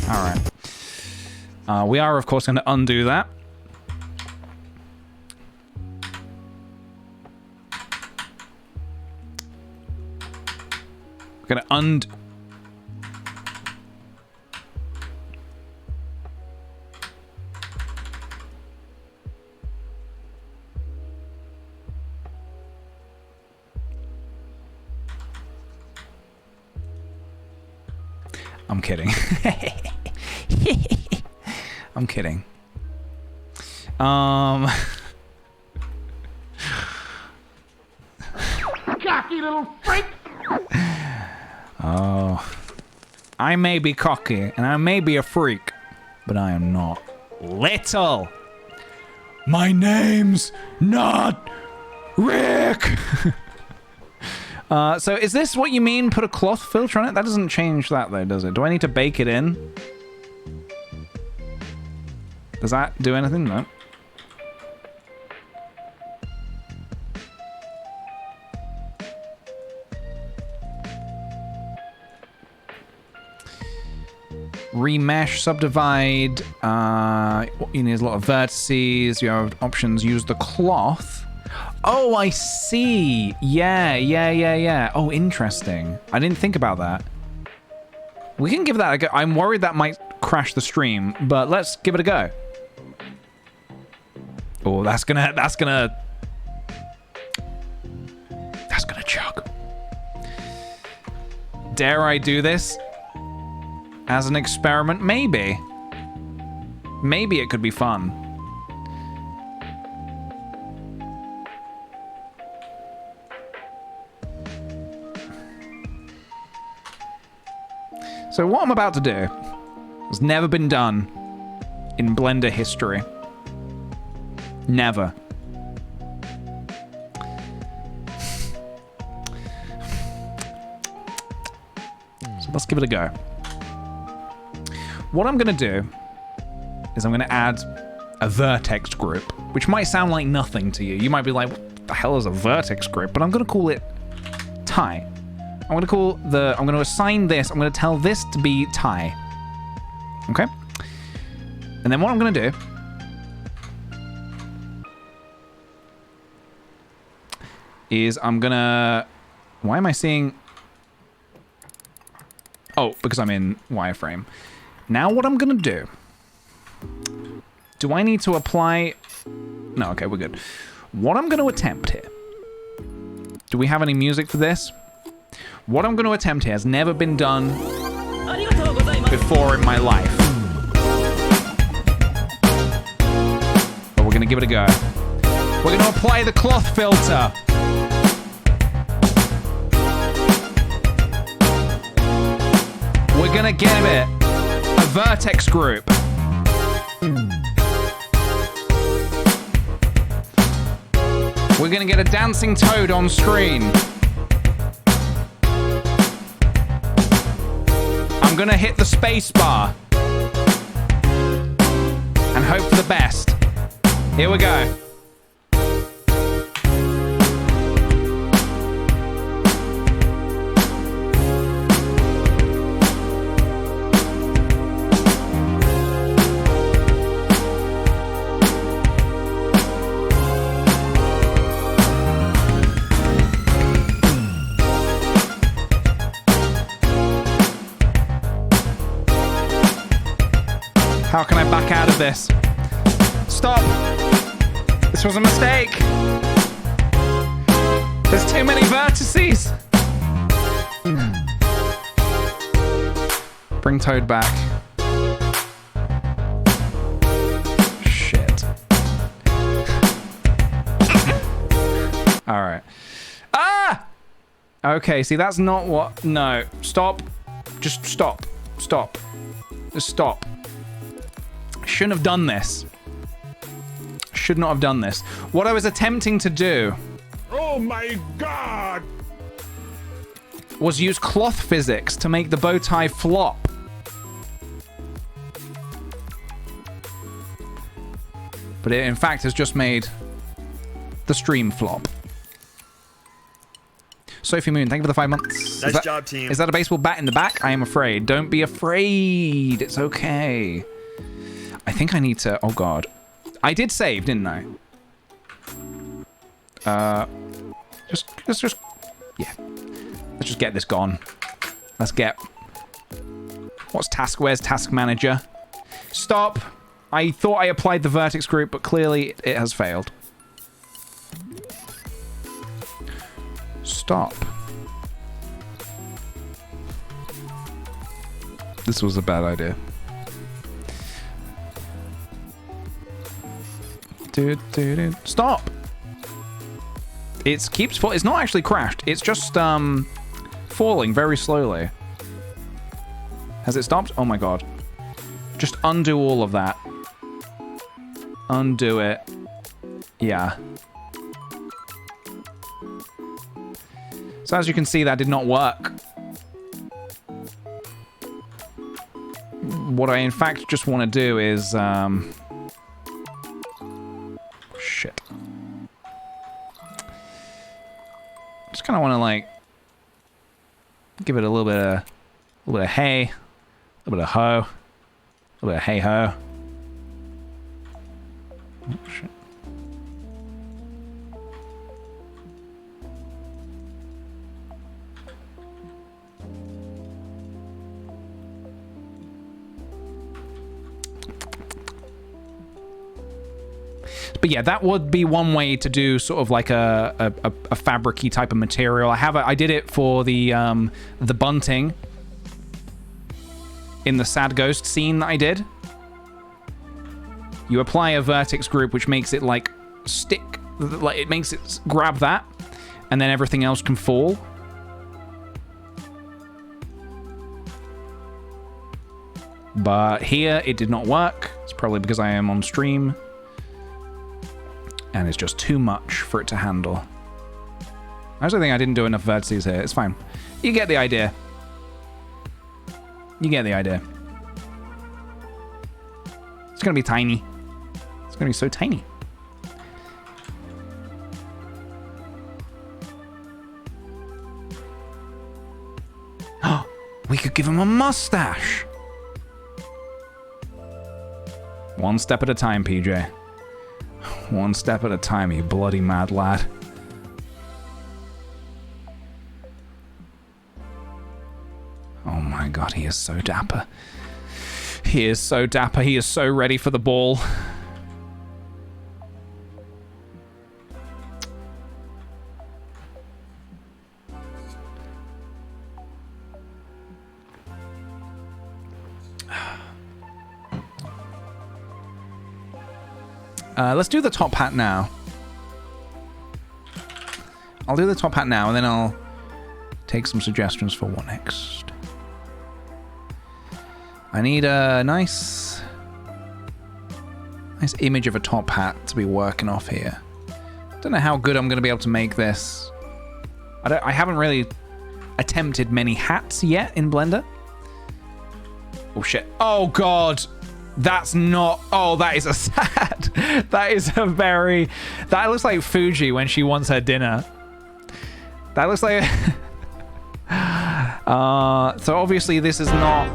All right. We are, of course, going to undo that. We're going to undo... I'm kidding. I'm kidding. Cocky little freak! Oh. I may be cocky, and I may be a freak, but I am not little. My name's not Rick! So is this what you mean, put a cloth filter on it? That doesn't change that, though, does it? Do I need to bake it in? Does that do anything? No. Remesh, subdivide. You need a lot of vertices. You have options. Use the cloth. Oh, I see. Yeah. Oh, interesting. I didn't think about that. We can give that a go. I'm worried that might crash the stream, but let's give it a go. Oh, that's gonna chug. Dare I do this as an experiment? Maybe. Maybe it could be fun. So what I'm about to do has never been done in Blender history. Never. So let's give it a go. What I'm going to do is I'm going to add a vertex group, which might sound like nothing to you. You might be like, what the hell is a vertex group? But I'm going to call it tie. I'm going to assign this, I'm going to tell this to be tie. Okay? And then what I'm going to do is I'm going to... Why am I seeing... Oh, because I'm in wireframe. Now what I'm going to do I need to apply... No, okay, we're good. What I'm going to attempt here... Do we have any music for this? What I'm going to attempt here has never been done before in my life. But we're going to give it a go. We're going to apply the cloth filter. We're going to give it a vertex group. We're gonna get a dancing toad on screen. I'm gonna hit the space bar and hope for the best. Here we go. How can I back out of this? Stop! This was a mistake! There's too many vertices! Bring Toad back. Shit. Alright. Ah! Okay, see, that's not what... No. Stop. Just stop. Stop. Just stop. Shouldn't have done this. Should not have done this. What I was attempting to do... Oh my god! ...was use cloth physics to make the bow tie flop. But it, in fact, has just made the stream flop. Sophie Moon, thank you for the 5 months. Nice job, team. Is that a baseball bat in the back? I am afraid. Don't be afraid. It's okay. I think I need to... Oh, God. I did save, didn't I? Let's just... Yeah. Let's just get this gone. Let's get... What's task? Where's task manager? Stop. I thought I applied the vertex group, but clearly it has failed. Stop. This was a bad idea. Stop! It keeps falling. It's not actually crashed. It's just falling very slowly. Has it stopped? Oh my god. Just undo all of that. Undo it. Yeah. So as you can see, that did not work. What I in fact just want to do is shit. Just kind of want to like give it a little bit of hay, a little bit of ho, a little bit of hey ho. Oh, shit. But yeah, that would be one way to do sort of like a fabric-y type of material. I did it for the bunting in the Sad Ghost scene that I did. You apply a vertex group, which makes it like stick, like it makes it grab that, and then everything else can fall. But here, it did not work. It's probably because I am on stream. And it's just too much for it to handle. I actually think I didn't do enough vertices here. It's fine. You get the idea. You get the idea. It's gonna be tiny. It's gonna be so tiny. Oh, we could give him a mustache. One step at a time, PJ. One step at a time, you bloody mad lad. Oh my god, he is so dapper. He is so dapper. He is so ready for the ball. Let's do the top hat now. I'll do the top hat now, and then I'll take some suggestions for what next. I need a nice image of a top hat to be working off here. Don't know how good I'm going to be able to make this. I haven't really attempted many hats yet in Blender. Oh shit. Oh god. That's not... Oh, that is a sad... That is a very... That looks like Fuji when she wants her dinner. That looks like... So obviously this is not...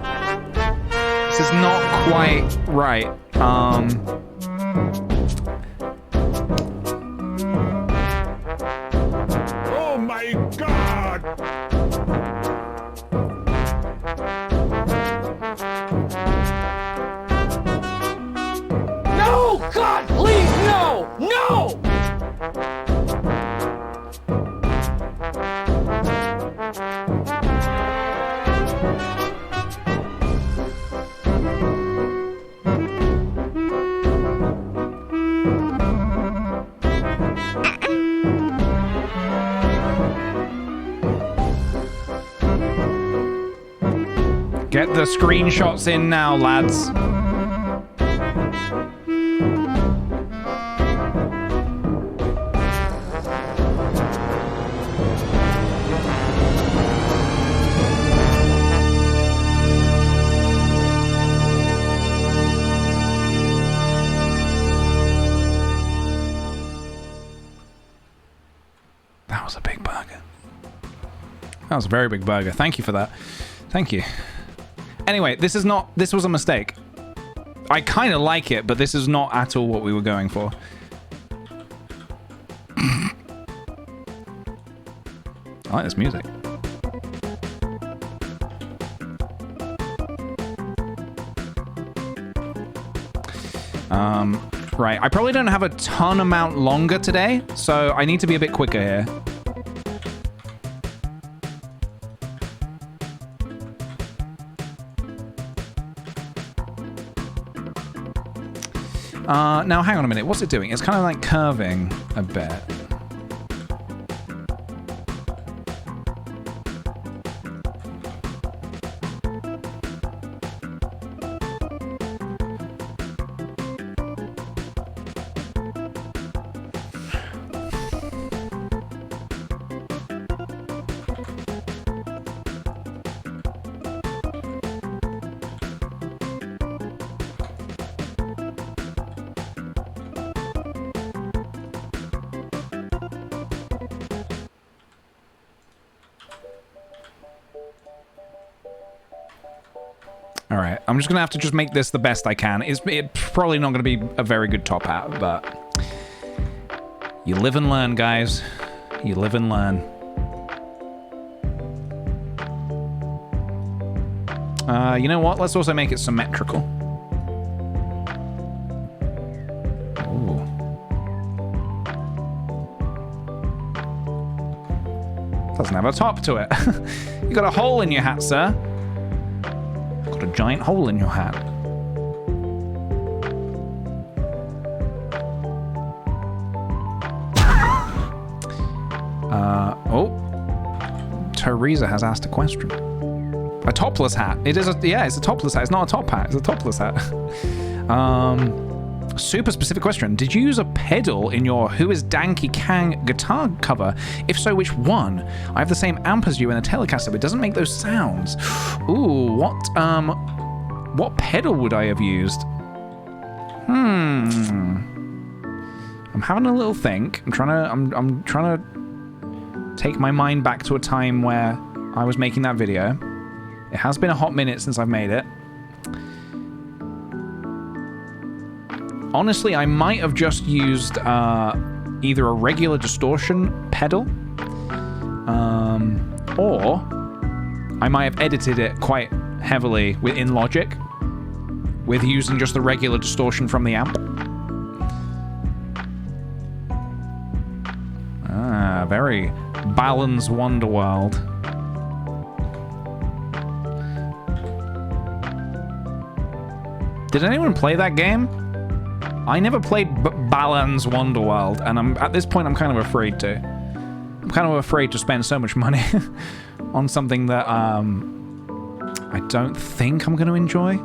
This is not quite right. Oh my god! No! God, please, no! No! Get the screenshots in now, lads. That was a big burger. That was a very big burger. Thank you for that. Thank you. Anyway, this was a mistake. I kind of like it, but this is not at all what we were going for. I like this music. Right, I probably don't have a ton amount longer today, so I need to be a bit quicker here. Now, hang on a minute. What's it doing? It's kind of like curving a bit. Alright, I'm just gonna have to just make this the best I can. It's probably not gonna be a very good top hat, but... You live and learn, guys. You live and learn. You know what? Let's also make it symmetrical. Ooh. Doesn't have a top to it. You got a hole in your hat, sir. Got a giant hole in your hat. Oh. Teresa has asked a question. A topless hat. It is a, yeah, it's a topless hat. It's not a top hat. It's a topless hat. Super specific question. Did you use a pedal in your Who is Danky Kang guitar cover? If so, which one? I have the same amp as you in a Telecaster, but it doesn't make those sounds. Ooh, what pedal would I have used? I'm having a little think. I'm trying to take my mind back to a time where I was making that video. It has been a hot minute since I've made it. Honestly, I might have just used either a regular distortion pedal, or I might have edited it quite heavily in Logic with using just the regular distortion from the amp. Ah, very Balan's Wonderworld. Did anyone play that game? I never played Balan's Wonderworld, and at this point I'm kind of afraid to. I'm kind of afraid to spend so much money on something that I don't think I'm going to enjoy.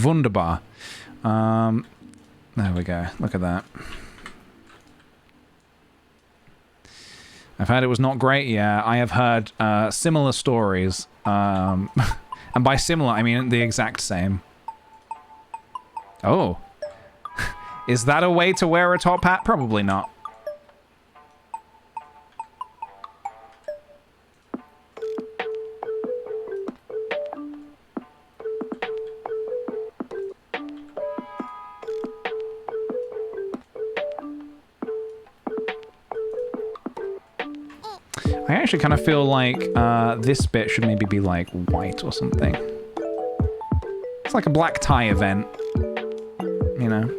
Wunderbar. There we go. Look at that. I've heard it was not great. Yeah, I have heard similar stories. And by similar, I mean the exact same. Oh. Is that a way to wear a top hat? Probably not. I actually kind of feel like this bit should maybe be like white or something. It's like a black tie event, you know.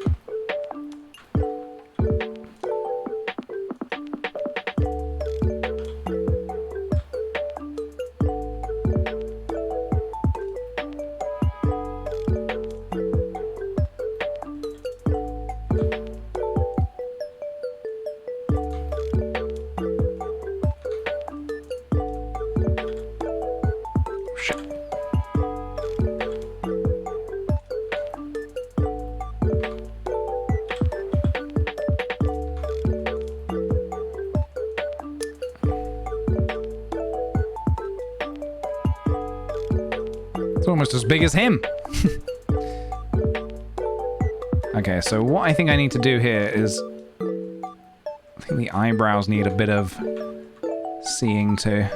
Almost as big as him. Okay, so what I think I need to do here is... I think the eyebrows need a bit of seeing too.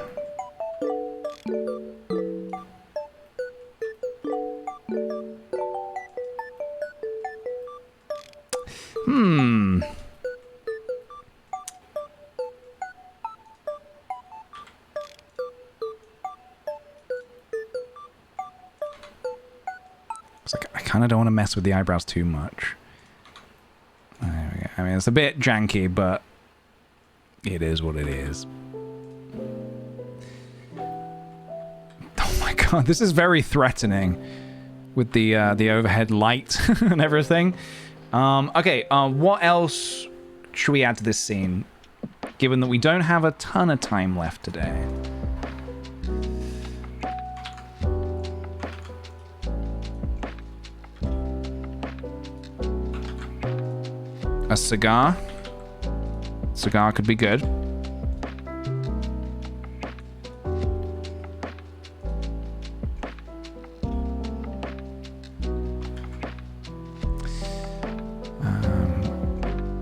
I don't want to mess with the eyebrows too much. There we go. I mean, it's a bit janky, but it is what it is. Oh my god, this is very threatening with the overhead light and everything. Okay, what else should we add to this scene? Given that we don't have a ton of time left today. A cigar. Cigar could be good.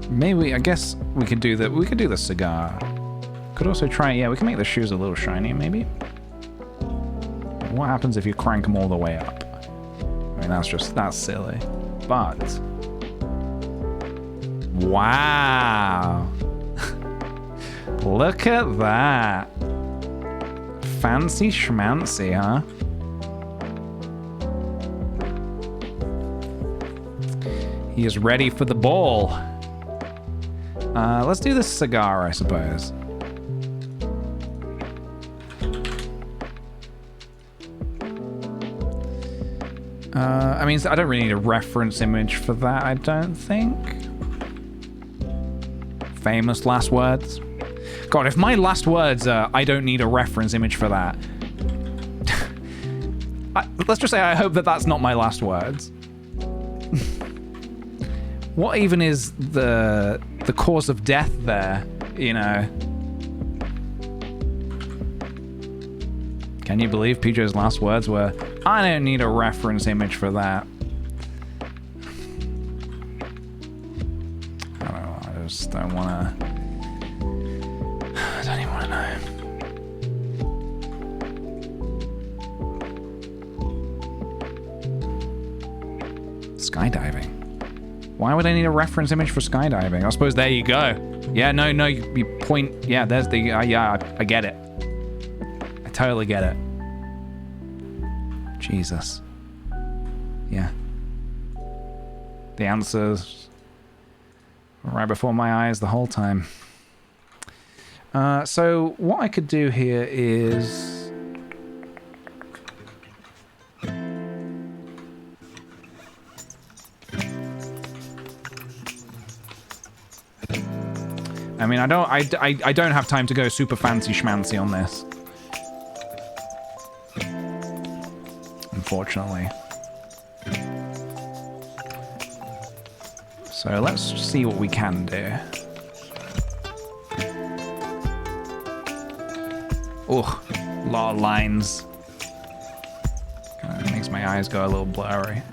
Maybe I guess we could do that. We could do the cigar. Could also try. Yeah, we can make the shoes a little shiny. Maybe. What happens if you crank them all the way up? I mean, that's silly. But. Wow. Look at that. Fancy schmancy, huh? He is ready for the ball. Let's do the cigar, I suppose. I mean, I don't really need a reference image for that, I don't think. Famous last words. God, if my last words are, I don't need a reference image for that. Let's just say I hope that that's not my last words. What even is the cause of death there, you know? Can you believe PJ's last words were, I don't need a reference image for that. I don't know, I just don't want to... I don't even want to know. Skydiving. Why would I need a reference image for skydiving? I suppose there you go. Yeah, no, you point... Yeah, there's the... yeah, I get it. I totally get it. Jesus. Yeah. The answers were right before my eyes the whole time. So what I could do here is... I mean, I don't have time to go super fancy schmancy on this. Unfortunately. So let's see what we can do. Oh, a lot of lines. Kind of makes my eyes go a little blurry.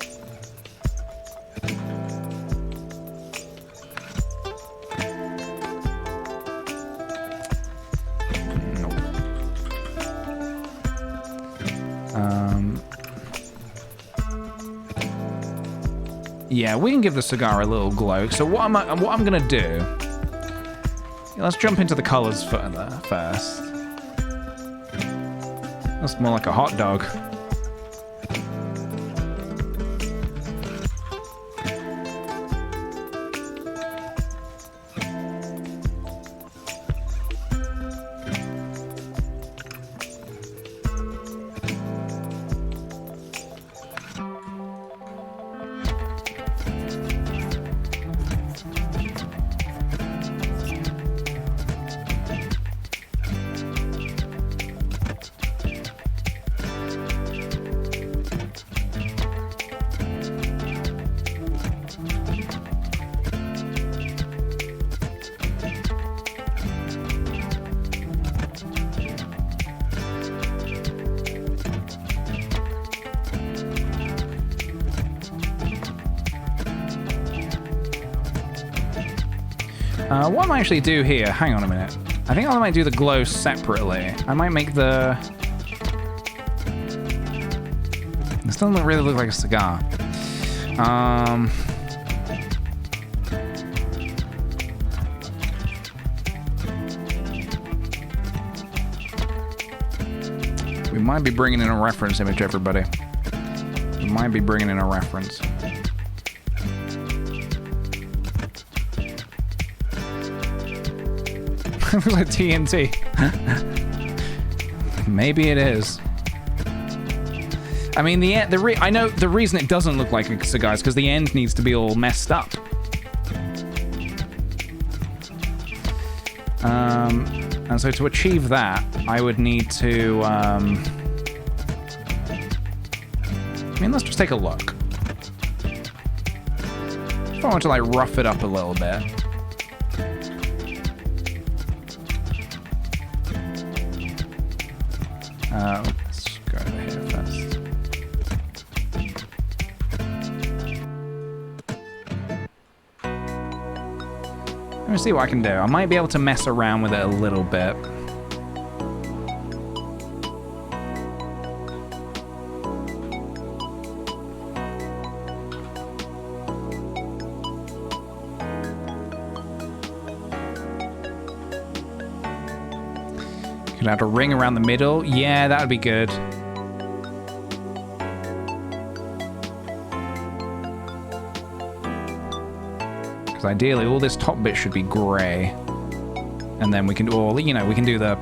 Yeah, we can give the cigar a little glow. So what I'm gonna do? Let's jump into the colors first. That's more like a hot dog. What I might actually do here, hang on a minute. I think I might do the glow separately. I might make the... This doesn't really look like a cigar. We might be bringing in a reference image, everybody. We might be bringing in a reference. It looks like TNT. Maybe it is. I mean, I know the reason it doesn't look like a cigar is because the end needs to be all messed up. And so to achieve that, I would need to... I mean, let's just take a look. If I want to, like, rough it up a little bit. Let's go over here first. Let me see what I can do. I might be able to mess around with it a little bit. Could add a ring around the middle. Yeah, that would be good. Because ideally, all this top bit should be grey. And then we can do all, you know, we can do the...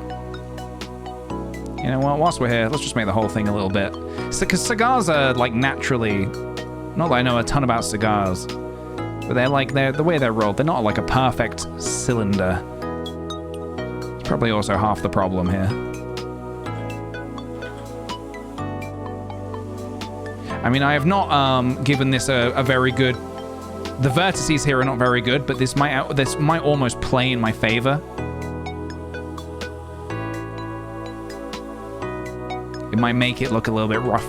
You know what, whilst we're here, let's just make the whole thing a little bit. Because cigars are, like, naturally... Not that I know a ton about cigars. But they're like, the way they're rolled, they're not like a perfect cylinder. Probably also half the problem here. I mean, I have not given this a very good... The vertices here are not very good, but this might almost play in my favor. It might make it look a little bit rough.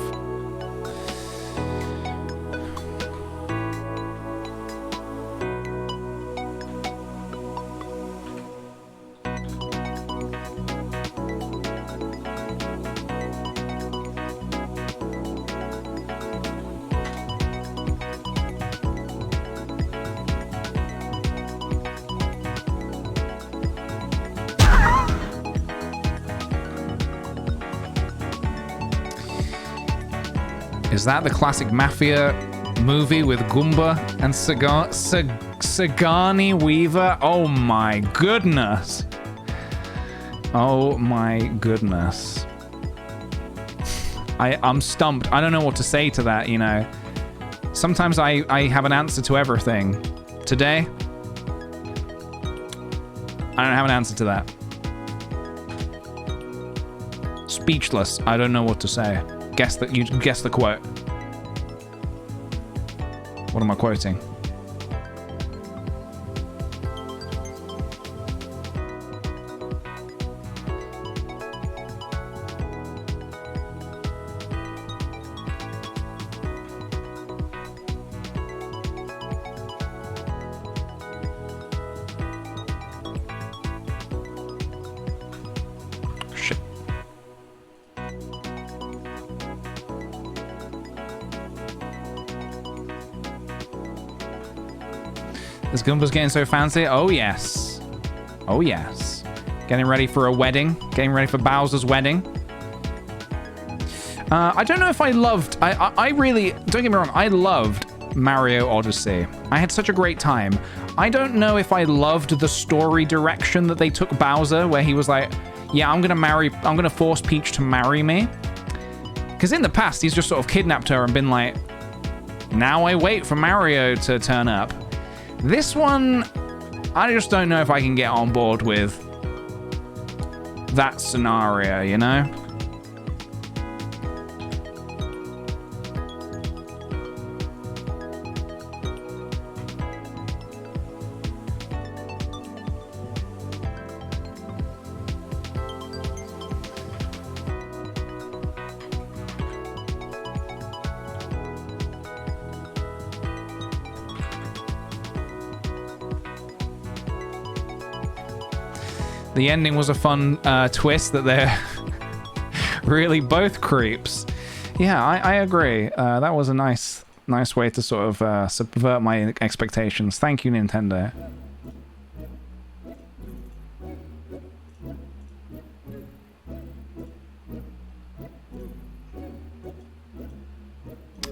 Is that the classic Mafia movie with Goomba and Sigourney Weaver? Oh my goodness. Oh my goodness. I'm stumped. I don't know what to say to that, you know. Sometimes I have an answer to everything. Today, I don't have an answer to that. Speechless. I don't know what to say. Guess the quote. What am I quoting? This Goomba's getting so fancy. Oh, yes. Oh, yes. Getting ready for a wedding. Getting ready for Bowser's wedding. I don't know if I loved... I really... Don't get me wrong. I loved Mario Odyssey. I had such a great time. I don't know if I loved the story direction that they took Bowser, where he was like, yeah, I'm gonna force Peach to marry me. Because in the past, he's just sort of kidnapped her and been like, now I wait for Mario to turn up. This one, I just don't know if I can get on board with that scenario, you know? The ending was a fun twist that they're really both creeps. Yeah, I agree. That was a nice way to sort of subvert my expectations. Thank you, Nintendo.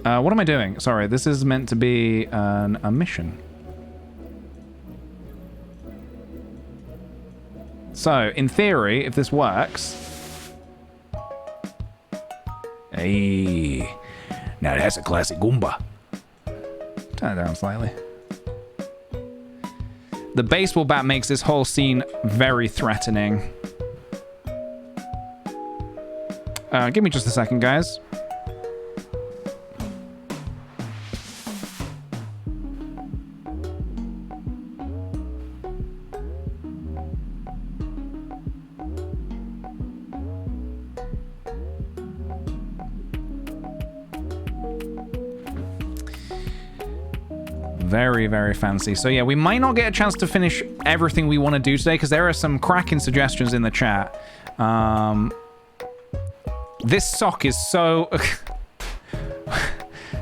What am I doing? Sorry, this is meant to be a mission. So, in theory, if this works... Hey, now that's a classic Goomba. Turn it down slightly. The baseball bat makes this whole scene very threatening. Give me just a second, guys. Very, very fancy. So yeah, we might not get a chance to finish everything we want to do today because there are some cracking suggestions in the chat. This sock is so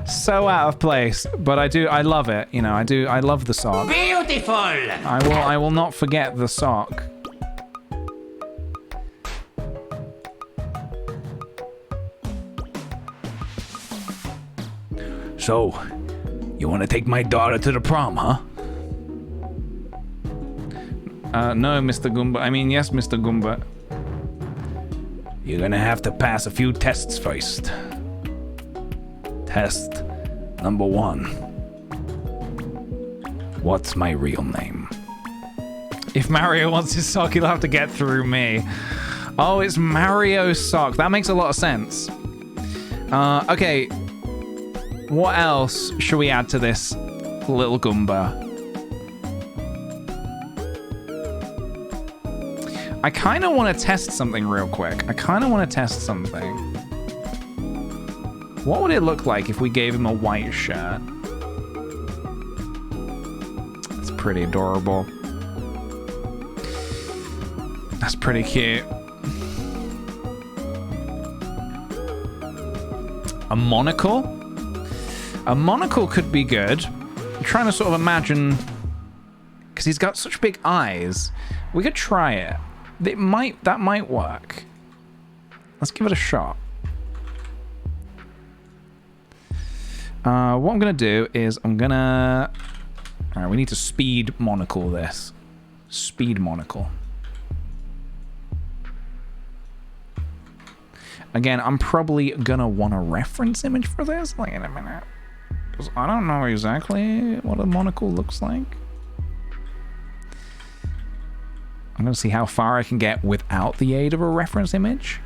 so out of place, but I love it. You know, I love the sock. Beautiful! I will not forget the sock. So, you want to take my daughter to the prom, huh? No, Mr. Goomba. I mean, yes, Mr. Goomba. You're gonna have to pass a few tests first. Test number 1. What's my real name? If Mario wants his sock, he'll have to get through me. Oh, it's Mario's sock. That makes a lot of sense. Okay. What else should we add to this little Goomba? I kind of want to test something real quick. What would it look like if we gave him a white shirt? It's pretty adorable. That's pretty cute. A monocle? A monocle could be good. I'm trying to sort of imagine, because he's got such big eyes. We could try it. That might work. Let's give it a shot. What I'm gonna do is all right, we need to speed monocle this. Speed monocle. Again, I'm probably gonna want a reference image for this. Like, in a minute. Because I don't know exactly what a monocle looks like. I'm going to see how far I can get without the aid of a reference image.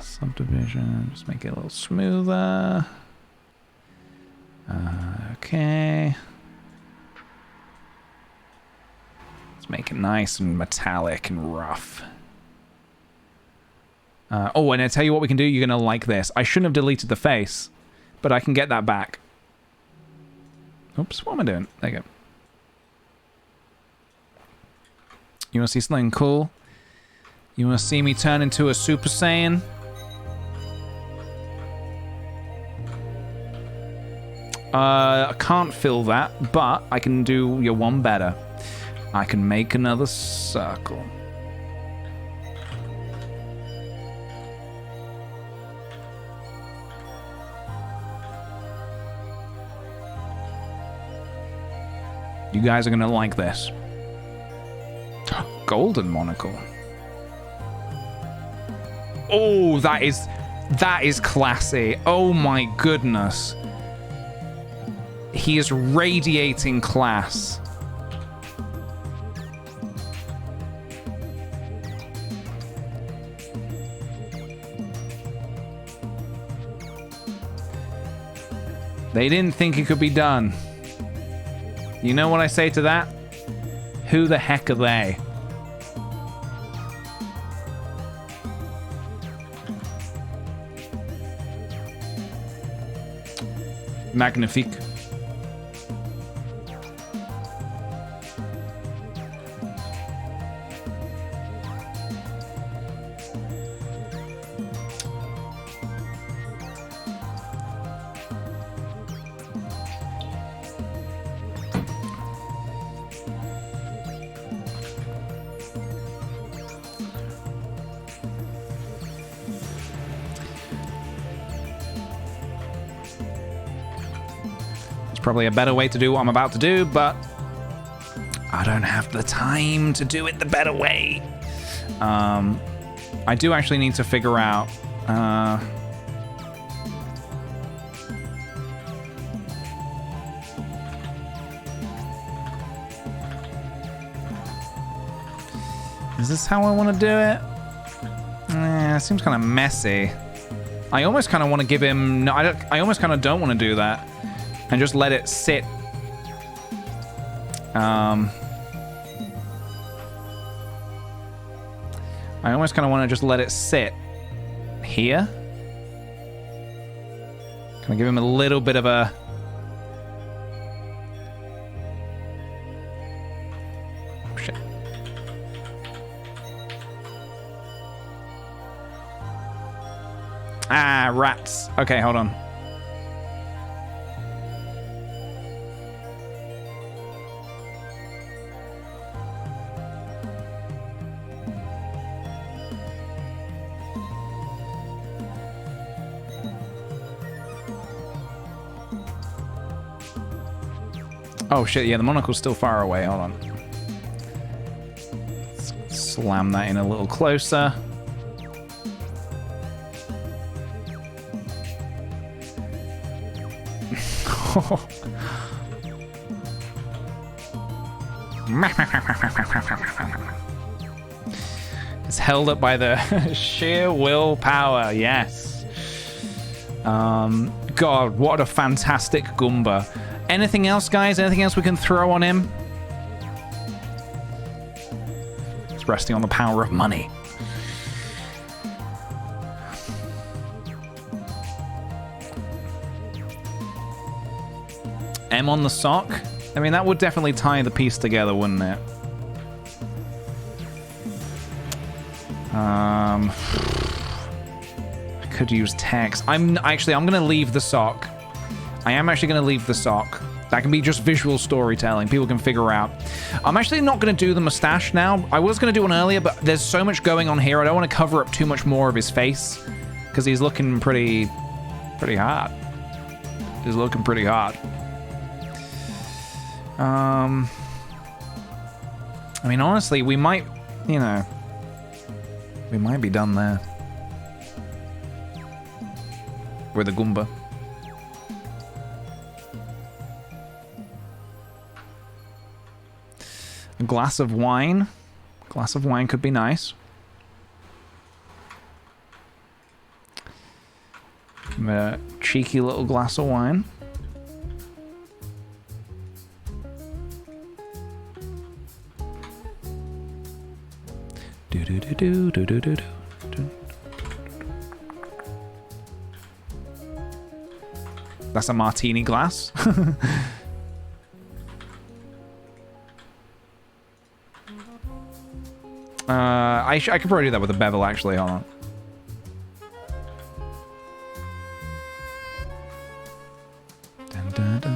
Subdivision, just make it a little smoother. Okay. Let's make it nice and metallic and rough. Oh, and I tell you what we can do. You're going to like this. I shouldn't have deleted the face, but I can get that back. Oops, what am I doing? There you go. You want to see something cool? You want to see me turn into a Super Saiyan? I can't fill that, but I can do your one better. I can make another circle. You guys are gonna like this. Golden monocle. Oh, that is classy. Oh my goodness. He is radiating class. They didn't think it could be done. You know what I say to that? Who the heck are they? Magnifique. Probably a better way to do what I'm about to do, but I don't have the time to do it the better way. I do actually need to figure out is this how I want to do it? It seems kind of messy. I almost kind of want to give him I almost kind of don't want to do that. And just let it sit. I almost kind of want to just let it sit here. Can I give him a little bit of a... Oh, shit. Ah, rats. Okay, hold on. Oh shit, yeah, the monocle's still far away. Hold on. Let's slam that in a little closer. It's held up by the sheer willpower, yes. God, what a fantastic Goomba. Anything else, guys? Anything else we can throw on him? It's resting on the power of money. M on the sock? I mean, that would definitely tie the piece together, wouldn't it? I could use text. I'm gonna leave the sock. I am actually going to leave the sock. That can be just visual storytelling. People can figure out. I'm actually not going to do the mustache now. I was going to do one earlier, but there's so much going on here. I don't want to cover up too much more of his face because he's looking pretty hard. He's looking pretty hard. I mean, honestly, we might, you know, we might be done there with a Goomba. A glass of wine. A glass of wine could be nice. A cheeky little glass of wine. Do do do do do do do do. That's a martini glass. I could probably do that with a bevel, actually. Hold on. Dun, dun, dun.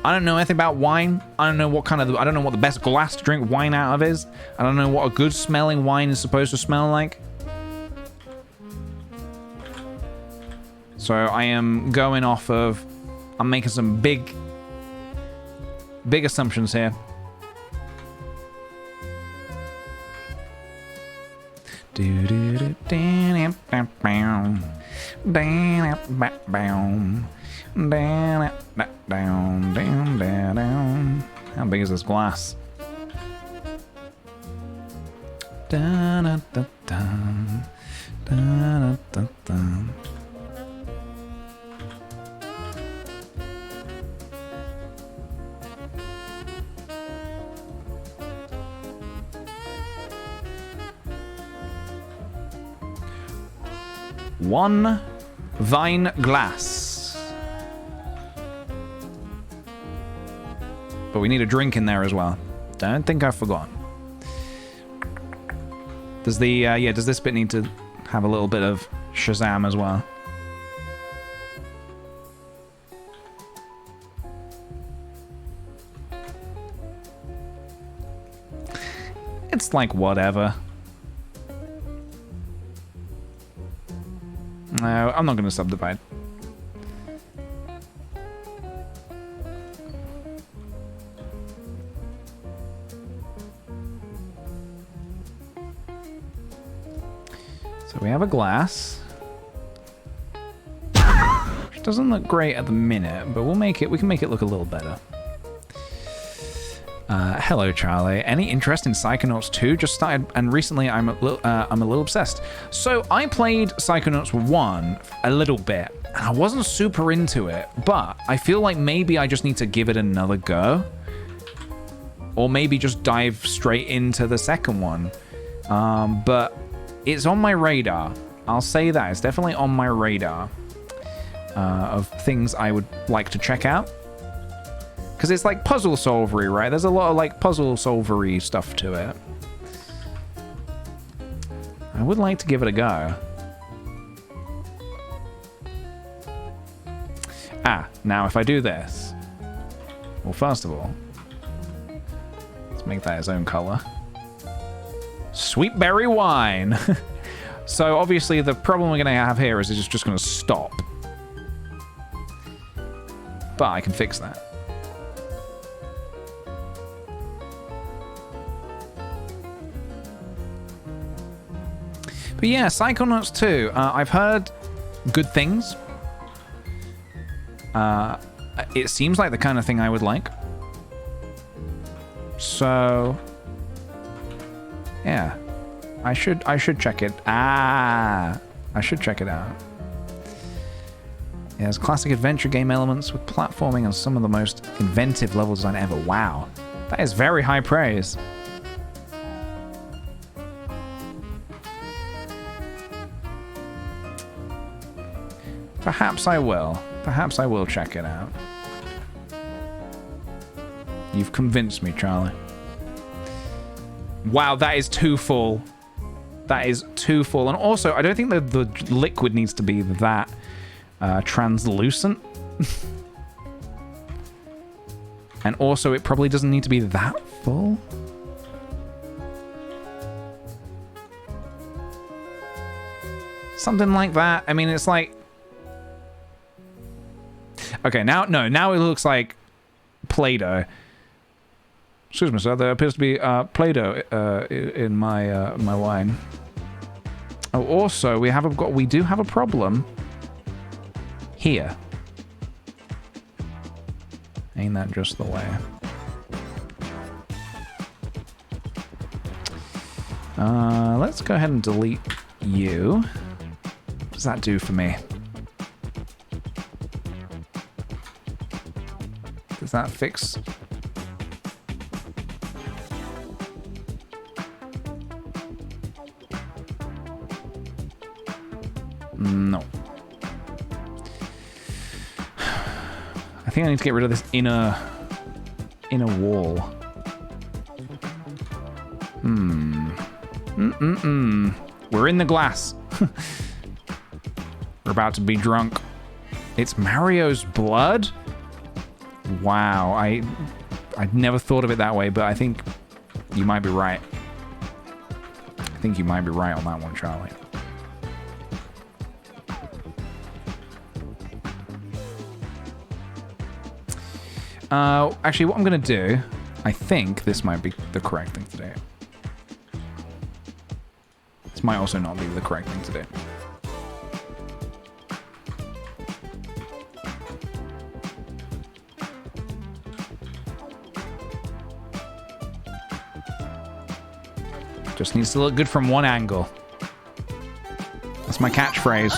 I don't know anything about wine. I don't know what the best glass to drink wine out of is. I don't know what a good smelling wine is supposed to smell like. So I am going off of, I'm making some big assumptions here. How big is this glass? One vine glass. But we need a drink in there as well. Don't think I forgot. Does the does this bit need to have a little bit of Shazam as well? It's like whatever. No, I'm not going to subdivide. So we have a glass. Which doesn't look great at the minute, but we can make it look a little better. Hello, Charlie. Any interest in Psychonauts 2? Just started, and recently I'm a little obsessed. So I played Psychonauts 1 a little bit, and I wasn't super into it, but I feel like maybe I just need to give it another go. Or maybe just dive straight into the second one. But it's on my radar. I'll say that. It's definitely on my radar of things I would like to check out. Because it's like puzzle solvery, right? There's a lot of like puzzle solvery stuff to it. I would like to give it a go. Now if I do this. Well, first of all, let's make that its own color. Sweet berry wine. So obviously the problem we're going to have here is it's just going to stop. But I can fix that. But yeah, Psychonauts 2. I've heard good things. It seems like the kind of thing I would like. So yeah, I should check it. I should check it out. It has classic adventure game elements with platforming and some of the most inventive level design ever. Wow, that is very high praise. Perhaps I will. Perhaps I will check it out. You've convinced me, Charlie. Wow, that is too full. That is too full. And also, I don't think that the liquid needs to be that translucent. And also, it probably doesn't need to be that full. Something like that. I mean, it's like... Okay, now it looks like Play-Doh. Excuse me, sir. There appears to be Play-Doh in my my wine. Oh, also we do have a problem here. Ain't that just the way? Let's go ahead and delete you. What does that do for me? Does that fix? No. I think I need to get rid of this inner wall. We're in the glass. We're about to be drunk. It's Mario's blood? Wow, I'd never thought of it that way, but I think you might be right. I think you might be right on that one, Charlie. Actually, what I'm going to do, I think this might be the correct thing to do. This might also not be the correct thing to do. Just needs to look good from one angle. That's my catchphrase.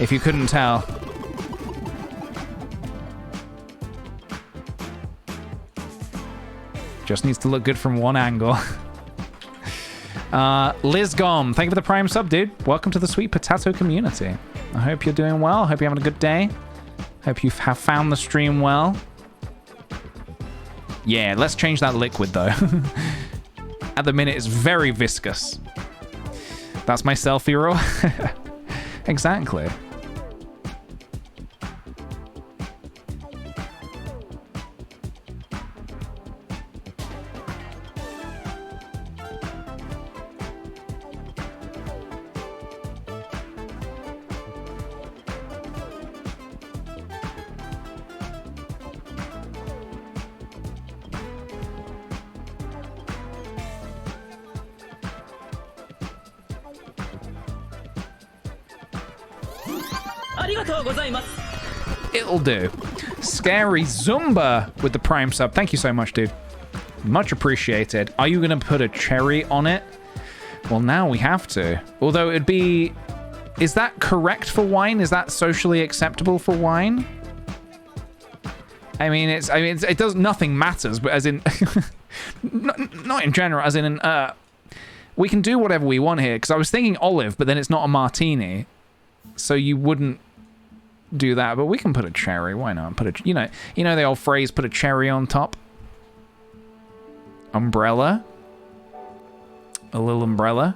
If you couldn't tell. Just needs to look good from one angle. Liz Gom, thank you for the Prime sub, dude. Welcome to the Sweet Potato community. I hope you're doing well. I hope you're having a good day. Hope you have found the stream well. Yeah, let's change that liquid, though. At the minute, it's very viscous. That's my selfie roll. Exactly. It'll do. Scary Zumba with the Prime sub. Thank you so much, dude. Much appreciated. Are you going to put a cherry on it? Well, now we have to. Although it'd be... Is that correct for wine? Is that socially acceptable for wine? I mean, it does... Nothing matters, but as in... not in general, as in... we can do whatever we want here, because I was thinking olive, but then it's not a martini. So you wouldn't do that, but we can put a cherry. Why not? Put a, you know the old phrase, put a cherry on top. Umbrella. A little umbrella.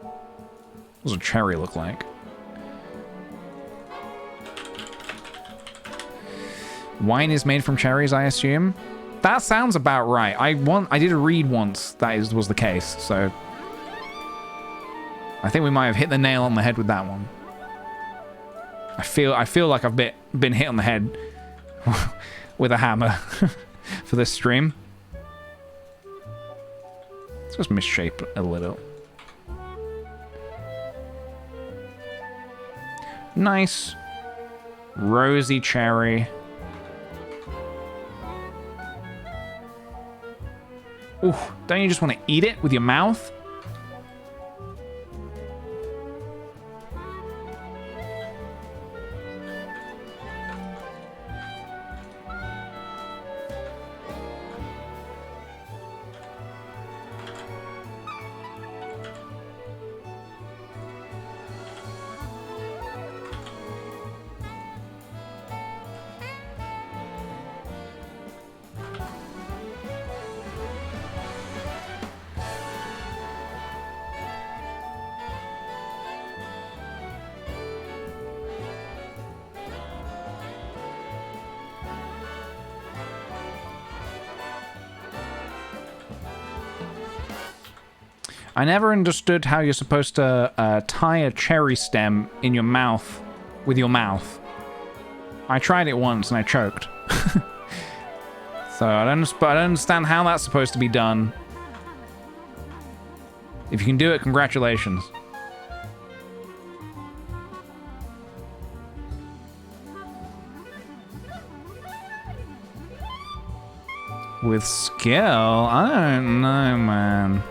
What does a cherry look like? Wine is made from cherries, I assume. That sounds about right. I did read once that was the case, so I think we might have hit the nail on the head with that one. I feel like I've been hit on the head with a hammer for this stream. Let's just misshape a little. Nice rosy cherry. Ooh, don't you just want to eat it with your mouth? I never understood how you're supposed to tie a cherry stem in your mouth with your mouth. I tried it once and I choked. So I don't understand how that's supposed to be done. If you can do it, congratulations. With skill? I don't know, man.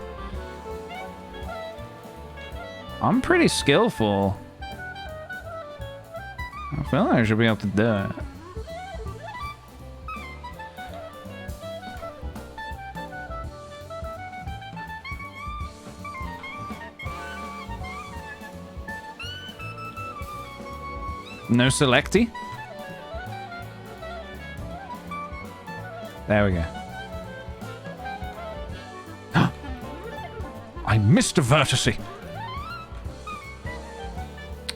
I'm pretty skillful. I feel like I should be able to do it. No selecty? There we go. I missed a vertice.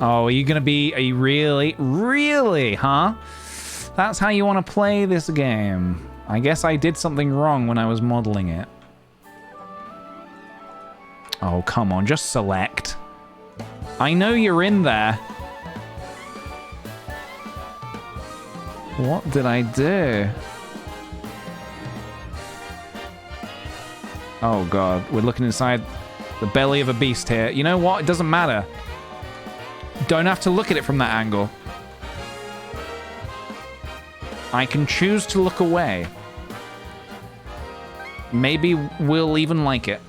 Oh, are you really, huh? That's how you want to play this game. I guess I did something wrong when I was modeling it. Oh, come on, just select. I know you're in there. What did I do? Oh god, we're looking inside the belly of a beast here. You know what? It doesn't matter. Don't have to look at it from that angle. I can choose to look away. Maybe we'll even like it.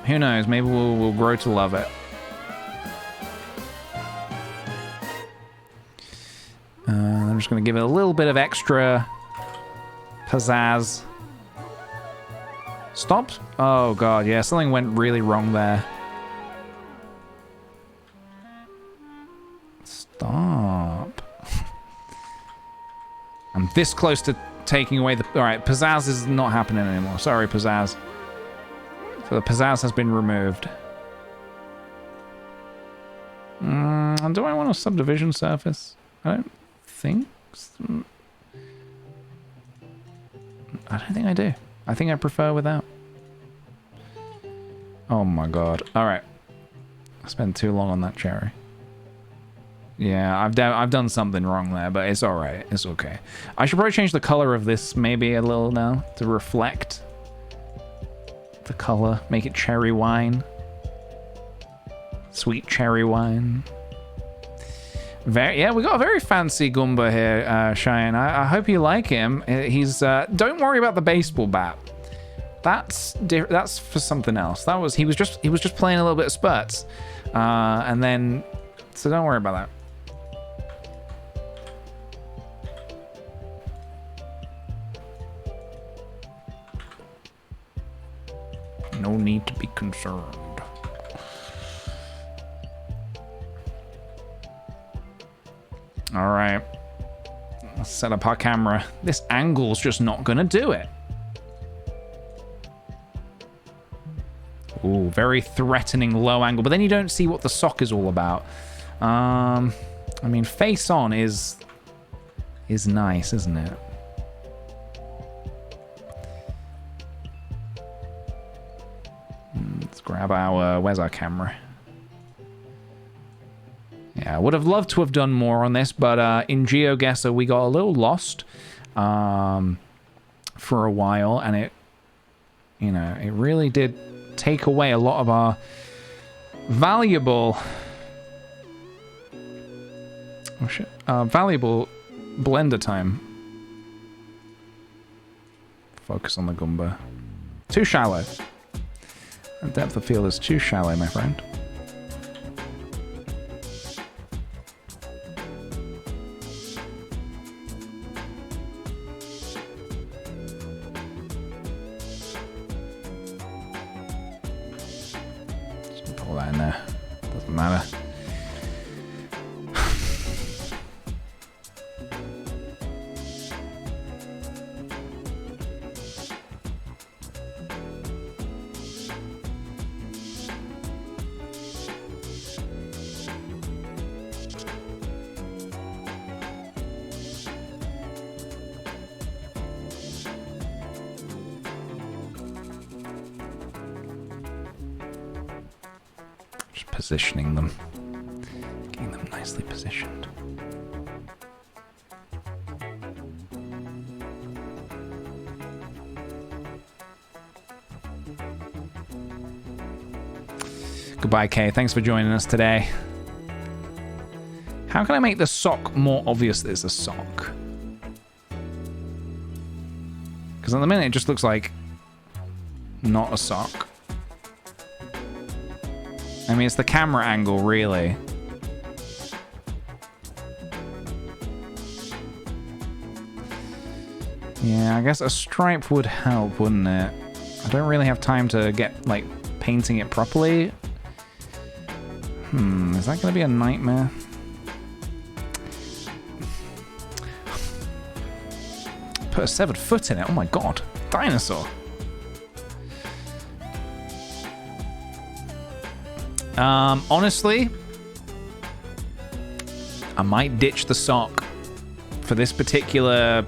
Who knows? Maybe we'll grow to love it. I'm just going to give it a little bit of extra pizzazz. Stop? Oh god, yeah, something went really wrong there. Stop. I'm this close to taking away the... Alright, pizzazz is not happening anymore. Sorry, pizzazz. So the pizzazz has been removed. Do I want a subdivision surface? I don't think... I don't think I do. I think I prefer without. Oh my god. Alright. I spent too long on that cherry. Yeah, I've done something wrong there, but it's alright. It's okay. I should probably change the color of this maybe a little now to reflect the color. Make it cherry wine. Sweet cherry wine. Yeah, we got a very fancy Goomba here, Cheyenne. I hope you like him. He's don't worry about the baseball bat. That's for something else. He was just playing a little bit of spurts, and then so don't worry about that. No need to be concerned. All right, let's set up our camera. This angle's just not gonna do it. Ooh, very threatening low angle, but then you don't see what the sock is all about. I mean, face on is nice, isn't it? Let's grab our, where's our camera? Yeah, I would have loved to have done more on this, but in GeoGuessr we got a little lost for a while, and it really did take away a lot of our valuable valuable blender time. Focus on the Goomba. Too shallow. The depth of field is too shallow, my friend. Pull that in there. Doesn't matter. Positioning them, getting them nicely positioned. Goodbye, Kay. Thanks for joining us today. How can I make the sock more obvious that it's a sock? Because at the minute it just looks like not a sock. I mean, it's the camera angle, really. Yeah, I guess a stripe would help, wouldn't it? I don't really have time to get, like, painting it properly. Is that going to be a nightmare? Put a severed foot in it. Oh my god. Dinosaur. Honestly, I might ditch the sock for this particular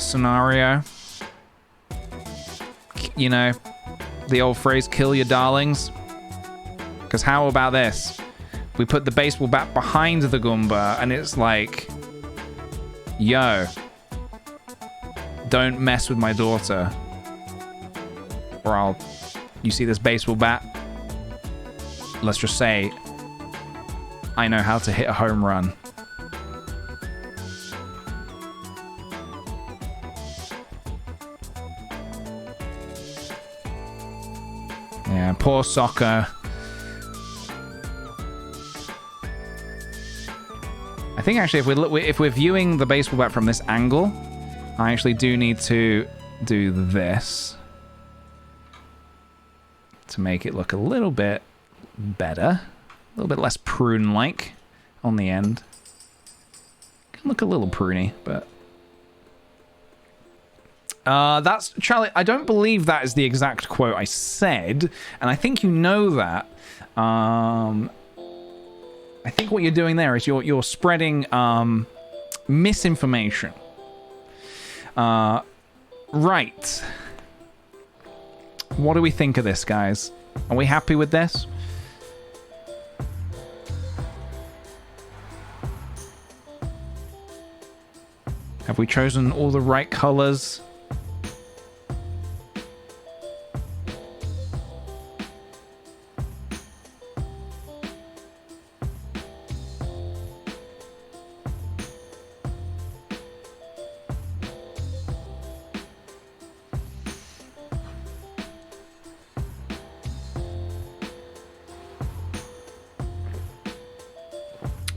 scenario. You know, the old phrase, kill your darlings. Because how about this? We put the baseball bat behind the Goomba, and it's like, yo, don't mess with my daughter. Or you see this baseball bat? Let's just say, I know how to hit a home run. Yeah, poor soccer. I think actually if we're viewing the baseball bat from this angle, I actually do need to do this to make it look a little bit better, a little bit less prune-like on the end. Can look a little pruny, but that's Charlie. I don't believe that is the exact quote I said, and I think you know that. I think what you're doing there is you're spreading misinformation. Right. What do we think of this, guys? Are we happy with this? Have we chosen all the right colors?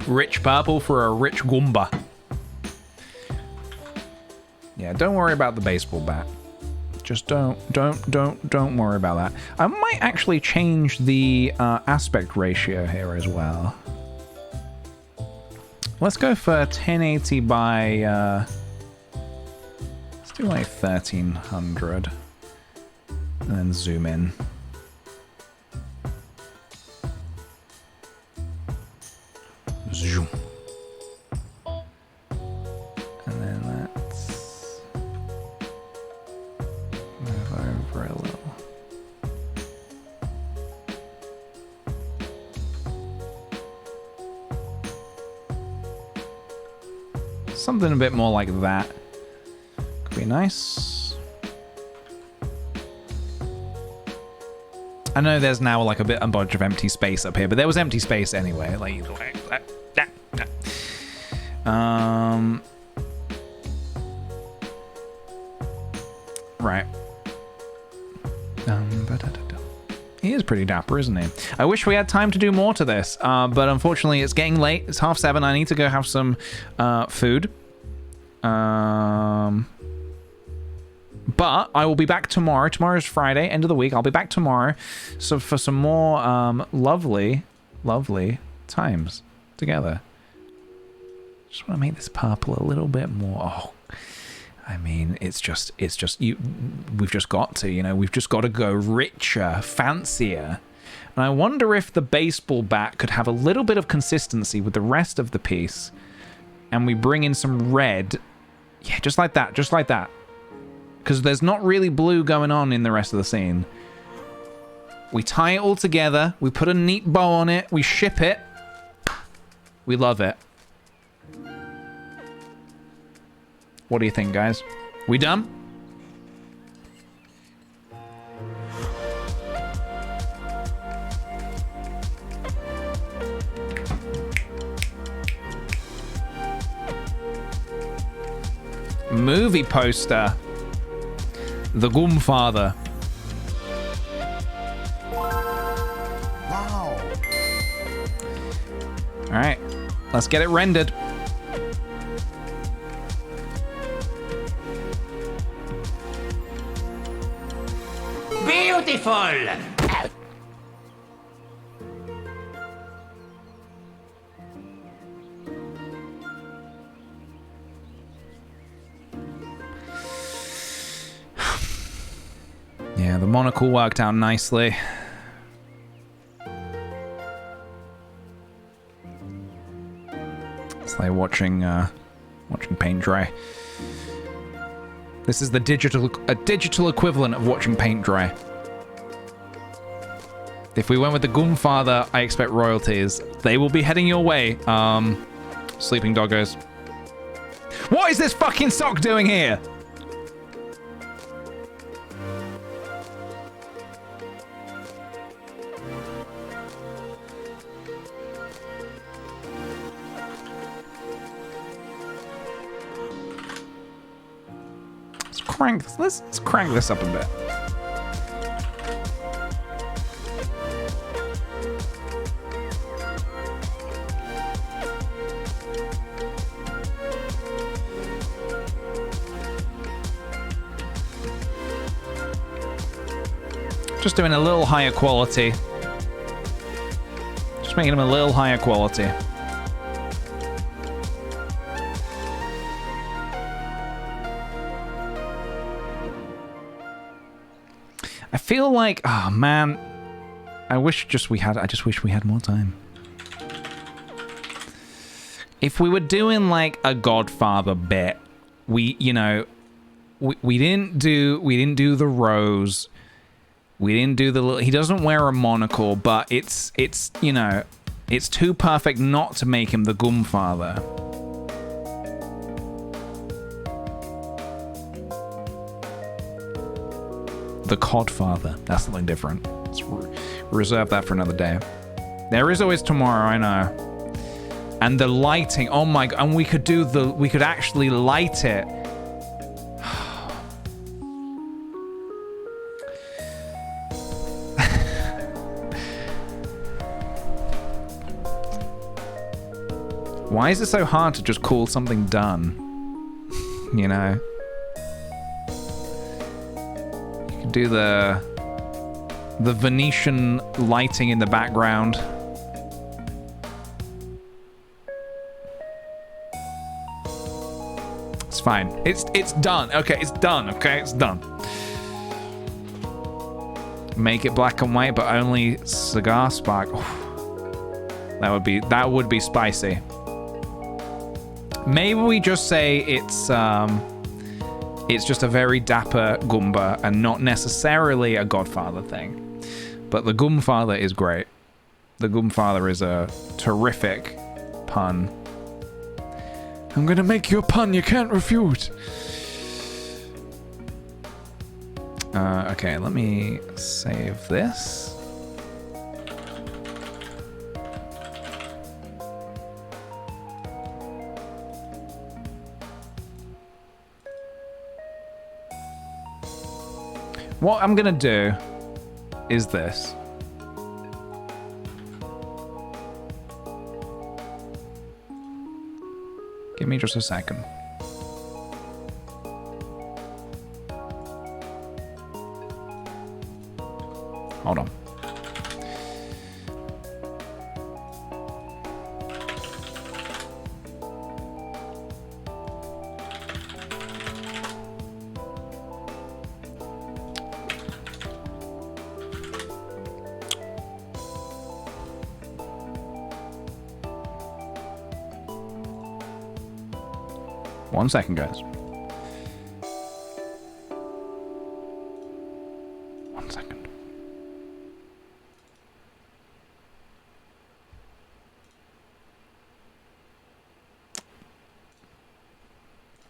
Rich purple for a rich Goomba. Yeah, don't worry about the baseball bat. Just don't worry about that. I might actually change the aspect ratio here as well. Let's go for 1080 by let's do like 1300 and then zoom in. Zoom. And then let's move over a little. Something a bit more like that. Could be nice. I know there's now like a bunch of empty space up here, but there was empty space anyway. Like either way. Right. He is pretty dapper, isn't he? I wish we had time to do more to this, but unfortunately it's getting late. It's 7:30. I need to go have some food. But I will be back tomorrow. Tomorrow's Friday, end of the week. I'll be back tomorrow so for some more lovely times together. Just want to make this purple a little bit more. Oh, I mean, it's just you. We've just got to, we've just got to go richer, fancier. And I wonder if the baseball bat could have a little bit of consistency with the rest of the piece, and we bring in some red. Yeah, just like that, because there's not really blue going on in the rest of the scene. We tie it all together. We put a neat bow on it. We ship it. We love it. What do you think, guys? We done? Movie poster. The Goomfather. Wow. All right, let's get it rendered. Beautiful! Yeah, the monocle worked out nicely. It's like watching paint dry. This is the digital equivalent of watching paint dry. If we went with the Goomfather, I expect royalties. They will be heading your way. Sleeping doggos. What is this fucking sock doing here? Let's crank this up a bit. Just doing a little higher quality. Just making them a little higher quality. I feel like, oh man, I just wish we had more time. If we were doing like a Godfather bit, we didn't do the rose. We didn't do the little, he doesn't wear a monocle, but it's you know, it's too perfect not to make him the Goomfather. The Codfather. That's something different. Let's reserve that for another day. There is always tomorrow, I know. And the lighting, oh my god, and we could actually light it. Why is it so hard to just call something done? You know? You can do the Venetian lighting in the background. It's fine. It's done. Okay, it's done. Okay, it's done. Make it black and white, but only cigar spark. That would be spicy. Maybe we just say it's just a very dapper Goomba and not necessarily a Godfather thing. But the Goomfather is great. The Goomfather is a terrific pun. I'm gonna make you a pun you can't refute. Okay, let me save this. What I'm gonna do is this. Give me just a second. Hold on. One second, guys. One second.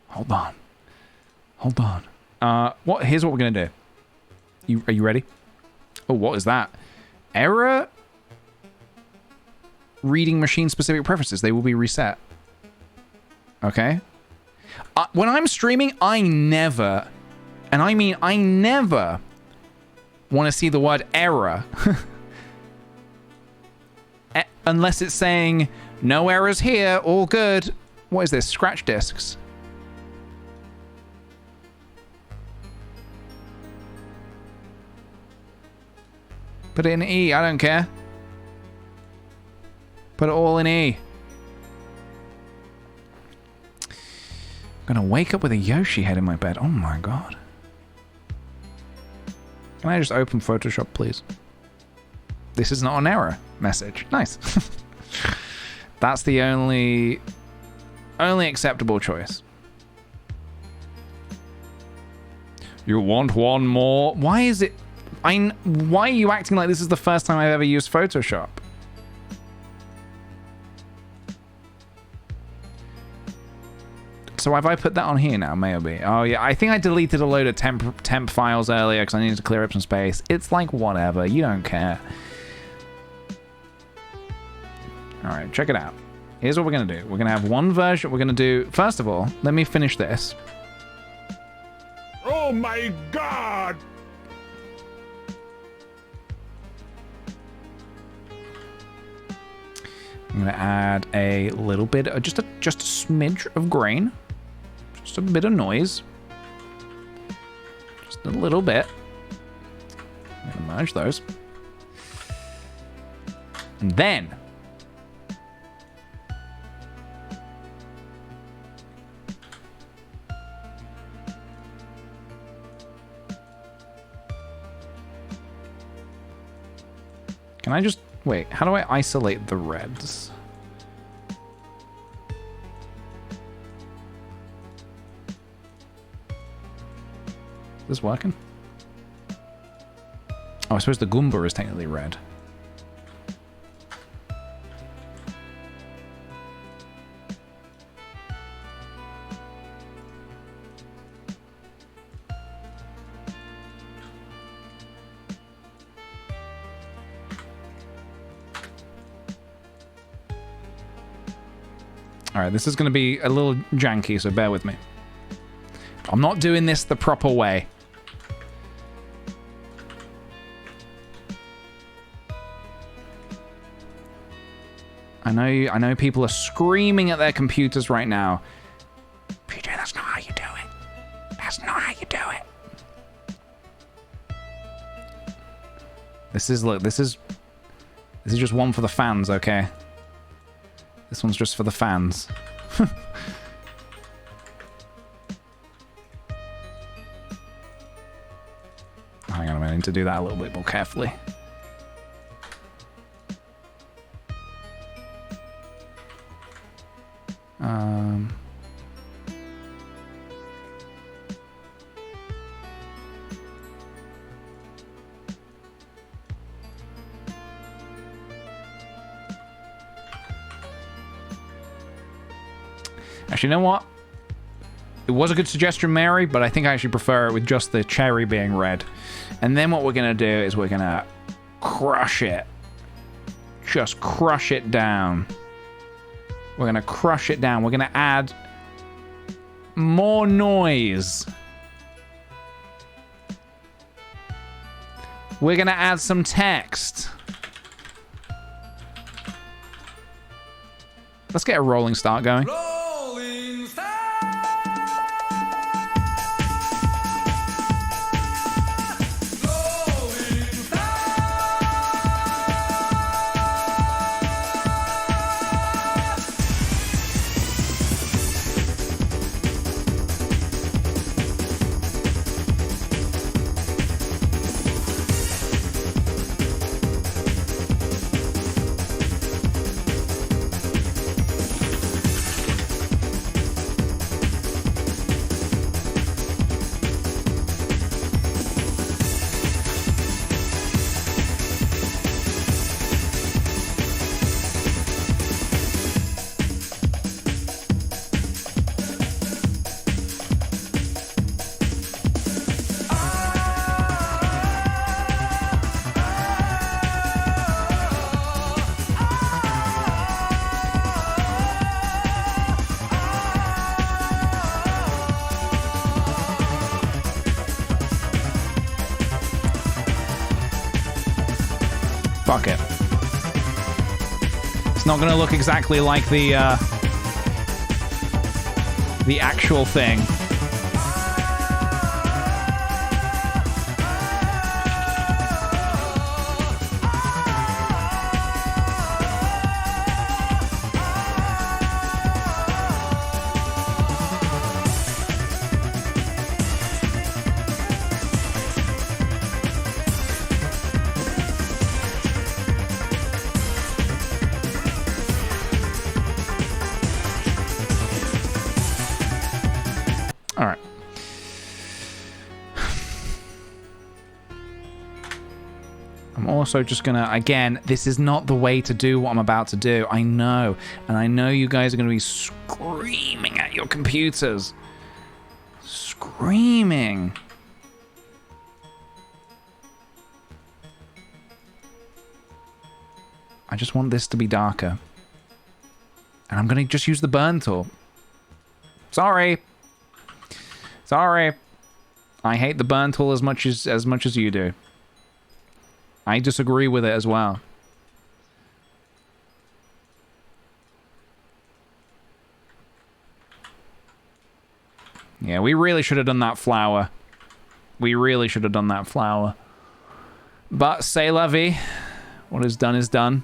Hold on. Hold on. Here's what we're gonna do. Are you ready? Oh, what is that? Error reading machine specific preferences. They will be reset. Okay. When I'm streaming, I never, and I mean I never, want to see the word error. Unless it's saying, no errors here, all good. What is this? Scratch discs. Put it in E, I don't care. Put it all in E. I'm gonna wake up with a Yoshi head in my bed. Oh my god. Can I just open Photoshop, please? This is not an error message. Nice. That's the only Only acceptable choice. You want one more? Why is it... Why are you acting like this is the first time I've ever used Photoshop? So have I put that on here now? Maybe. Oh yeah, I think I deleted a load of temp files earlier because I needed to clear up some space. It's like whatever, you don't care. All right, check it out. Here's what we're gonna do. We're gonna have one version. We're gonna do, first of all, let me finish this. Oh my God! I'm gonna add a little bit, just a smidge of grain, just a bit of noise, just a little bit. I'm gonna merge those, and then can I just wait? How do I isolate the reds? Is this working? Oh, I suppose the Goomba is technically red. Alright, this is going to be a little janky, so bear with me. I'm not doing this the proper way. I know people are screaming at their computers right now. PJ, that's not how you do it. That's not how you do it. This is just one for the fans, okay? This one's just for the fans. Hang on a minute, I need to do that a little bit more carefully. Actually, you know what? It was a good suggestion, Mary, but I think I actually prefer it with just the cherry being red. And then what we're going to do is we're going to crush it. Just crush it down. We're going to crush it down. We're going to add more noise. We're going to add some text. Let's get a rolling start going. Fuck it. It's not going to look exactly like the actual thing. I'm also just gonna, again, this is not the way to do what I'm about to do. I know. And I know you guys are gonna be screaming at your computers. Screaming. I just want this to be darker. And I'm gonna just use the burn tool. Sorry. Sorry. I hate the burn tool as much as you do. I disagree with it as well. Yeah, we really should have done that flower. We really should have done that flower. But c'est la vie. What is done is done.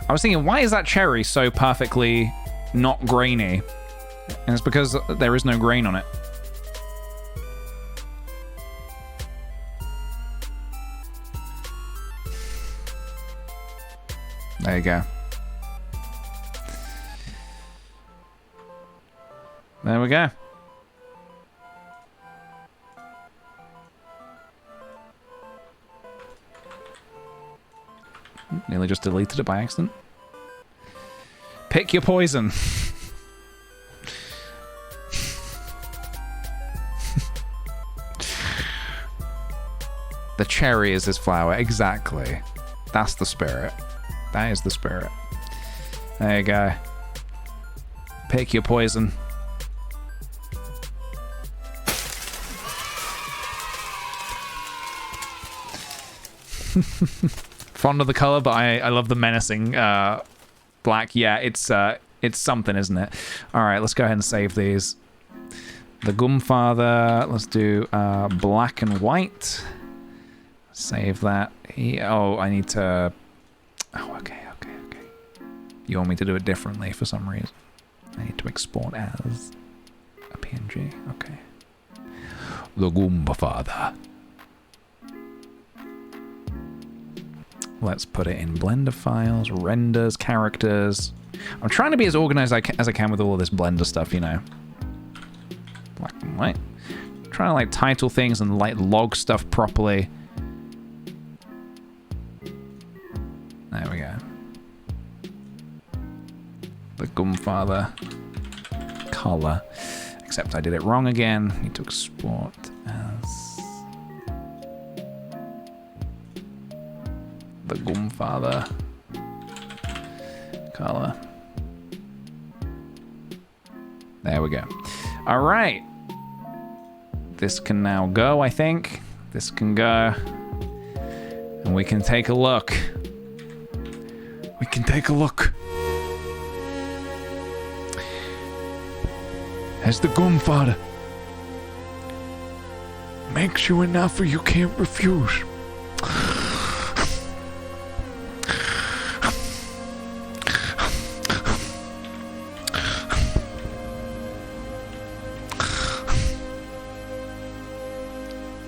I was thinking, why is that cherry so perfectly not grainy? And it's because there is no grain on it. There you go. There we go. Nearly just deleted it by accident. Pick your poison. The cherry is his flower. Exactly. That's the spirit. That is the spirit. There you go. Pick your poison. Fond of the color, but I love the menacing black. Yeah, it's something, isn't it? All right, let's go ahead and save these. The Gumfather. Let's do black and white. Save that. Oh, I need to. Oh, okay. You want me to do it differently for some reason? I need to export as a PNG. Okay. The Gumfather. Let's put it in Blender files, renders, characters. I'm trying to be as organized as I can with all of this Blender stuff, you know. Black and white. I'm trying to like title things and like log stuff properly. There we go. The Gumfather color. Except I did it wrong again. Need to export as the Gumfather color. There we go. All right. This can now go, I think. This can go. And we can take a look. We can take a look. As the Gumfather makes you an offer you can't refuse.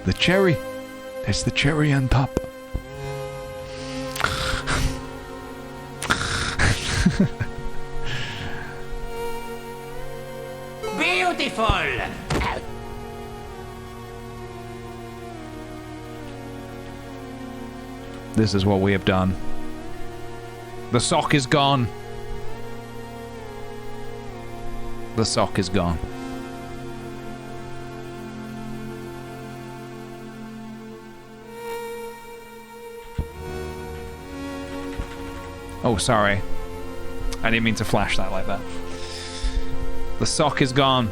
The cherry. There's the cherry on top. Beautiful! This is what we have done. The sock is gone. The sock is gone. Oh, sorry. I didn't mean to flash that like that. The sock is gone.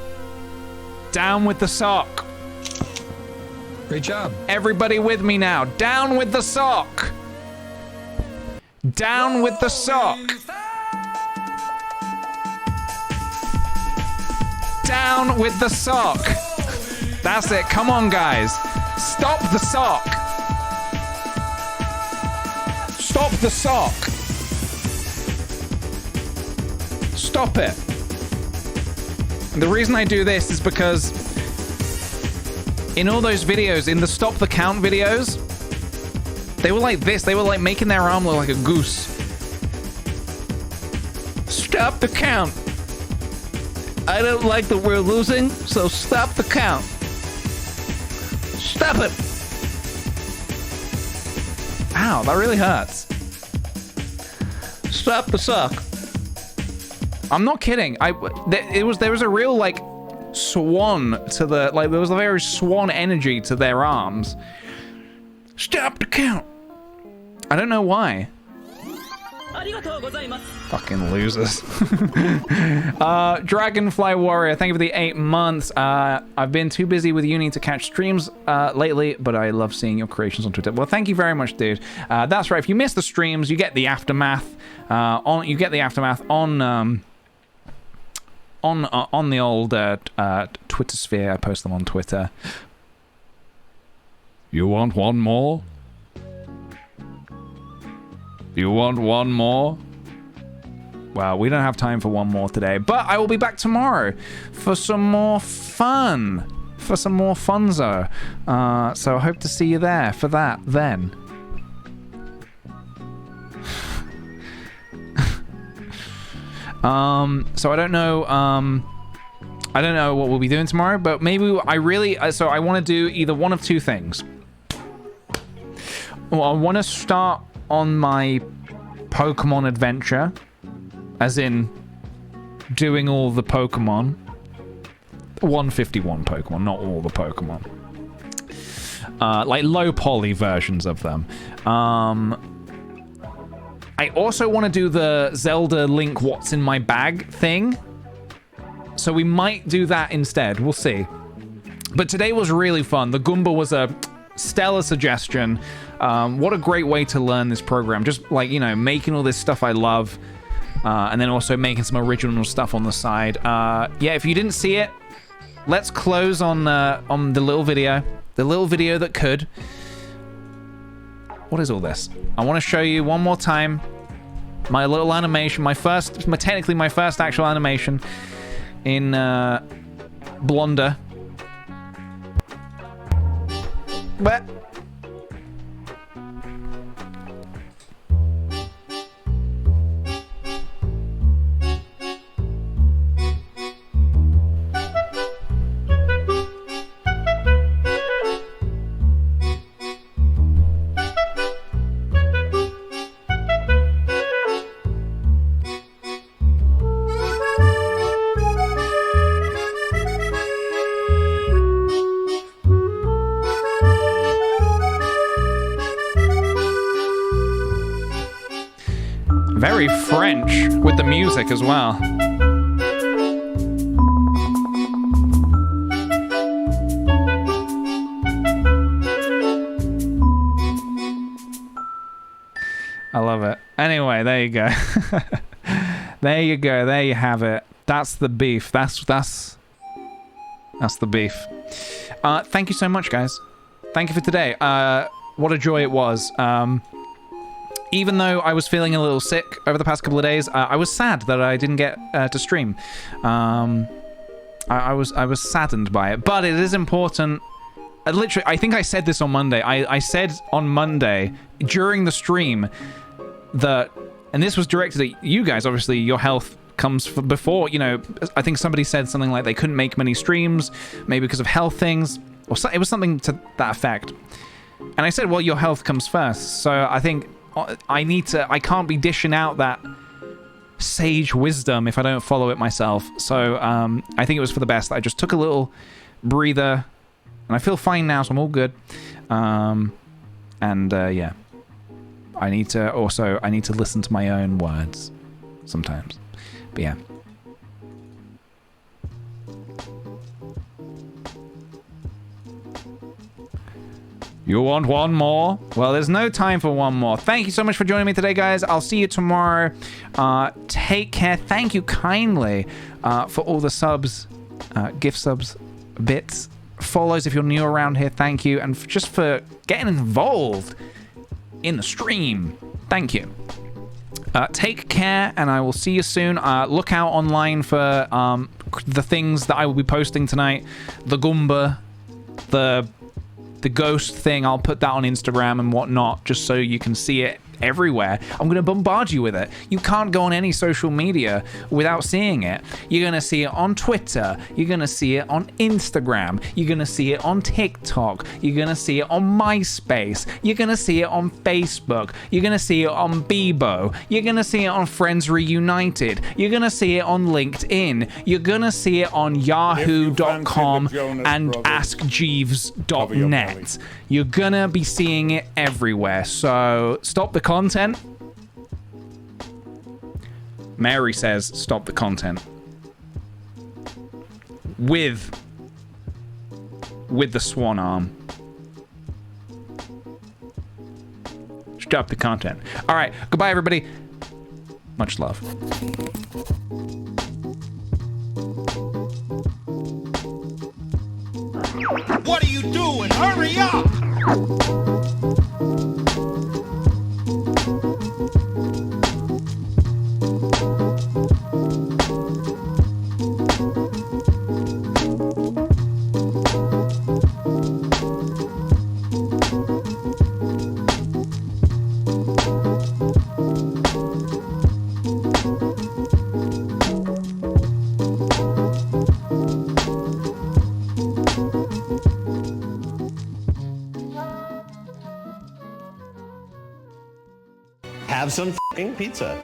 Down with the sock. Great job. Everybody with me now. Down with the sock. Down with the sock. Down with the sock. That's it. Come on, guys. Stop the sock. Stop the sock. Stop it. And the reason I do this is because in all those videos, in the stop the count videos, they were like this. They were like making their arm look like a goose. Stop the count. I don't like that we're losing, so stop the count. Stop it. Ow, that really hurts. Stop the suck. I'm not kidding. There was a real like swan to the there was a very swan energy to their arms. Stop the count. I don't know why. Fucking losers. Dragonfly Warrior, thank you for the 8 months. I've been too busy with uni to catch streams lately, but I love seeing your creations on Twitter. Well, thank you very much, dude. That's right. If you miss the streams, you get the aftermath. On the old Twitter sphere. I post them on Twitter. You want one more? You want one more? Well, we don't have time for one more today, but I will be back tomorrow for some more fun. For some more funzo. So I hope to see you there for that then. So I don't know, what we'll be doing tomorrow, but maybe so I want to do either one of two things. Well, I want to start on my Pokemon adventure, as in doing all the Pokemon. 151 Pokemon, not all the Pokemon. Like low poly versions of them. I also want to do the Zelda Link What's in My Bag thing. So we might do that instead. We'll see. But today was really fun. The Goomba was a stellar suggestion. What a great way to learn this program. Just like, you know, making all this stuff I love. And then also making some original stuff on the side. Yeah, if you didn't see it, let's close on the little video. The little video that could. What is all this? I want to show you one more time my little animation, technically my first actual animation in Blonder. But very French with the music as well. I love it. Anyway, there you go. There you go. There you have it. That's the beef. That's the beef. Thank you so much, guys. Thank you for today. What a joy it was. Even though I was feeling a little sick over the past couple of days, I was sad that I didn't get to stream. I was saddened by it, but it is important. Literally, I think I said this on Monday. I said on Monday during the stream that, and this was directed at you guys. Obviously, your health comes before. You know, I think somebody said something like they couldn't make many streams, maybe because of health things, or it was something to that effect. And I said, well, your health comes first. So I think I can't be dishing out that sage wisdom if I don't follow it myself. So I think it was for the best. I just took a little breather, and I feel fine now, so I'm all good. Yeah, I need to listen to my own words sometimes. But yeah. You want one more? Well, there's no time for one more. Thank you so much for joining me today, guys. I'll see you tomorrow. Take care. Thank you kindly for all the subs, gift subs, bits, follows if you're new around here. Thank you. And just for getting involved in the stream. Thank you. Take care, and I will see you soon. Look out online for the things that I will be posting tonight. The Goomba, the ghost thing. I'll put that on Instagram and whatnot, just so you can see it everywhere. I'm going to bombard you with it. You can't go on any social media without seeing it. You're going to see it on Twitter. You're going to see it on Instagram. You're going to see it on TikTok. You're going to see it on MySpace. You're going to see it on Facebook. You're going to see it on Bebo. You're going to see it on Friends Reunited. You're going to see it on LinkedIn. You're going to see it on yahoo.com and askjeeves.net. You're going to be seeing it everywhere. So stop the content. Mary says stop the content. With the swan arm. Stop the content. All right, goodbye, everybody. Much love. What are you doing? Hurry up! Have some f***ing pizza.